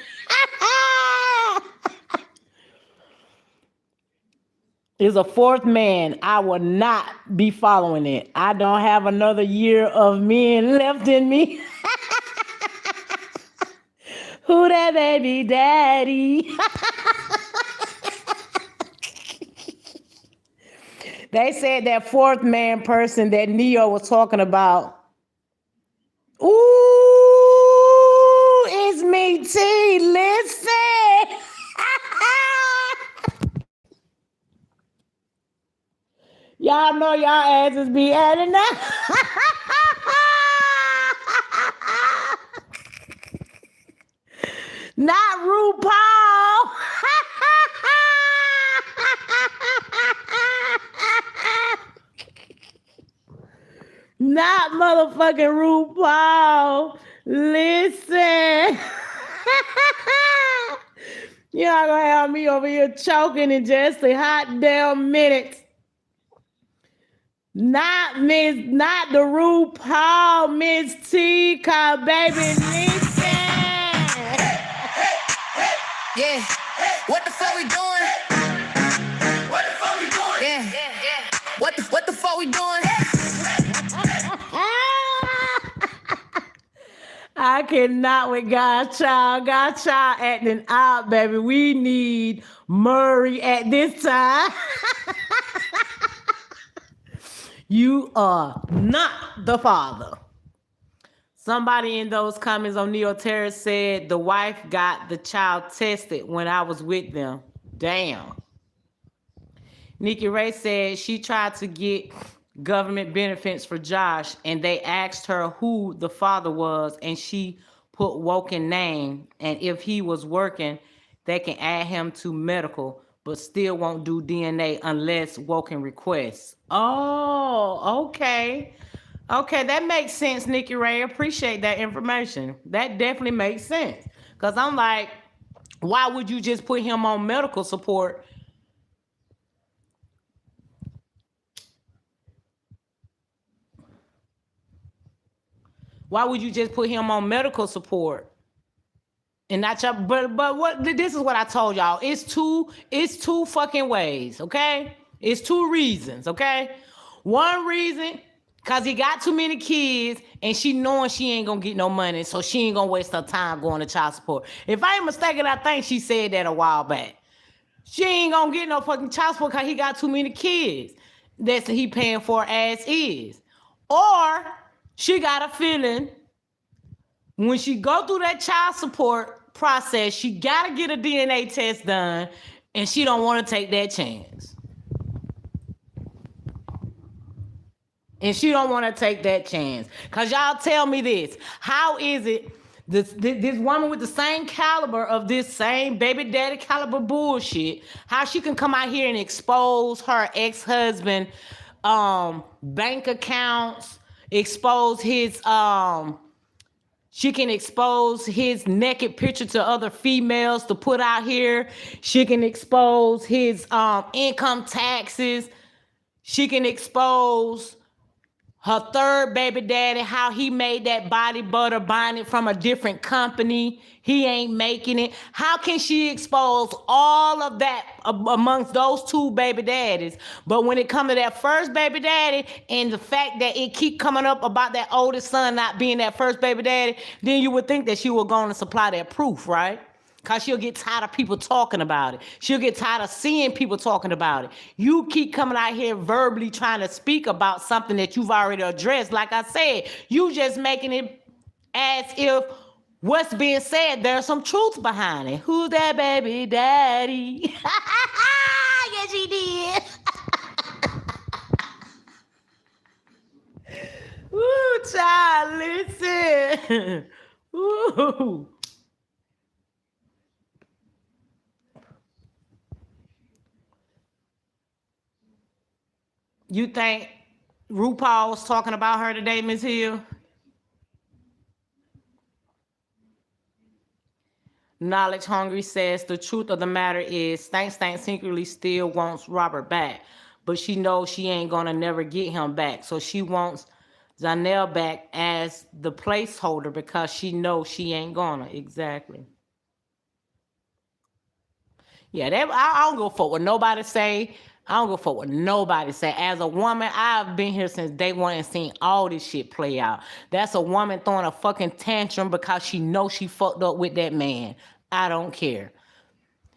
is a fourth man. I will not be following it. I don't have another year of men left in me. Who that baby daddy? They said that fourth man person that Neo was talking about. Ooh, it's me, T. Listen. Y'all know y'all asses be adding up. Not RuPaul. Not motherfucking RuPaul. Listen. Y'all gonna have me over here choking in just a hot damn minute. Not the RuPaul, Miss T, cause baby, listen. Yeah. What the fuck we doing? What the fuck we doing? Yeah. What the fuck we doing? I cannot with Godchild. Godchild acting out, baby. We need Murray at this time. You are not the father. Somebody in those comments on Neo Terrace said the wife got the child tested when I was with them. Damn. Nikki Ray said she tried to get government benefits for Josh and they asked her who the father was and she put Woken name, and if he was working they can add him to medical but still won't do DNA unless Woken requests. Oh, okay, that makes sense. Nikki Ray, appreciate that information. That definitely makes sense, because I'm like, why would you just put him on medical support? Why would you just put him on medical support and not your? But what? This is what I told y'all. It's two fucking ways. Okay, it's two reasons. Okay, one reason because he got too many kids and she knowing she ain't gonna get no money, so she ain't gonna waste her time going to child support. If I ain't mistaken, I think she said that a while back. She ain't gonna get no fucking child support because he got too many kids. That's he paying for as is, or she got a feeling when she go through that child support process, she got to get a DNA test done, and she don't want to take that chance. Because y'all tell me this. How is it this woman with the same caliber of this same baby daddy caliber bullshit, how she can come out here and expose her ex-husband bank accounts, expose his she can expose his naked picture to other females to put out here. She can expose his income taxes. She can expose her third baby daddy, how he made that body butter, buying it from a different company. He ain't making it. How can she expose all of that amongst those two baby daddies? But when it comes to that first baby daddy and the fact that it keep coming up about that oldest son not being that first baby daddy, then you would think that she would go and supply that proof, right? Because she'll get tired of people talking about it. She'll get tired of seeing people talking about it. You keep coming out here verbally trying to speak about something that you've already addressed. Like I said, you just making it as if what's being said, there's some truth behind it. Who's that baby daddy? Yes, he did. Ooh, child, listen. Ooh. You think RuPaul was talking about her today, Ms. Hill? Knowledge Hungry says the truth of the matter is Stank secretly still wants Robert back, but she knows she ain't gonna never get him back. So she wants Zanelle back as the placeholder because she knows she ain't gonna. Exactly. Yeah, I don't go for what nobody say. I don't go for what nobody say. As a woman, I've been here since day one and seen all this shit play out. That's a woman throwing a fucking tantrum because she knows she fucked up with that man. I don't care.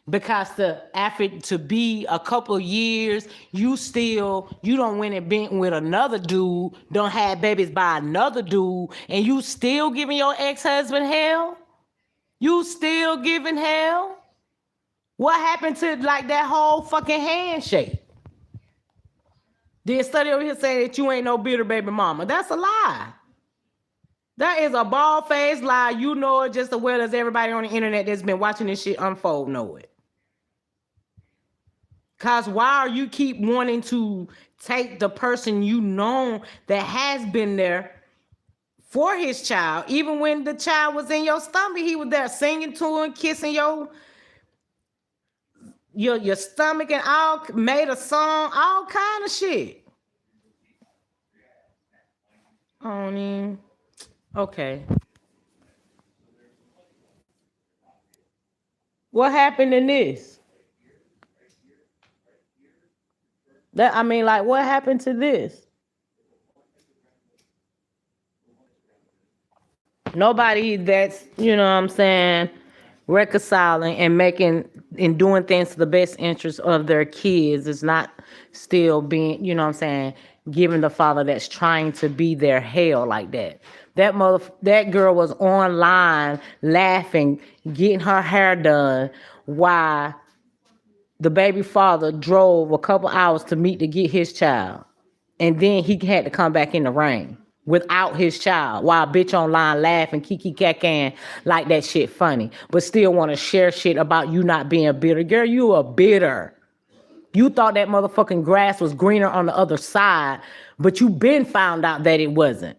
Because after to be a couple of years, you don't win and been with another dude, don't have babies by another dude, and you still giving your ex-husband hell? You still giving hell? What happened to like that whole fucking handshake? Did study over here saying that you ain't no bitter baby mama? That's a lie. That is a bald-faced lie. You know it just as well as everybody on the internet that's been watching this shit unfold know it. Cause why are you keep wanting to take the person you know that has been there for his child? Even when the child was in your stomach, he was there singing to him, kissing your stomach, and all, made a song, all kind of shit. Okay. What happened in this? What happened to this? Nobody that's, you know what I'm saying, reconciling and making and doing things to the best interest of their kids is not still being, you know what I'm saying, giving the father that's trying to be their hell like that. That girl was online laughing, getting her hair done while the baby father drove a couple hours to get his child. And then he had to come back in the rain without his child while a bitch online laughing, kiki kakan like that shit funny, but still want to share shit about you not being bitter. Girl, you are bitter. You thought that motherfucking grass was greener on the other side, but you been found out that it wasn't.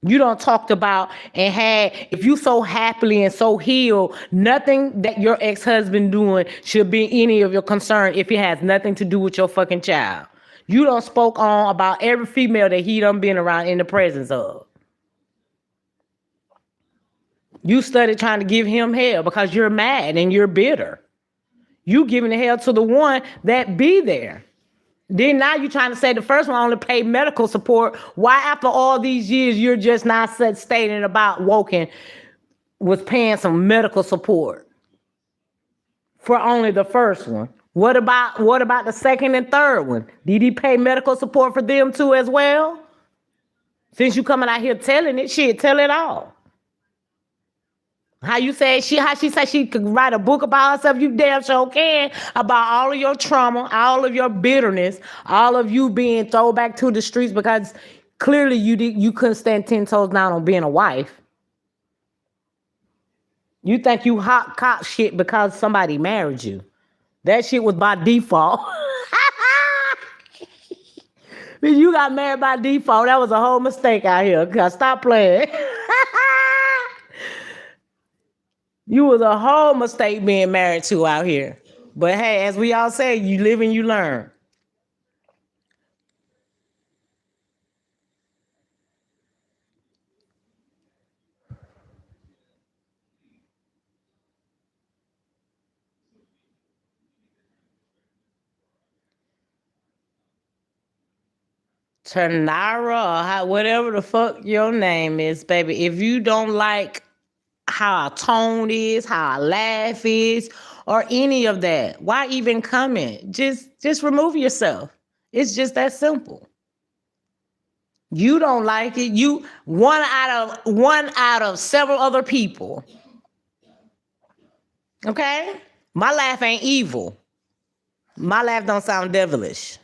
You don't talked about and had, if you so happily and so healed, nothing that your ex-husband doing should be any of your concern if it has nothing to do with your fucking child. You done spoke on about every female that he done been around in the presence of. You started trying to give him hell because you're mad and you're bitter. You giving the hell to the one that be there. Then now you're trying to say the first one only paid medical support. Why after all these years you're just not stating about Woken was paying some medical support for only the first one? What about the second and third one? Did he pay medical support for them too as well? Since you coming out here telling it, shit, tell it all. How she said she could write a book about herself, you damn sure can, about all of your trauma, all of your bitterness, all of you being thrown back to the streets because clearly you couldn't stand 10 toes down on being a wife. You think you hot cop shit because somebody married you. That shit was by default. You got married by default. That was a whole mistake out here. Cause stop playing. You was a whole mistake being married to out here. But hey, as we all say, you live and you learn. Tanara, or whatever the fuck your name is, baby. If you don't like how our tone is, how our laugh is, or any of that, why even comment? Just remove yourself. It's just that simple. You don't like it. You one out of several other people. Okay? My laugh ain't evil. My laugh don't sound devilish.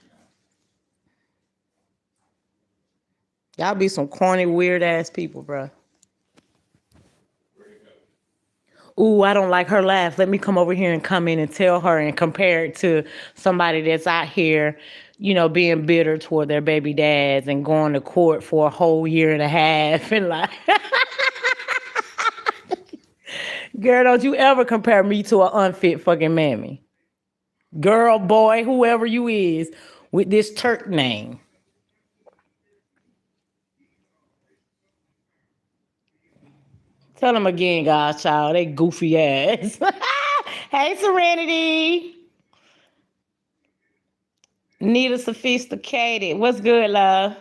Y'all be some corny, weird ass people, bro. Ooh, I don't like her laugh. Let me come over here and come in and tell her and compare it to somebody that's out here, you know, being bitter toward their baby dads and going to court for a whole year and a half and like, girl, don't you ever compare me to an unfit fucking mammy. Girl, boy, whoever you is with this Turk name. Tell them again, God's child. They goofy ass. Hey, Serenity. Nita Sophisticated. What's good, love?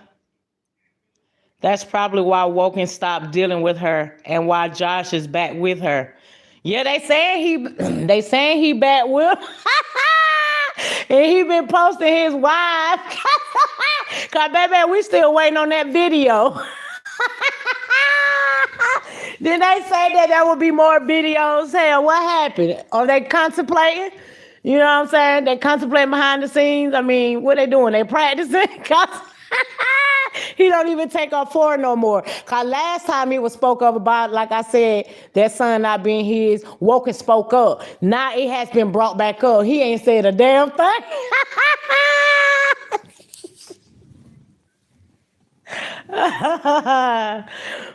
That's probably why Woken stopped dealing with her and why Josh is back with her. Yeah, they saying he back with and he been posting his wife. Cause baby, we still waiting on that video. Then they say that there will be more videos. Hell, what happened? Are they contemplating? You know what I'm saying? They contemplating behind the scenes. I mean, what they doing? They practicing? He don't even take up for it no more. Cause last time he was spoke up about, like I said, that son not being his, Woken spoke up. Now it has been brought back up. He ain't said a damn thing.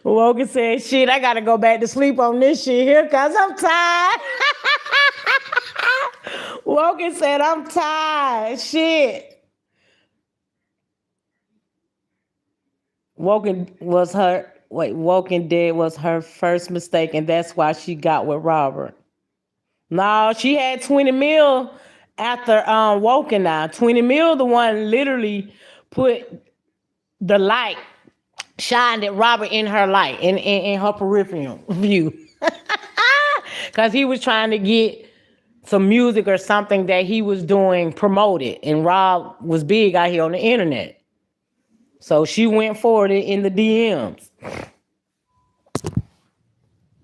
Woken said, shit, I gotta go back to sleep on this shit here cause I'm tired. Woken said, I'm tired. Shit. Woken Dead was her first mistake, and that's why she got with Robert. No, she had 20 mil after Woken now. 20 mil, the one literally put the light, shined at Robert in her light, in her peripheral view. Because he was trying to get some music or something that he was doing promoted, and Rob was big out here on the internet. So she went forward in the DMs.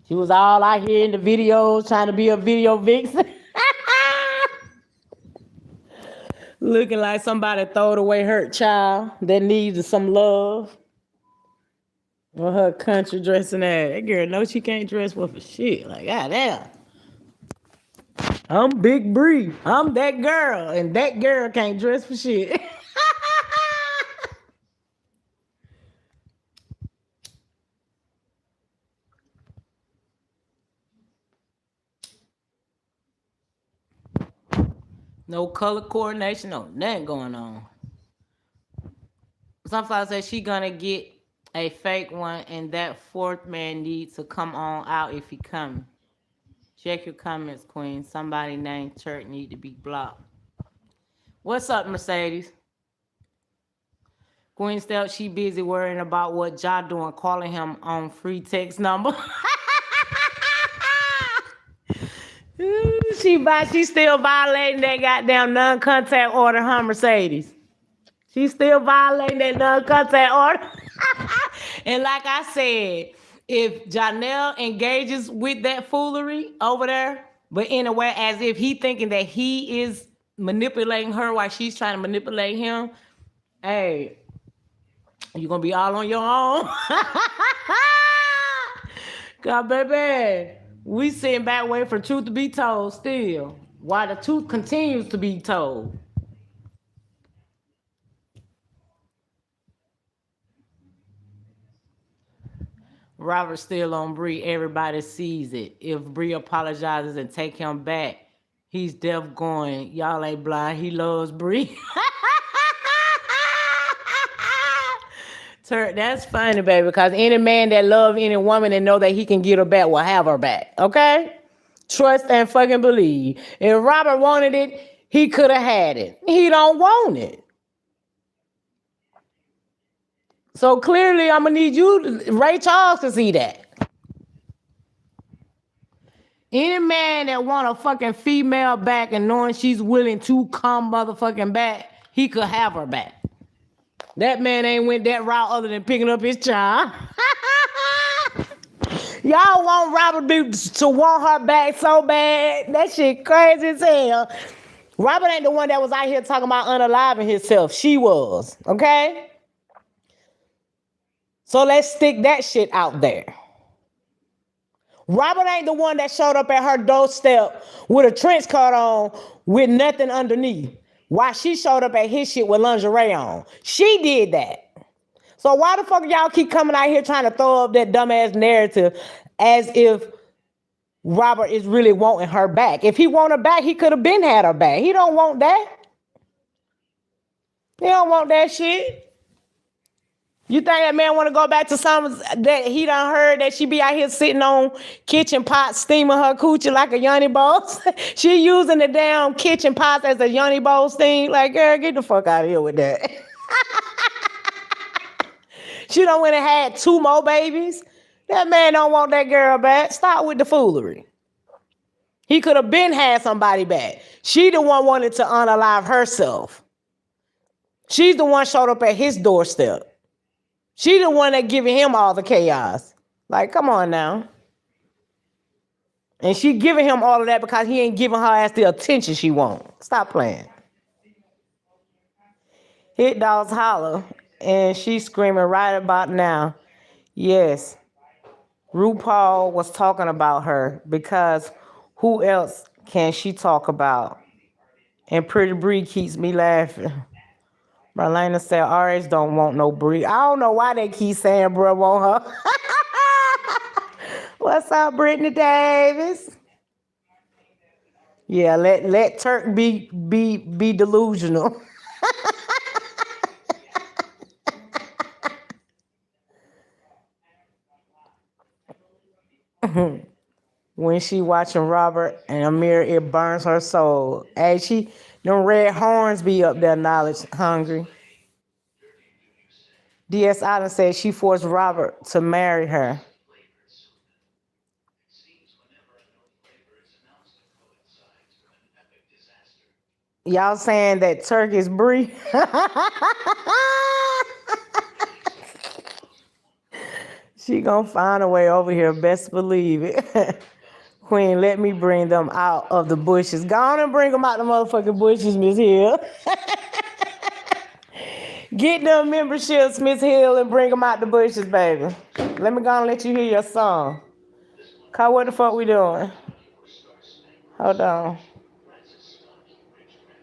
She was all out here in the videos trying to be a video vixen. Looking like somebody throwed away her child that needed some love. Or her country dressing ass. That girl knows she can't dress well for shit. Like, goddamn. I'm Big Bree. I'm that girl. And that girl can't dress for shit. No color coordination, no nothing going on. Sunflower says she gonna get a fake one, and that fourth man needs to come on out if he coming. Check your comments, Queen. Somebody named Church need to be blocked. What's up, Mercedes? Queen Stelp, she busy worrying about what Ja doing, calling him on free text number. She still violating that goddamn non-contact order, huh, Mercedes? She still violating that non-contact order. And like I said, if Janelle engages with that foolery over there, but in a way as if he thinking that he is manipulating her while she's trying to manipulate him, hey, you're gonna be all on your own. God, baby. We sitting back waiting for truth to be told still. While the truth continues to be told. Robert still on Bree. Everybody sees it. If Bree apologizes and take him back, he's deaf going, y'all ain't blind. He loves Bree. That's funny, baby, because any man that love any woman and know that he can get her back will have her back, okay? Trust and fucking believe. If Robert wanted it, he could have had it. He don't want it. So clearly, I'm going to need you, Ray Charles, to see that. Any man that want a fucking female back and knowing she's willing to come motherfucking back, he could have her back. That man ain't went that route other than picking up his child. Y'all want Robert to want her back so bad. That shit crazy as hell. Robert ain't the one that was out here talking about unaliving himself. She was, okay? So let's stick that shit out there. Robert ain't the one that showed up at her doorstep with a trench coat on with nothing underneath. Why she showed up at his shit with lingerie on. She did that. So why the fuck y'all keep coming out here trying to throw up that dumbass narrative as if Robert is really wanting her back? If he want her back, he could have been had her back. He don't want that. He don't want that shit. You think that man want to go back to something that he done heard that she be out here sitting on kitchen pots steaming her coochie like a yoni boss? She using the damn kitchen pots as a yoni bowl steam. Like, girl, get the fuck out of here with that. She done went and had 2 more babies. That man don't want that girl back. Stop with the foolery. He could have been had somebody back. She the one wanted to unalive herself. She's the one showed up at his doorstep. She the one that giving him all the chaos. Like, come on now. And she giving him all of that because he ain't giving her ass the attention she want. Stop playing. Hit dogs holler. And she's screaming right about now. Yes. RuPaul was talking about her because who else can she talk about? And Pretty Bree keeps me laughing. Marlena said, RH don't want no Bree. I don't know why they keep saying bro want her. What's up, Brittany Davis? Yeah, let Turk be delusional. When she watching Robert and Amir, it burns her soul. Hey, them red horns be up there knowledge hungry. D.S. Allen said she forced Robert to marry her. Y'all saying that Turk is Bree? She gonna find a way over here, best believe it. Queen, let me bring them out of the bushes. Go on and bring them out the motherfucking bushes, Miss Hill. Get them memberships, Miss Hill, and bring them out the bushes, baby. Let me go and let you hear your song. Cause what the fuck we doing? Hold on.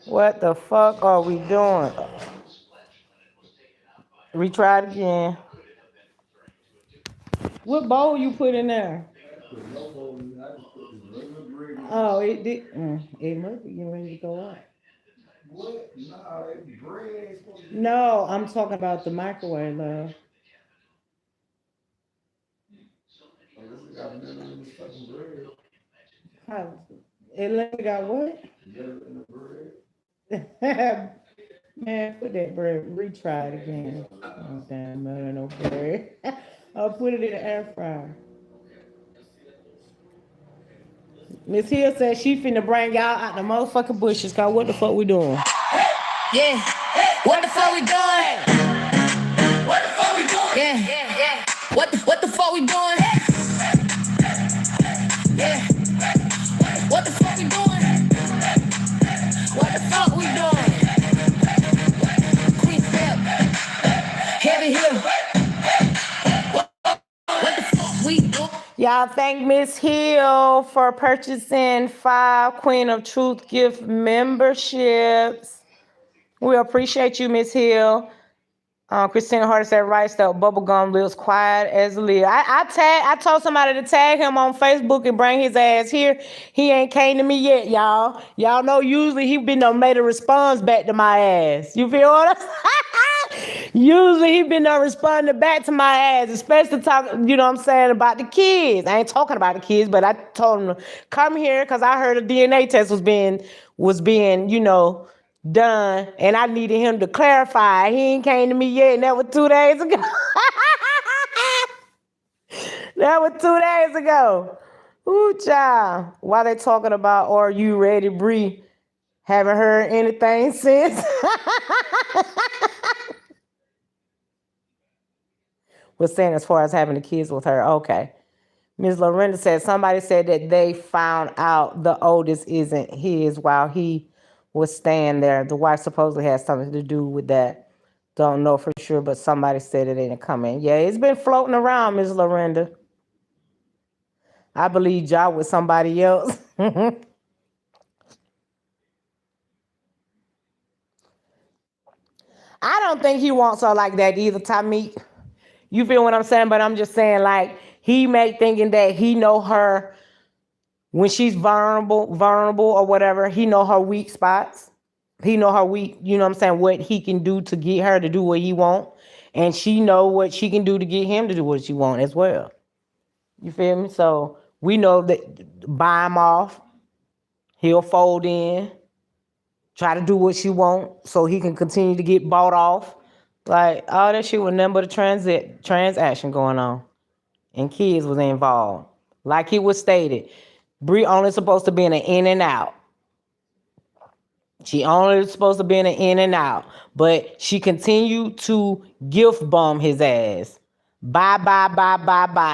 What the fuck are we doing? Retry it again. What bowl you put in there? Oh, it did. It must be getting ready to go out. What? No, I'm talking about the microwave, love. It got what? Man, put that bread. Retry it again. Oh, damn, no bread. I'll put it in the air fryer. Miss Hill said she finna bring y'all out the motherfucking bushes. Cause what the fuck we doing? Yeah. What the fuck we doing? What the fuck we doing? Yeah. What the fuck we doing? Yeah. What the fuck we doing? What the fuck we doing? Queen step. Heavy hitter. What the fuck we doing? Y'all thank Miss Hill for purchasing 5 Queen of Truth gift memberships. We appreciate you, Miss Hill. Christina Harder said, right, that bubblegum lives quiet as a lid. I told somebody to tag him on Facebook and bring his ass here. He ain't came to me yet, y'all. Y'all know usually he been done made a response back to my ass. You feel what I'm saying? Usually he been done responding back to my ass, especially talking, you know what I'm saying, about the kids. I ain't talking about the kids, but I told him to come here because I heard a DNA test was being, you know, done, and I needed him to clarify. He ain't came to me yet, and that was 2 days ago. That was 2 days ago. Ooh, child. Why they talking about, are you ready, Bree? Haven't heard anything since. Was saying as far as having the kids with her. Okay. Ms. Lorinda said, somebody said that they found out the oldest isn't his while he was staying there. The wife supposedly has something to do with that. Don't know for sure, but somebody said it didn't come in. Yeah, it's been floating around, Ms. Lorinda. I believe y'all with somebody else. I don't think he wants her like that either, Tamik. You feel what I'm saying? But I'm just saying, like, he may thinking that he know her when she's vulnerable or whatever. He know her weak spots. He know her weak, you know what I'm saying, what he can do to get her to do what he want. and she know what she can do to get him to do what she want as well. You feel me? So we know that buy him off, he'll fold in, try to do what she want so he can continue to get bought off. Like all that shit was nothing but a transaction going on. And kids was involved. Like it was stated, Bree only supposed to be in an in and out. She only supposed to be in an in and out. But she continued to gift bomb his ass. Bye.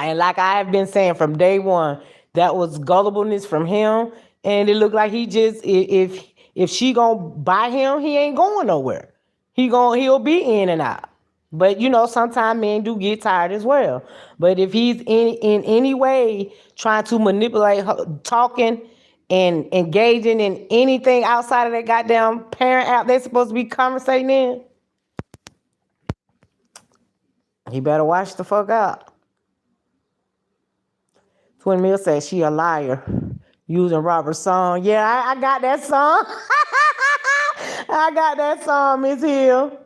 And like I have been saying from day one, that was gullibleness from him. And it looked like he just, if she gonna buy him, he ain't going nowhere. He'll be in and out. But you know, sometimes men do get tired as well. But if he's in any way trying to manipulate her, talking and engaging in anything outside of that goddamn parent app they're supposed to be conversating in, he better watch the fuck out. Twin Mill says she a liar using Robert's song. Yeah, I got that song. I got that song, Miss Hill.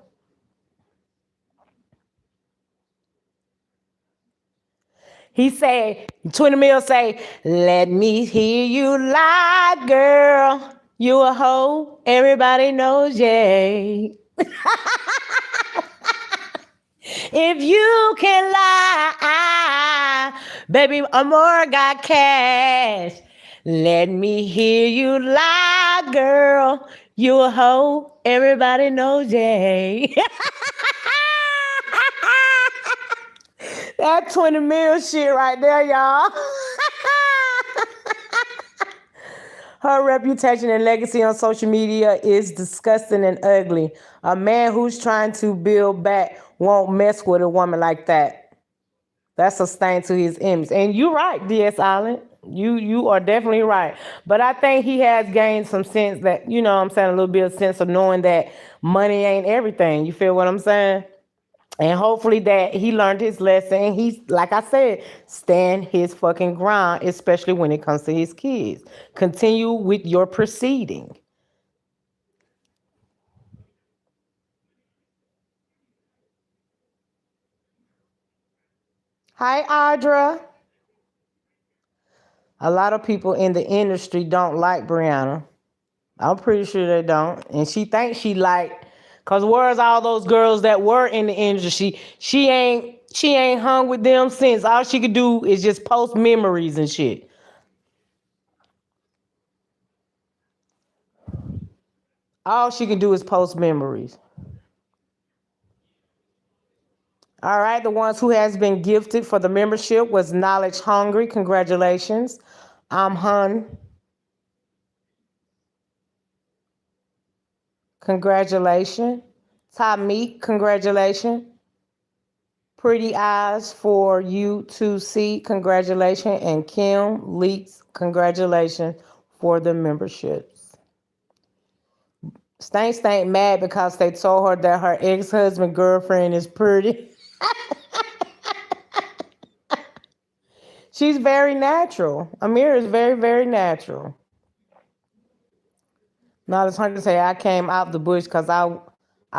He said, Twin Mill say, let me hear you lie, girl. You a hoe, everybody knows, yeah. If you can lie, baby, Amor got cash. Let me hear you lie, girl. You a hoe, everybody knows, yeah. That 20 mil shit right there, y'all. Her reputation and legacy on social media is disgusting and ugly. A man who's trying to build back won't mess with a woman like that. That's a stain to his image. And you're right, DS Island. You are definitely right. But I think he has gained some sense that, you know what I'm saying, a little bit of sense of knowing that money ain't everything. You feel what I'm saying? And hopefully that he learned his lesson. And he's, like I said, stand his fucking ground, especially when it comes to his kids. Continue with your proceeding. Hi, Audra. A lot of people in the industry don't like Brianna. I'm pretty sure they don't. And she thinks she like, cause where's all those girls that were in the industry? She ain't hung with them since. All she could do is just post memories and shit. All she can do is post memories. All right, the ones who has been gifted for the membership was Knowledge Hungry. Congratulations. Hun. Congratulations. Tamik, congratulations. Pretty Eyes for you to see, congratulations. And Kim Leaks, congratulations for the memberships. Stank mad because they told her that her ex-husband girlfriend is pretty. She's very natural. Amir is very, very natural. Now it's hard to say I came out the bush because I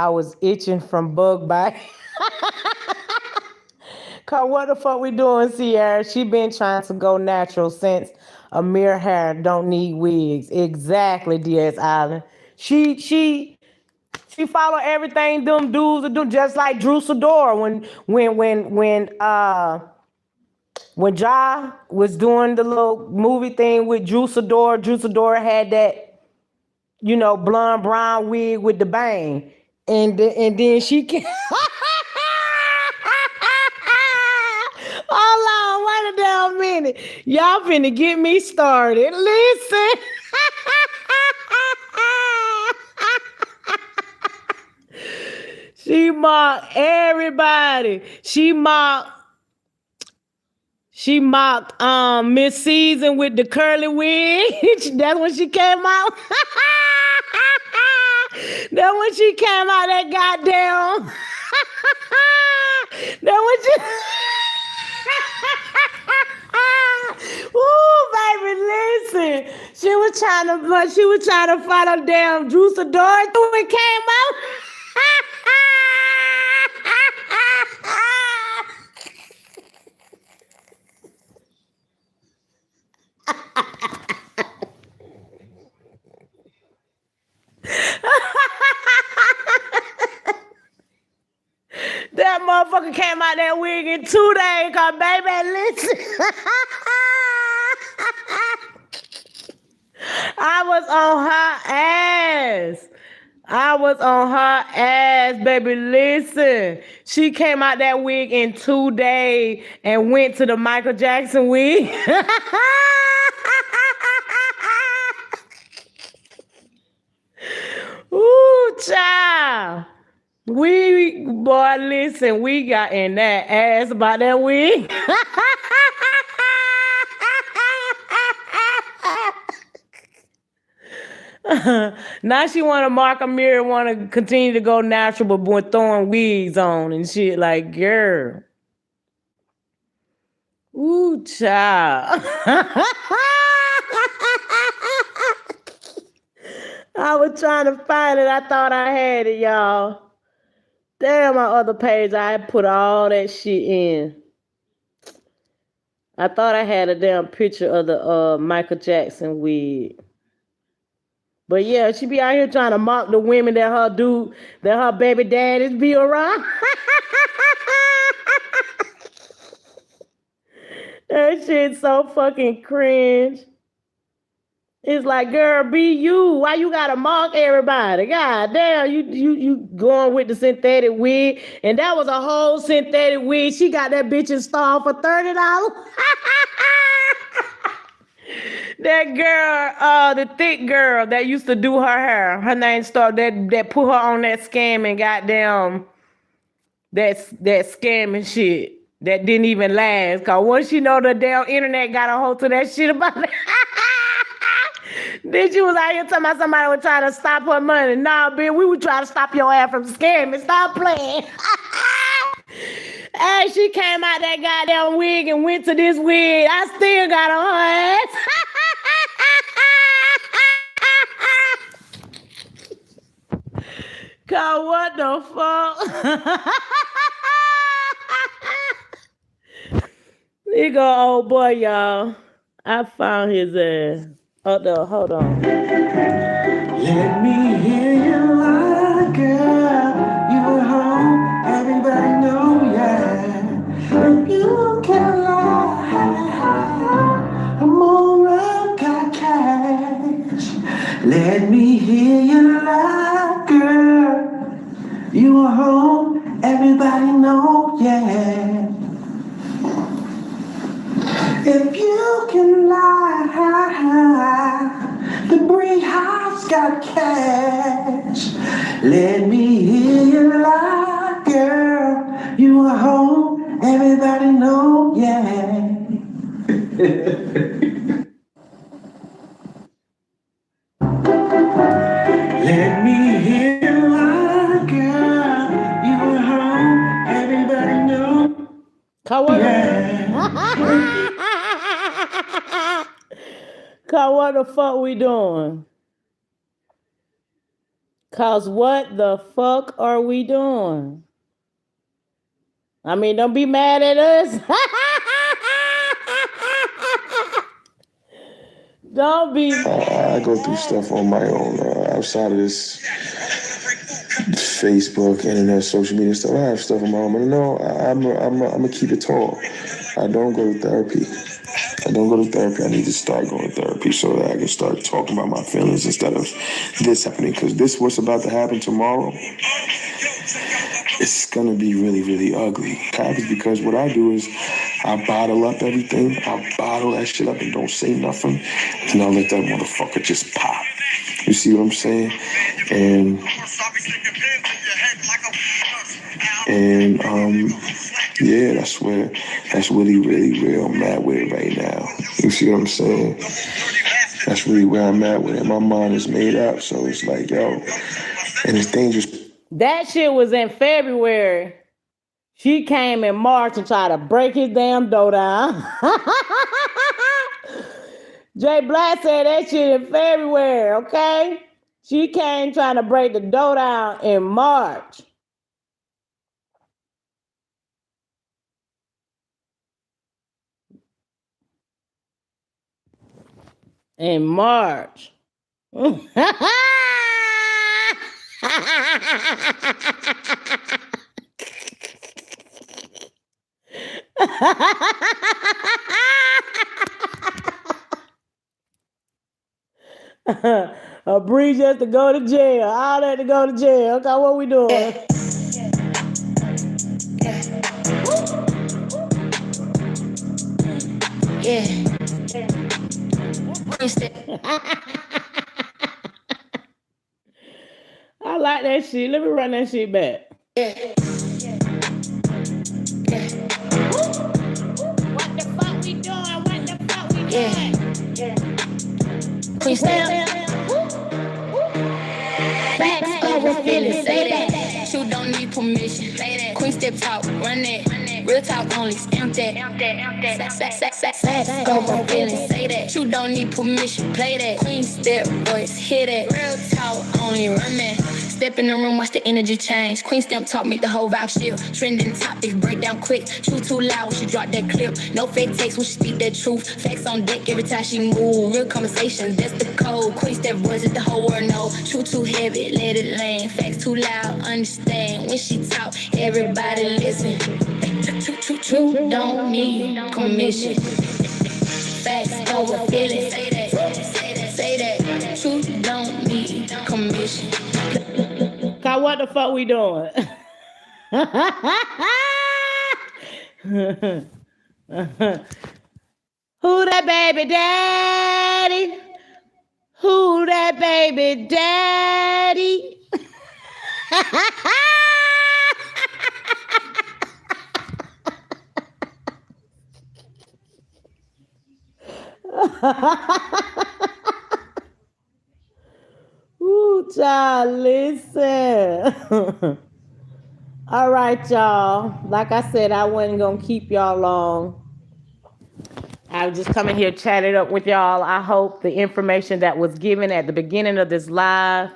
was itching from bug bite. Cause what the fuck we doing, Sierra? She been trying to go natural since Amir hair don't need wigs. Exactly, DS Island. She follow everything them dudes do, just like Drew Sidor when Ja was doing the little movie thing with Drew Sidor had that, you know, blonde brown wig with the bang. And then she can hold on, wait a damn minute. Y'all finna get me started. Listen. She mocked everybody. She mocked Miss Season with the curly wig. That's when she came out. That's when she came out, that goddamn. That when she. Ooh, baby, listen. She was trying to fight a damn Drew Sidor when it came out. that motherfucker came out that wig in 2 days. Cause baby, listen. I was on her ass. I was on her ass, baby. Listen, she came out that wig in 2 days and went to the Michael Jackson wig. Ooh, child. Boy, listen, we got in that ass about that wig. Now she want to mark a mirror, want to continue to go natural, but throwing wigs on and shit. Like, girl. Ooh, child. I was trying to find it. I thought I had it, y'all. Damn, my other page, I put all that shit in. I thought I had a damn picture of the Michael Jackson wig. But yeah, she be out here trying to mock the women that her baby daddies be around. That shit's so fucking cringe. It's like, girl, be you. Why you gotta mock everybody? God damn, you going with the synthetic wig. And that was a whole synthetic wig. She got that bitch installed for $30. That girl, the thick girl that used to do her hair. Her name that put her on that scam and goddamn that scamming shit. That didn't even last. Cause once you know the damn internet got a hold to that shit about it. Then she was out here talking about somebody was trying to stop her money. Nah, bitch, we would try to stop your ass from scamming. Stop playing. Hey, she came out that goddamn wig and went to this wig. I still got on her ass. Cause what the fuck? Nigga, old boy, y'all. I found his ass. Hold on. Let me hear you lie, girl. You at home, everybody know, yeah. If you can lie, I'm around, got cash. Let me hear you lie, girl. You at home, everybody know, yeah. If you can lie, the Bree House got cash. Let me hear you lie, girl. You are home, everybody know, yeah. Let me hear you lie, girl. You are home, everybody know, yeah. Cause what the fuck we doing? Cause what the fuck are we doing? I mean, don't be mad at us. Don't be. I go through stuff on my own outside of this Facebook, internet, social media stuff. I have stuff on my own. But no, I'm gonna keep it tall. I don't go to therapy. I need to start going to therapy so that I can start talking about my feelings instead of this happening. Because this, what's about to happen tomorrow, it's going to be really, really ugly. It happens because what I do is I bottle up everything. I bottle that shit up and don't say nothing. And I'll let that motherfucker just pop. You see what I'm saying? And yeah, that's really, really where I'm at with it right now. You see what I'm saying? That's really where I'm at with it. My mind is made up, so it's like, yo, and it's dangerous. That shit was in February. She came in March and tried to break his damn door down. Jay Black said that shit in February, okay? She came trying to break the door down in March. In March. Bree just to go to jail. All that to go to jail. Okay, what we doing? Yeah. I like that shit. Let me run that shit back. Yeah. What the fuck we doing? What the fuck we doing? Queen Step. Facts over feelings. Say that. You don't need permission. Say that. Queen Step talk. Run that. Real talk only. Stamp that. Facts over feelings. Say that. You don't need permission. Play that. Queen Step voice. Hear that. Real talk only. Run that. Step in the room, watch the energy change. Queen Stamp taught me the whole vibe shift. Trending topics, break down quick. Too loud when she drop that clip. No fake takes when she speak that truth. Facts on deck every time she move. Real conversations, that's the code. Queen Step voice is the whole world know. Too heavy, let it land. Facts too loud, understand. When she talk, everybody listen. True, don't need commission. Facts over feelings. Say that. True, don't need commission. Cause what the fuck we doing? Who that baby daddy? Who that baby daddy? Ooh, child, listen. All right, y'all. Like I said, I wasn't gonna keep y'all long. I was just coming here, chat it up with y'all. I hope the information that was given at the beginning of this live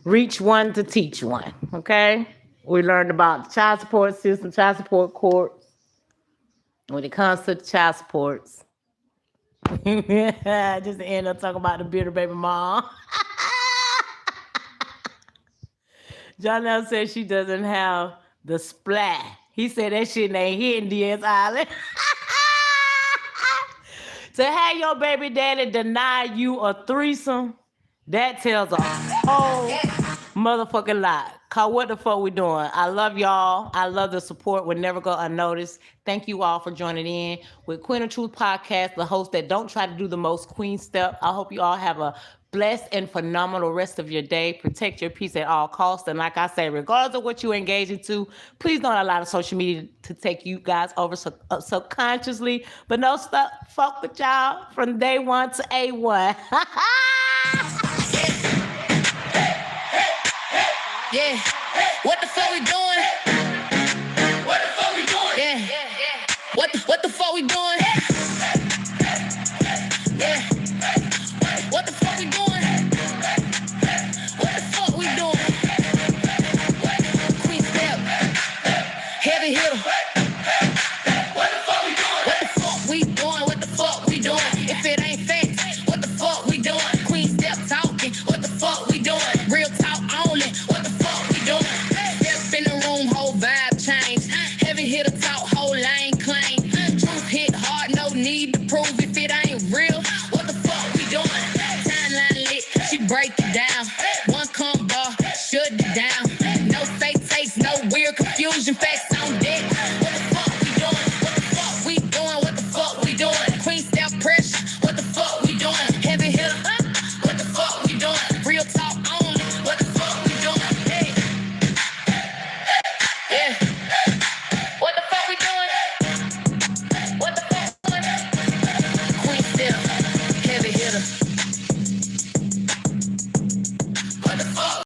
reach one to teach one. Okay? We learned about the child support system, child support courts. When it comes to child supports, just to end up talking about the bitter baby mom. Lionell said she doesn't have the splat. He said that shit ain't hitting DS Island. To have your baby daddy deny you a threesome, that tells a whole motherfucking lot. Cause what the fuck we doing? I love y'all. I love the support. We'll never go unnoticed. Thank you all for joining in with Queen of Truth Podcast, the host that don't try to do the most, Queen Step. I hope you all have a blessed and phenomenal rest of your day. Protect your peace at all costs. And like I say, regardless of what you engage into, please don't allow the social media to take you guys over subconsciously. But no stuff, fuck with y'all from day one to A1. Yeah. What the fuck we doing? What the fuck we doing? Yeah. What the fuck we doing? Yeah. What the fuck we doing? What the fuck we doing? Queen Step. Heavy hitter.